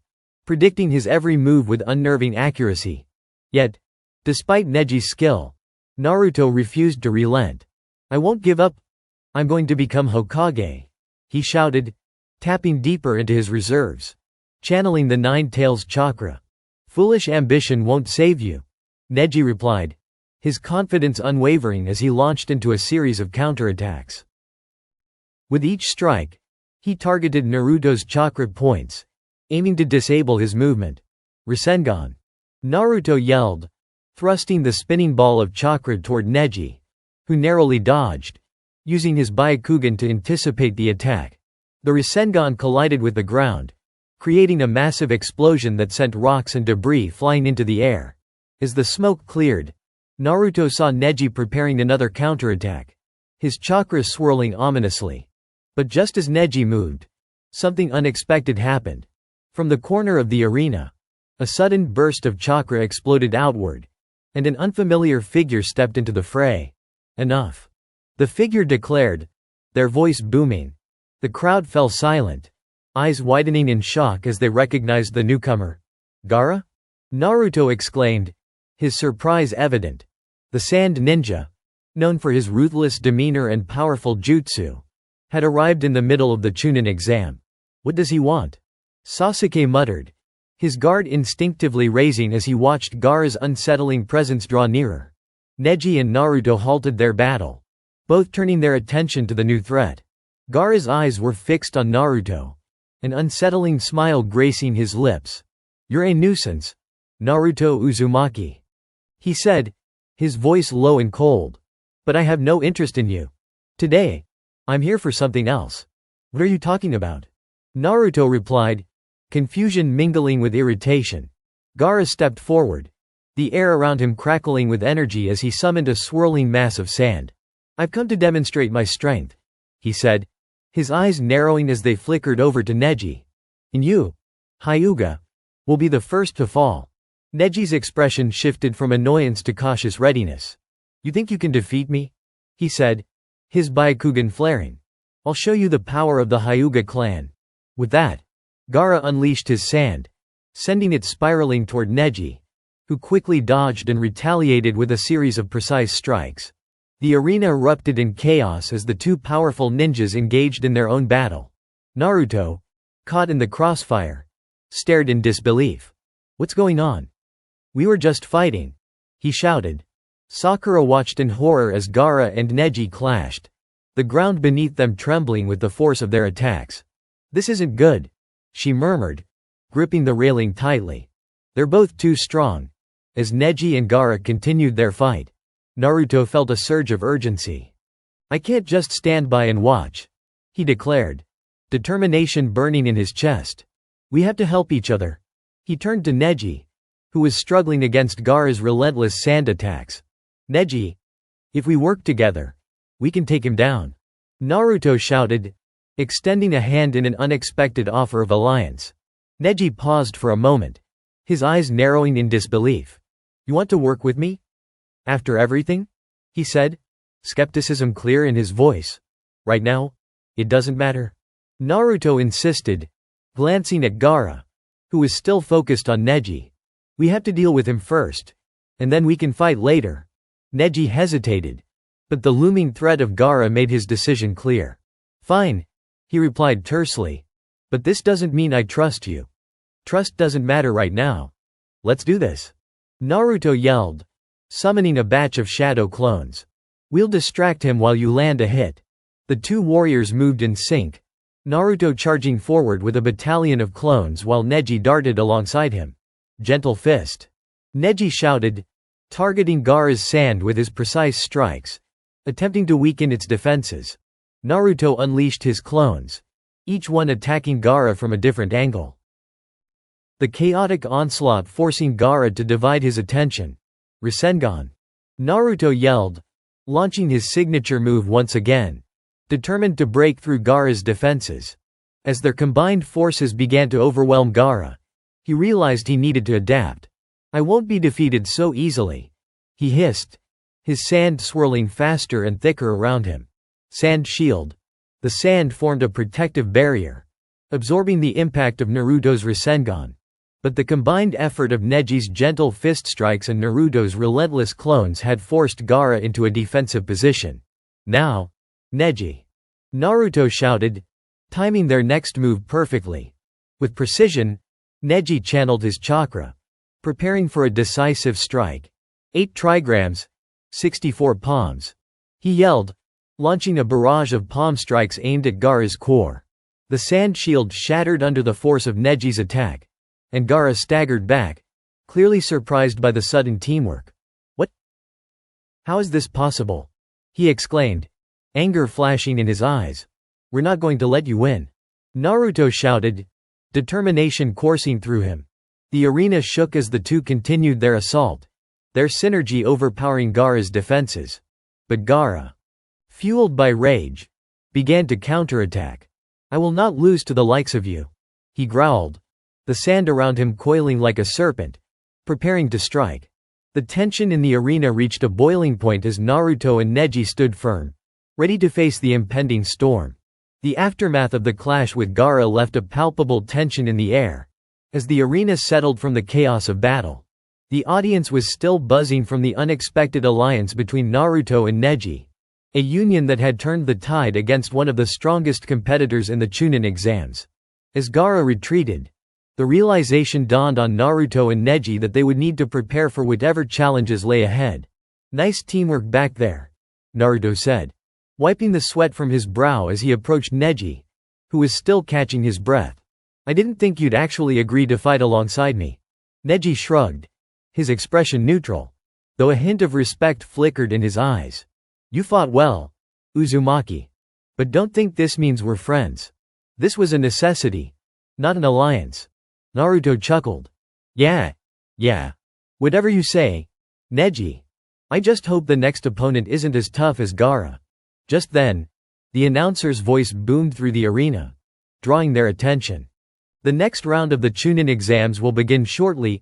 predicting his every move with unnerving accuracy. Yet, despite Neji's skill, Naruto refused to relent. I won't give up. I'm going to become Hokage, he shouted, tapping deeper into his reserves, channeling the Nine Tails chakra. Foolish ambition won't save you, Neji replied, his confidence unwavering as he launched into a series of counterattacks. With each strike, he targeted Naruto's chakra points, aiming to disable his movement. Rasengan! Naruto yelled, thrusting the spinning ball of chakra toward Neji, who narrowly dodged, using his Byakugan to anticipate the attack. The Rasengan collided with the ground, creating a massive explosion that sent rocks and debris flying into the air. As the smoke cleared, Naruto saw Neji preparing another counterattack, his chakra swirling ominously. But just as Neji moved, something unexpected happened. From the corner of the arena, a sudden burst of chakra exploded outward, and an unfamiliar figure stepped into the fray. Enough, the figure declared, their voice booming. The crowd fell silent, eyes widening in shock as they recognized the newcomer. Gaara? Naruto exclaimed, his surprise evident. The Sand Ninja, known for his ruthless demeanor and powerful jutsu, had arrived in the middle of the Chunin exam. What does he want? Sasuke muttered, his guard instinctively raising as he watched Gaara's unsettling presence draw nearer. Neji and Naruto halted their battle, both turning their attention to the new threat. Gaara's eyes were fixed on Naruto, an unsettling smile gracing his lips. You're a nuisance, Naruto Uzumaki, he said, his voice low and cold. But I have no interest in you. Today, I'm here for something else. What are you talking about? Naruto replied, confusion mingling with irritation. Gaara stepped forward, the air around him crackling with energy as he summoned a swirling mass of sand. I've come to demonstrate my strength, he said, his eyes narrowing as they flickered over to Neji. And you, Hyuga, will be the first to fall. Neji's expression shifted from annoyance to cautious readiness. You think you can defeat me? He said, his Byakugan flaring. I'll show you the power of the Hyuga clan. With that, Gaara unleashed his sand, sending it spiraling toward Neji, who quickly dodged and retaliated with a series of precise strikes. The arena erupted in chaos as the two powerful ninjas engaged in their own battle. Naruto, caught in the crossfire, stared in disbelief. What's going on? We were just fighting, he shouted. Sakura watched in horror as Gaara and Neji clashed, the ground beneath them trembling with the force of their attacks. This isn't good, she murmured, gripping the railing tightly. They're both too strong. As Neji and Gaara continued their fight, Naruto felt a surge of urgency. "I can't just stand by and watch," he declared, determination burning in his chest. "We have to help each other." He turned to Neji, who was struggling against Gaara's relentless sand attacks. "Neji, if we work together, we can take him down," Naruto shouted, extending a hand in an unexpected offer of alliance. Neji paused for a moment, his eyes narrowing in disbelief. "You want to work with me? After everything?" he said, skepticism clear in his voice. "Right now, it doesn't matter," Naruto insisted, glancing at Gaara, who was still focused on Neji. "We have to deal with him first, and then we can fight later." Neji hesitated, but the looming threat of Gaara made his decision clear. "Fine," he replied tersely, "but this doesn't mean I trust you. Trust doesn't matter right now. Let's do this," Naruto yelled, summoning a batch of shadow clones. "We'll distract him while you land a hit." The two warriors moved in sync, Naruto charging forward with a battalion of clones while Neji darted alongside him. "Gentle fist," Neji shouted, targeting Gaara's sand with his precise strikes, attempting to weaken its defenses. Naruto unleashed his clones, each one attacking Gaara from a different angle. The chaotic onslaught forcing Gaara to divide his attention. "Rasengan!" Naruto yelled, launching his signature move once again, determined to break through Gaara's defenses. As their combined forces began to overwhelm Gaara, he realized he needed to adapt. "I won't be defeated so easily," he hissed, his sand swirling faster and thicker around him. Sand shield. The sand formed a protective barrier, absorbing the impact of Naruto's Rasengan. But the combined effort of Neji's gentle fist strikes and Naruto's relentless clones had forced Gaara into a defensive position. "Now, Neji!" Naruto shouted, timing their next move perfectly. With precision, Neji channeled his chakra, preparing for a decisive strike. 8 trigrams, 64 palms. He yelled, launching a barrage of palm strikes aimed at Gaara's core. The sand shield shattered under the force of Neji's attack, and Gaara staggered back, clearly surprised by the sudden teamwork. "What? How is this possible?" he exclaimed, anger flashing in his eyes. "We're not going to let you win," Naruto shouted, determination coursing through him. The arena shook as the two continued their assault, their synergy overpowering Gaara's defenses. But Gaara, fueled by rage, began to counterattack. "I will not lose to the likes of you," he growled, the sand around him coiling like a serpent, preparing to strike. The tension in the arena reached a boiling point as Naruto and Neji stood firm, ready to face the impending storm. The aftermath of the clash with Gaara left a palpable tension in the air, as the arena settled from the chaos of battle. The audience was still buzzing from the unexpected alliance between Naruto and Neji, a union that had turned the tide against one of the strongest competitors in the Chunin exams. As Gaara retreated, the realization dawned on Naruto and Neji that they would need to prepare for whatever challenges lay ahead. "Nice teamwork back there," Naruto said, wiping the sweat from his brow as he approached Neji, who was still catching his breath. "I didn't think you'd actually agree to fight alongside me." Neji shrugged, his expression neutral, though a hint of respect flickered in his eyes. "You fought well, Uzumaki. But don't think this means we're friends. This was a necessity, not an alliance." Naruto chuckled. Yeah. Whatever you say, Neji. I just hope the next opponent isn't as tough as Gaara." Just then, the announcer's voice boomed through the arena, drawing their attention. "The next round of the Chunin exams will begin shortly.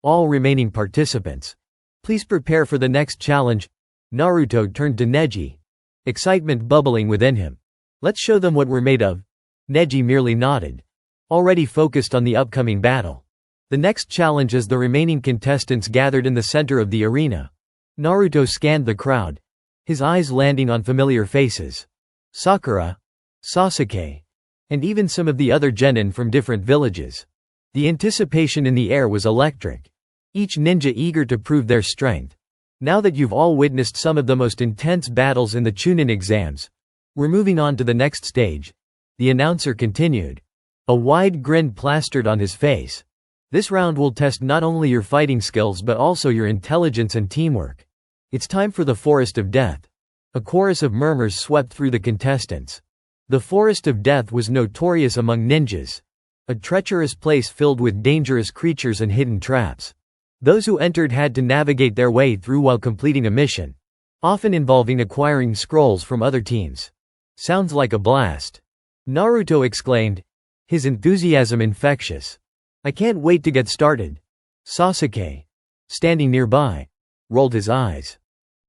All remaining participants, please prepare for the next challenge." Naruto turned to Neji, excitement bubbling within him. "Let's show them what we're made of." Neji merely nodded, already focused on the upcoming battle. The next challenge as the remaining contestants gathered in the center of the arena. Naruto scanned the crowd, his eyes landing on familiar faces. Sakura, Sasuke, and even some of the other genin from different villages. The anticipation in the air was electric, each ninja eager to prove their strength. "Now that you've all witnessed some of the most intense battles in the Chunin exams, we're moving on to the next stage," the announcer continued, a wide grin plastered on his face. This round will test not only your fighting skills but also your intelligence and teamwork. It's time for the Forest of Death. A chorus of murmurs swept through the contestants. The Forest of Death was notorious among ninjas. A treacherous place filled with dangerous creatures and hidden traps. Those who entered had to navigate their way through while completing a mission, often involving acquiring scrolls from other teams. Sounds like a blast. Naruto exclaimed, his enthusiasm infectious. I can't wait to get started. Sasuke, standing nearby, rolled his eyes.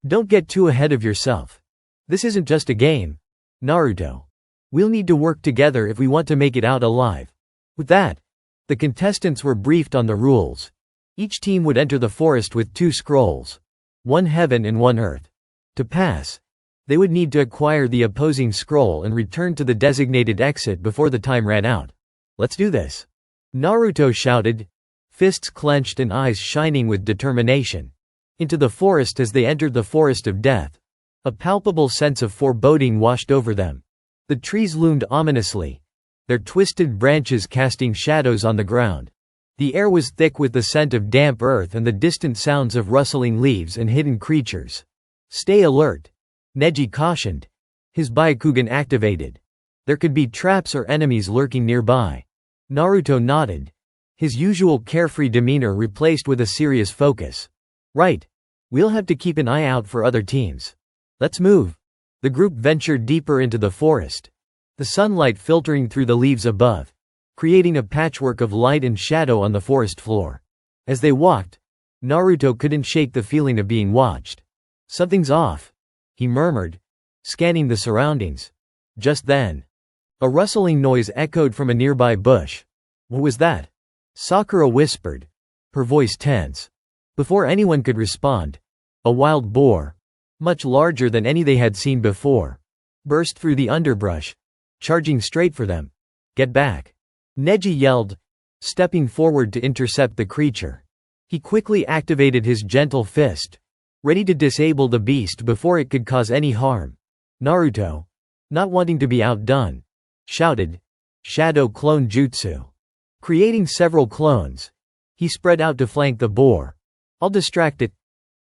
Don't get too ahead of yourself. This isn't just a game. Naruto. We'll need to work together if we want to make it out alive. With that, the contestants were briefed on the rules. Each team would enter the forest with 2 scrolls. One heaven and one earth. To pass, they would need to acquire the opposing scroll and return to the designated exit before the time ran out. Let's do this. Naruto shouted, fists clenched and eyes shining with determination. Into the forest as they entered the Forest of Death. A palpable sense of foreboding washed over them. The trees loomed ominously, their twisted branches casting shadows on the ground. The air was thick with the scent of damp earth and the distant sounds of rustling leaves and hidden creatures. Stay alert, Neji cautioned, his Byakugan activated. There could be traps or enemies lurking nearby. Naruto nodded, his usual carefree demeanor replaced with a serious focus. Right. We'll have to keep an eye out for other teams. Let's move. The group ventured deeper into the forest. The sunlight filtering through the leaves above, creating a patchwork of light and shadow on the forest floor. As they walked, Naruto couldn't shake the feeling of being watched. Something's off, he murmured, scanning the surroundings. Just then, a rustling noise echoed from a nearby bush. What was that? Sakura whispered, her voice tense. Before anyone could respond, a wild boar, much larger than any they had seen before, burst through the underbrush, charging straight for them. Get back! Neji yelled, stepping forward to intercept the creature. He quickly activated his gentle fist, ready to disable the beast before it could cause any harm. Naruto, not wanting to be outdone, shouted, Shadow Clone Jutsu. Creating several clones, he spread out to flank the boar. I'll distract it.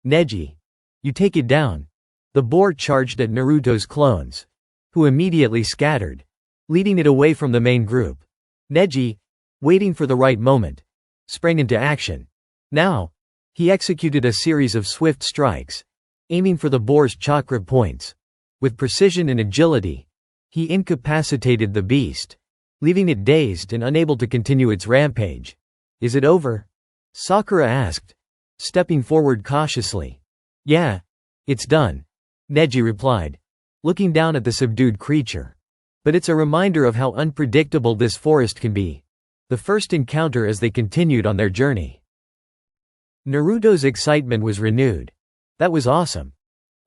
Neji, you take it down. The boar charged at Naruto's clones, who immediately scattered, leading it away from the main group. Neji, waiting for the right moment, sprang into action. Now, he executed a series of swift strikes, aiming for the boar's chakra points. With precision and agility, he incapacitated the beast, leaving it dazed and unable to continue its rampage. Is it over? Sakura asked, stepping forward cautiously. Yeah, it's done, Neji replied, looking down at the subdued creature. But it's a reminder of how unpredictable this forest can be. The first encounter as they continued on their journey. Naruto's excitement was renewed. That was awesome.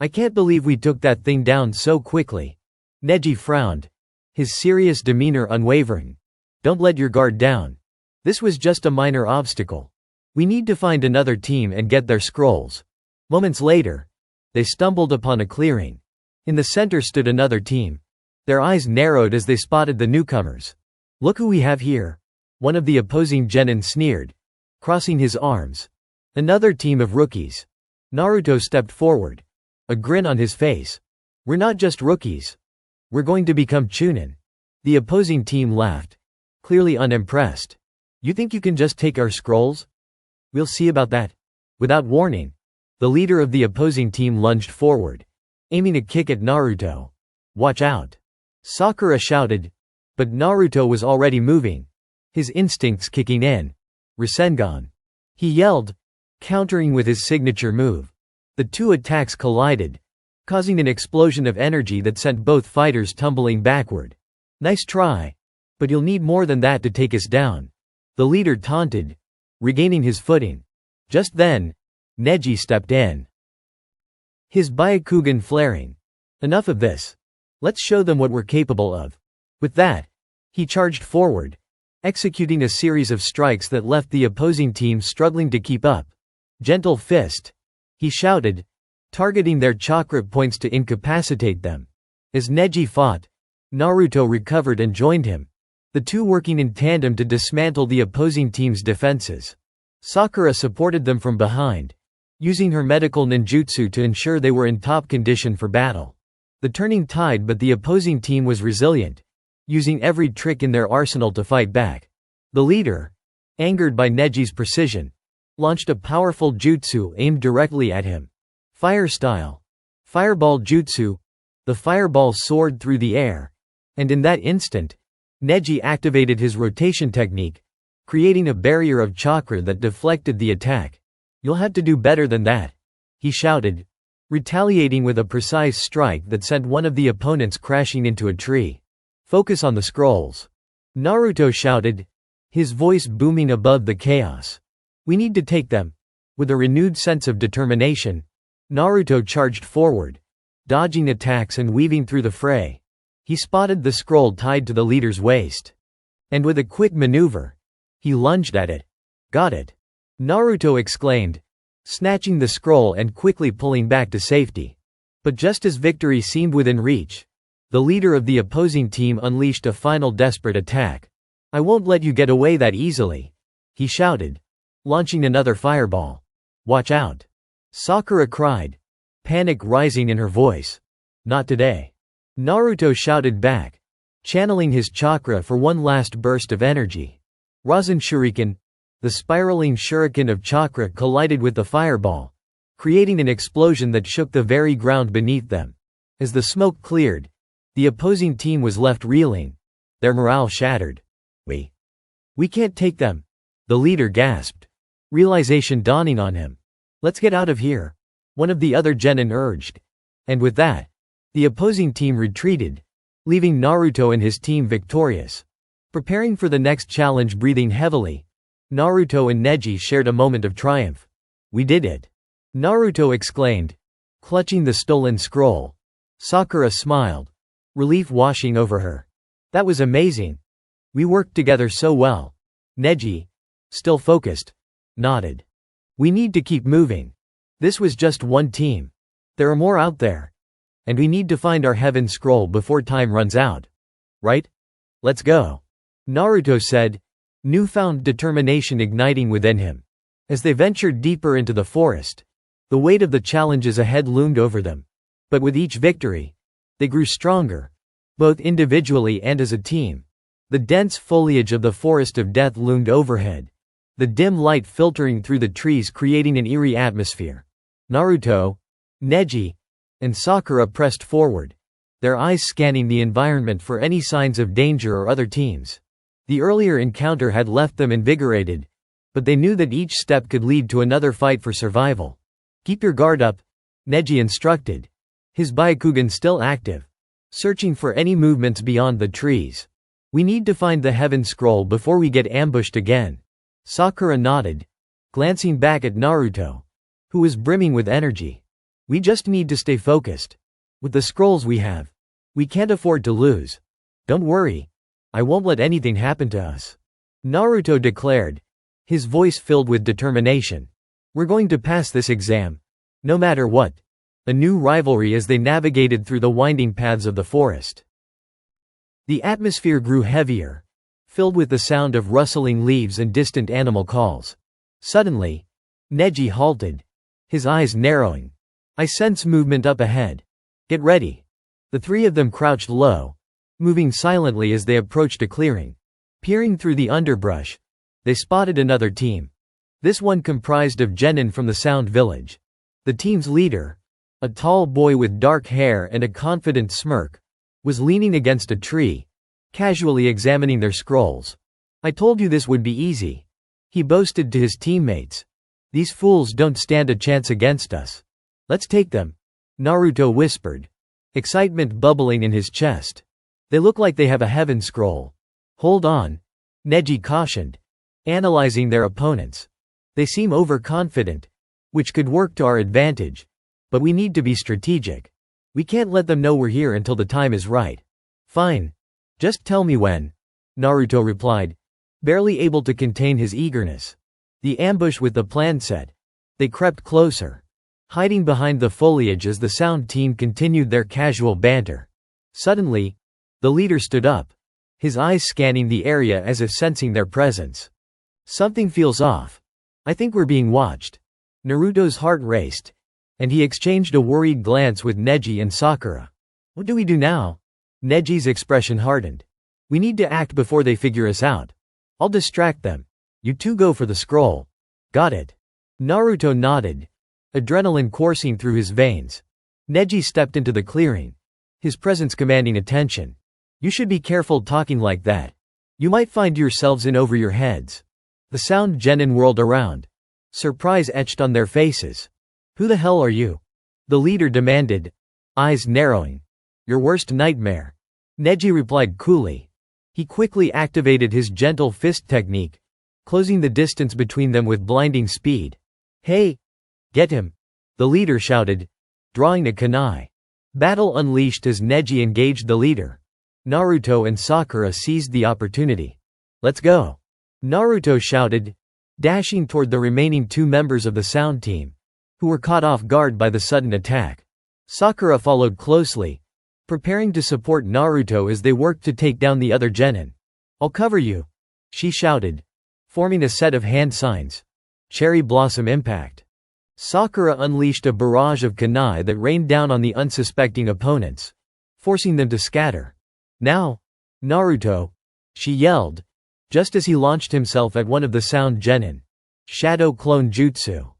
I can't believe we took that thing down so quickly. Neji frowned, his serious demeanor unwavering. Don't let your guard down. This was just a minor obstacle. We need to find another team and get their scrolls. Moments later, they stumbled upon a clearing. In the center stood another team. Their eyes narrowed as they spotted the newcomers. Look who we have here, one of the opposing Genin sneered, crossing his arms. Another team of rookies. Naruto stepped forward, a grin on his face. We're not just rookies. We're going to become Chunin. The opposing team laughed, clearly unimpressed. You think you can just take our scrolls? We'll see about that. Without warning, the leader of the opposing team lunged forward, aiming a kick at Naruto. Watch out! Sakura shouted, but Naruto was already moving, his instincts kicking in. Rasengan, he yelled, countering with his signature move. The two attacks collided, causing an explosion of energy that sent both fighters tumbling backward. Nice try, but you'll need more than that to take us down, the leader taunted, regaining his footing. Just then, Neji stepped in, his Byakugan flaring. Enough of this. Let's show them what we're capable of. With that, he charged forward, executing a series of strikes that left the opposing team struggling to keep up. Gentle fist, he shouted, targeting their chakra points to incapacitate them. As Neji fought, Naruto recovered and joined him. the two working in tandem to dismantle the opposing team's defenses. Sakura supported them from behind, using her medical ninjutsu to ensure they were in top condition for battle. The turning tide, but the opposing team was resilient, using every trick in their arsenal to fight back. The leader, angered by Neji's precision, launched a powerful jutsu aimed directly at him. Fire style. Fireball jutsu. The fireball soared through the air, and in that instant, Neji activated his rotation technique, creating a barrier of chakra that deflected the attack. "You'll have to do better than that," he shouted, retaliating with a precise strike that sent one of the opponents crashing into a tree. "Focus on the scrolls," Naruto shouted, his voice booming above the chaos. "We need to take them." With a renewed sense of determination, Naruto charged forward, dodging attacks and weaving through the fray. He spotted the scroll tied to the leader's waist, and with a quick maneuver, he lunged at it. "Got it!" Naruto exclaimed, snatching the scroll and quickly pulling back to safety. But just as victory seemed within reach, the leader of the opposing team unleashed a final desperate attack. "I won't let you get away that easily," he shouted, launching another fireball. "Watch out!" Sakura cried, panic rising in her voice. "Not today," Naruto shouted back, channeling his chakra for one last burst of energy. Rasen Shuriken, the spiraling shuriken of chakra, collided with the fireball, creating an explosion that shook the very ground beneath them. As the smoke cleared, the opposing team was left reeling, their morale shattered. We can't take them," the leader gasped, realization dawning on him. "Let's get out of here," one of the other genin urged. And with that, the opposing team retreated, leaving Naruto and his team victorious. Preparing for the next challenge, breathing heavily, Naruto and Neji shared a moment of triumph. "We did it!" Naruto exclaimed, clutching the stolen scroll. Sakura smiled, relief washing over her. "That was amazing. We worked together so well." Neji, still focused, nodded. "We need to keep moving. This was just one team. There are more out there. And we need to find our heaven scroll before time runs out. Right? Let's go," Naruto said, newfound determination igniting within him. As they ventured deeper into the forest, the weight of the challenges ahead loomed over them. But with each victory, they grew stronger, both individually and as a team. The dense foliage of the forest of death loomed overhead, the dim light filtering through the trees creating an eerie atmosphere. Naruto, Neji, and Sakura pressed forward, their eyes scanning the environment for any signs of danger or other teams. The earlier encounter had left them invigorated, but they knew that each step could lead to another fight for survival. "Keep your guard up," Neji instructed, his Byakugan still active, searching for any movements beyond the trees. "We need to find the heaven scroll before we get ambushed again." Sakura nodded, glancing back at Naruto, who was brimming with energy. "We just need to stay focused. With the scrolls we have, we can't afford to lose. Don't worry. I won't let anything happen to us," Naruto declared, his voice filled with determination. "We're going to pass this exam, no matter what." A new rivalry as they navigated through the winding paths of the forest. The atmosphere grew heavier, filled with the sound of rustling leaves and distant animal calls. Suddenly, Neji halted, his eyes narrowing. "I sense movement up ahead. Get ready." The three of them crouched low, moving silently as they approached a clearing. Peering through the underbrush, they spotted another team. This one comprised of genin from the Sound Village. The team's leader, a tall boy with dark hair and a confident smirk, was leaning against a tree, casually examining their scrolls. "I told you this would be easy," he boasted to his teammates. "These fools don't stand a chance against us. Let's take them," Naruto whispered, excitement bubbling in his chest. "They look like they have a heaven scroll." "Hold on," Neji cautioned, analyzing their opponents. "They seem overconfident, which could work to our advantage. But we need to be strategic. We can't let them know we're here until the time is right." "Fine. Just tell me when," Naruto replied, barely able to contain his eagerness. The ambush with the plan set. They crept closer, hiding behind the foliage as the sound team continued their casual banter. Suddenly, the leader stood up, his eyes scanning the area as if sensing their presence. Something feels off. I think we're being watched. Naruto's heart raced, and he exchanged a worried glance with Neji and Sakura. What do we do now? Neji's expression hardened. We need to act before they figure us out. I'll distract them. You two go for the scroll. Got it. Naruto nodded, adrenaline coursing through his veins. Neji stepped into the clearing, his presence commanding attention. You should be careful talking like that. You might find yourselves in over your heads. The sound Genin whirled around. Surprise etched on their faces. Who the hell are you? The leader demanded, eyes narrowing. Your worst nightmare. Neji replied coolly. He quickly activated his gentle fist technique, closing the distance between them with blinding speed. Hey! Get him! The leader shouted, drawing a kunai. Battle unleashed as Neji engaged the leader. Naruto and Sakura seized the opportunity. Let's go! Naruto shouted, dashing toward the remaining two members of the sound team, who were caught off guard by the sudden attack. Sakura followed closely, preparing to support Naruto as they worked to take down the other Genin. I'll cover you, she shouted, forming a set of hand signs. Cherry blossom impact. Sakura unleashed a barrage of kunai that rained down on the unsuspecting opponents, forcing them to scatter. Now, Naruto, she yelled, just as he launched himself at one of the sound Genin. Shadow clone jutsu.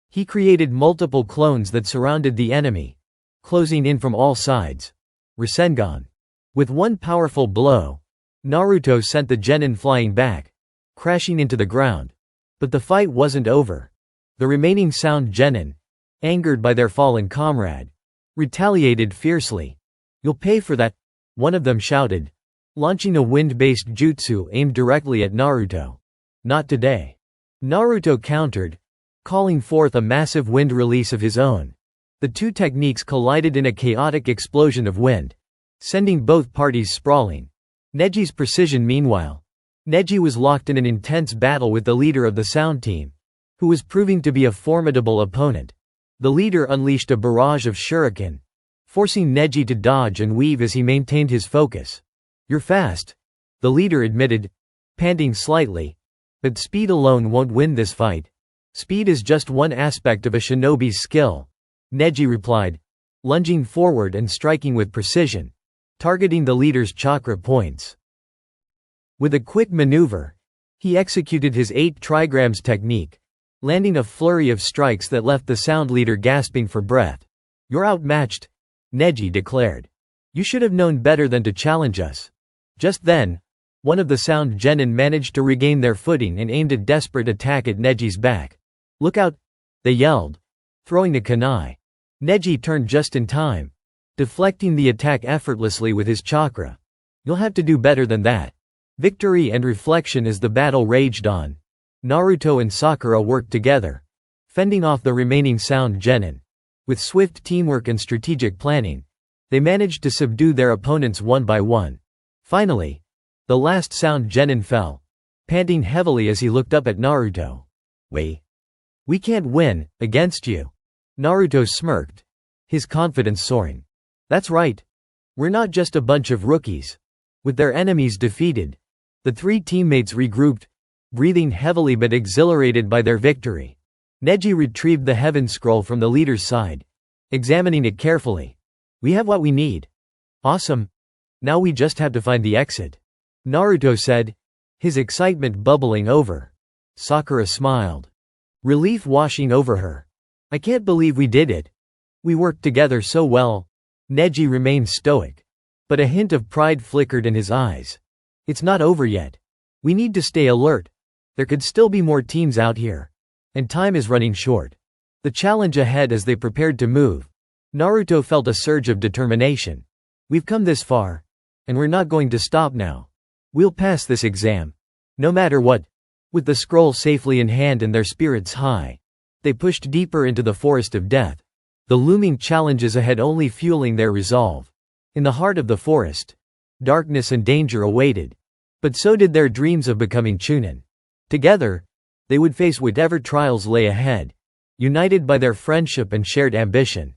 He created multiple clones that surrounded the enemy, closing in from all sides. Rasengan. With one powerful blow, Naruto sent the Genin flying back, crashing into the ground. But the fight wasn't over. The remaining sound Genin, angered by their fallen comrade, retaliated fiercely. You'll pay for that, one of them shouted, launching a wind-based jutsu aimed directly at Naruto. Not today. Naruto countered, calling forth a massive wind release of his own. The two techniques collided in a chaotic explosion of wind, sending both parties sprawling. Neji's precision meanwhile. Neji was locked in an intense battle with the leader of the sound team, who was proving to be a formidable opponent. The leader unleashed a barrage of shuriken, forcing Neji to dodge and weave as he maintained his focus. You're fast, the leader admitted, panting slightly. But speed alone won't win this fight. Speed is just one aspect of a shinobi's skill, Neji replied, lunging forward and striking with precision, targeting the leader's chakra points. With a quick maneuver, he executed his 8 trigrams technique, landing a flurry of strikes that left the sound leader gasping for breath. You're outmatched, Neji declared. You should have known better than to challenge us. Just then, one of the sound Genin managed to regain their footing and aimed a desperate attack at Neji's back. Look out! They yelled, throwing the kunai. Neji turned just in time, deflecting the attack effortlessly with his chakra. You'll have to do better than that. Victory and reflection as the battle raged on. Naruto and Sakura worked together, fending off the remaining sound Genin. With swift teamwork and strategic planning, they managed to subdue their opponents one by one. Finally, the last sound Genin fell, panting heavily as he looked up at Naruto. We can't win against you. Naruto smirked, his confidence soaring. That's right. We're not just a bunch of rookies. With their enemies defeated, the 3 teammates regrouped, breathing heavily but exhilarated by their victory. Neji retrieved the heaven scroll from the leader's side, examining it carefully. We have what we need. Awesome. Now we just have to find the exit, Naruto said, his excitement bubbling over. Sakura smiled, relief washing over her. I can't believe we did it. We worked together so well. Neji remained stoic, but a hint of pride flickered in his eyes. It's not over yet. We need to stay alert. There could still be more teams out here, and time is running short. The challenge ahead as they prepared to move. Naruto felt a surge of determination. We've come this far, and we're not going to stop now. We'll pass this exam, no matter what. With the scroll safely in hand and their spirits high, they pushed deeper into the forest of death, the looming challenges ahead only fueling their resolve. In the heart of the forest, darkness and danger awaited, but so did their dreams of becoming Chunin. Together, they would face whatever trials lay ahead, united by their friendship and shared ambition.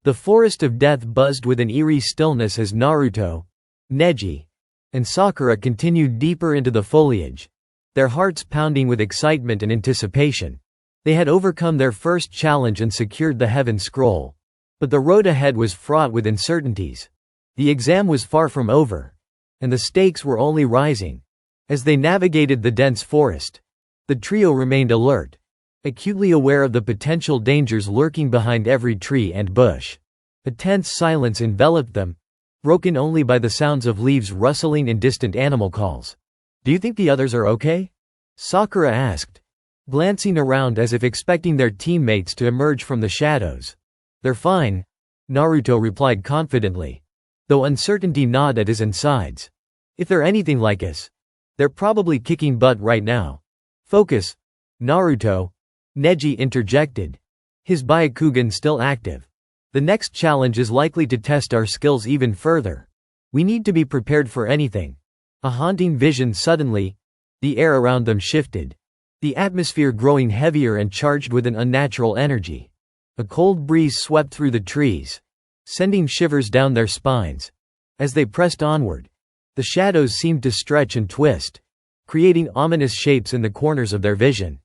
The forest of death buzzed with an eerie stillness as Naruto, Neji, and Sakura continued deeper into the foliage, their hearts pounding with excitement and anticipation. They had overcome their first challenge and secured the Heaven Scroll. But the road ahead was fraught with uncertainties. The exam was far from over, and the stakes were only rising. As they navigated the dense forest, the trio remained alert, acutely aware of the potential dangers lurking behind every tree and bush. A tense silence enveloped them, broken only by the sounds of leaves rustling and distant animal calls. "Do you think the others are okay?" Sakura asked, glancing around as if expecting their teammates to emerge from the shadows. "They're fine," Naruto replied confidently, though uncertainty gnawed at his insides. "If they're anything like us, they're probably kicking butt right now." "Focus, Naruto," Neji interjected, his Byakugan still active. "The next challenge is likely to test our skills even further. We need to be prepared for anything." A haunting vision suddenly. The air around them shifted, the atmosphere growing heavier and charged with an unnatural energy. A cold breeze swept through the trees, sending shivers down their spines. As they pressed onward, the shadows seemed to stretch and twist, creating ominous shapes in the corners of their vision.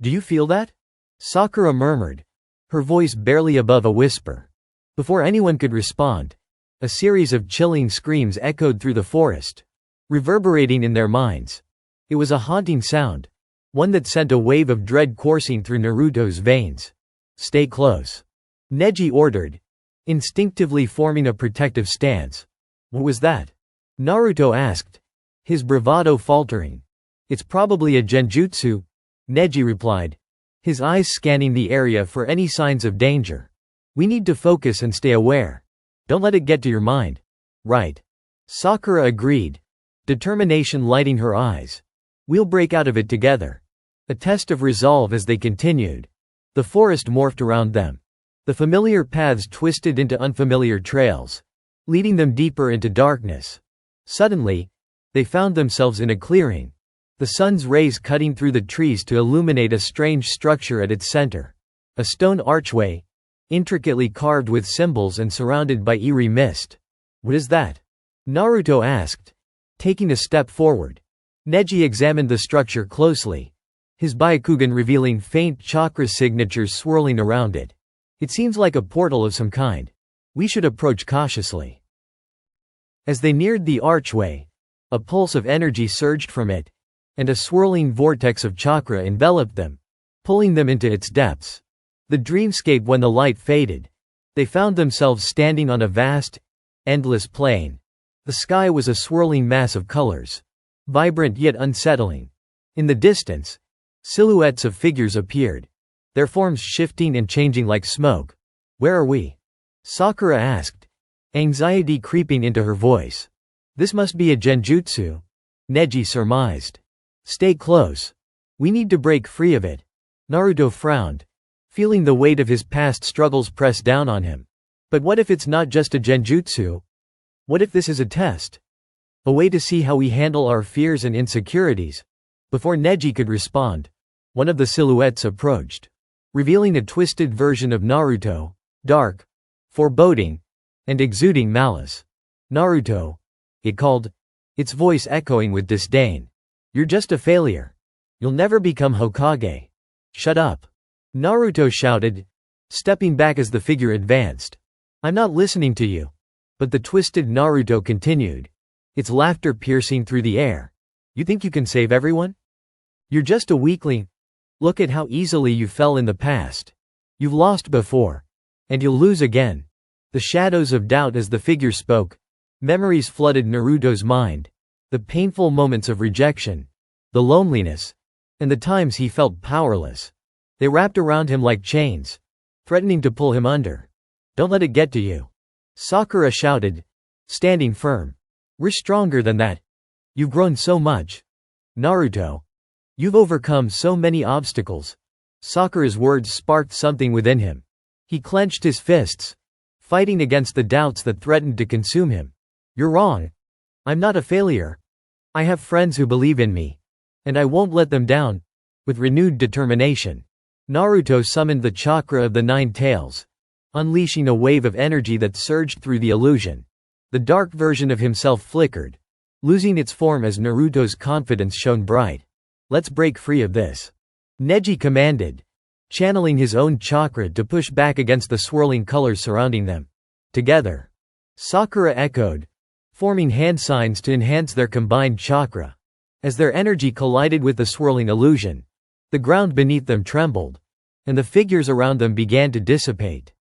"Do you feel that?" Sakura murmured, her voice barely above a whisper. Before anyone could respond, a series of chilling screams echoed through the forest, reverberating in their minds. It was a haunting sound, one that sent a wave of dread coursing through Naruto's veins. "Stay close," Neji ordered, instinctively forming a protective stance. "What was that?" Naruto asked, his bravado faltering. "It's probably a genjutsu," Neji replied, his eyes scanning the area for any signs of danger. "We need to focus and stay aware. Don't let it get to your mind." "Right," Sakura agreed, determination lighting her eyes. "We'll break out of it together." A test of resolve as they continued. The forest morphed around them. The familiar paths twisted into unfamiliar trails, leading them deeper into darkness. Suddenly, they found themselves in a clearing, the sun's rays cutting through the trees to illuminate a strange structure at its center. A stone archway, intricately carved with symbols and surrounded by eerie mist. "What is that?" Naruto asked, taking a step forward. Neji examined the structure closely, his Byakugan revealing faint chakra signatures swirling around it. "It seems like a portal of some kind. We should approach cautiously." As they neared the archway, a pulse of energy surged from it, and a swirling vortex of chakra enveloped them, pulling them into its depths. The dreamscape. When the light faded, they found themselves standing on a vast, endless plain. The sky was a swirling mass of colors, vibrant yet unsettling. In the distance, silhouettes of figures appeared, their forms shifting and changing like smoke. "Where are we?" Sakura asked, anxiety creeping into her voice. "This must be a genjutsu," Neji surmised. "Stay close. We need to break free of it." Naruto frowned, feeling the weight of his past struggles press down on him. "But what if it's not just a genjutsu? What if this is a test? A way to see how we handle our fears and insecurities?" Before Neji could respond, one of the silhouettes approached, revealing a twisted version of Naruto, dark, foreboding, and exuding malice. "Naruto," it called, its voice echoing with disdain. "You're just a failure. You'll never become Hokage." "Shut up," Naruto shouted, stepping back as the figure advanced. "I'm not listening to you." But the twisted Naruto continued, its laughter piercing through the air. "You think you can save everyone? You're just a weakling. Look at how easily you fell in the past. You've lost before, and you'll lose again." The shadows of doubt as the figure spoke. Memories flooded Naruto's mind. The painful moments of rejection, the loneliness, and the times he felt powerless. They wrapped around him like chains, threatening to pull him under. "Don't let it get to you," Sakura shouted, standing firm. "We're stronger than that. You've grown so much. Naruto. You've overcome so many obstacles." Sakura's words sparked something within him. He clenched his fists, fighting against the doubts that threatened to consume him. "You're wrong. I'm not a failure. I have friends who believe in me, and I won't let them down." With renewed determination, Naruto summoned the chakra of the 9 tails, unleashing a wave of energy that surged through the illusion. The dark version of himself flickered, losing its form as Naruto's confidence shone bright. Let's break free of this. Neji commanded, channeling his own chakra to push back against the swirling colors surrounding them. Together, Sakura echoed, forming hand signs to enhance their combined chakra. As their energy collided with the swirling illusion, the ground beneath them trembled, and the figures around them began to dissipate.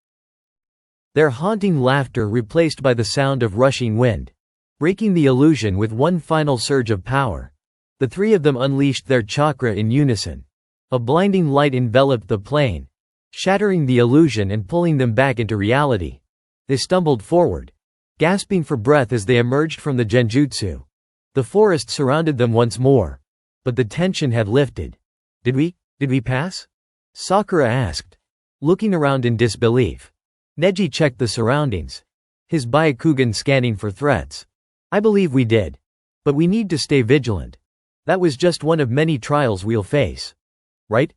Their haunting laughter replaced by the sound of rushing wind, breaking the illusion with one final surge of power. The three of them unleashed their chakra in unison. A blinding light enveloped the plane, shattering the illusion and pulling them back into reality. They stumbled forward, gasping for breath as they emerged from the genjutsu. The forest surrounded them once more, but the tension had lifted. Did we pass? Sakura asked, looking around in disbelief. Neji checked the surroundings, his Byakugan scanning for threats. I believe we did. But we need to stay vigilant. That was just one of many trials we'll face. Right?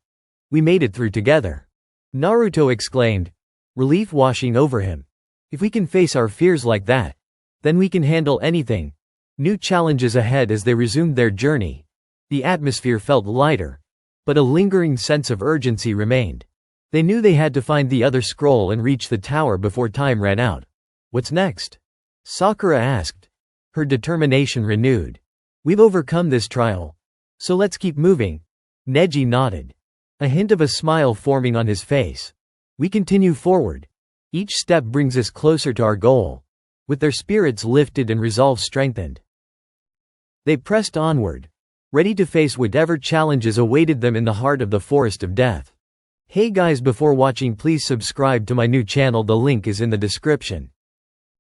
We made it through together. Naruto exclaimed, relief washing over him. If we can face our fears like that, then we can handle anything. New challenges ahead as they resumed their journey. The atmosphere felt lighter, but a lingering sense of urgency remained. They knew they had to find the other scroll and reach the tower before time ran out. What's next? Sakura asked, her determination renewed. We've overcome this trial, so let's keep moving. Neji nodded, a hint of a smile forming on his face. We continue forward. Each step brings us closer to our goal. With their spirits lifted and resolve strengthened, they pressed onward, ready to face whatever challenges awaited them in the heart of the forest of death. Hey guys, before watching, please subscribe to my new channel. The link is in the description.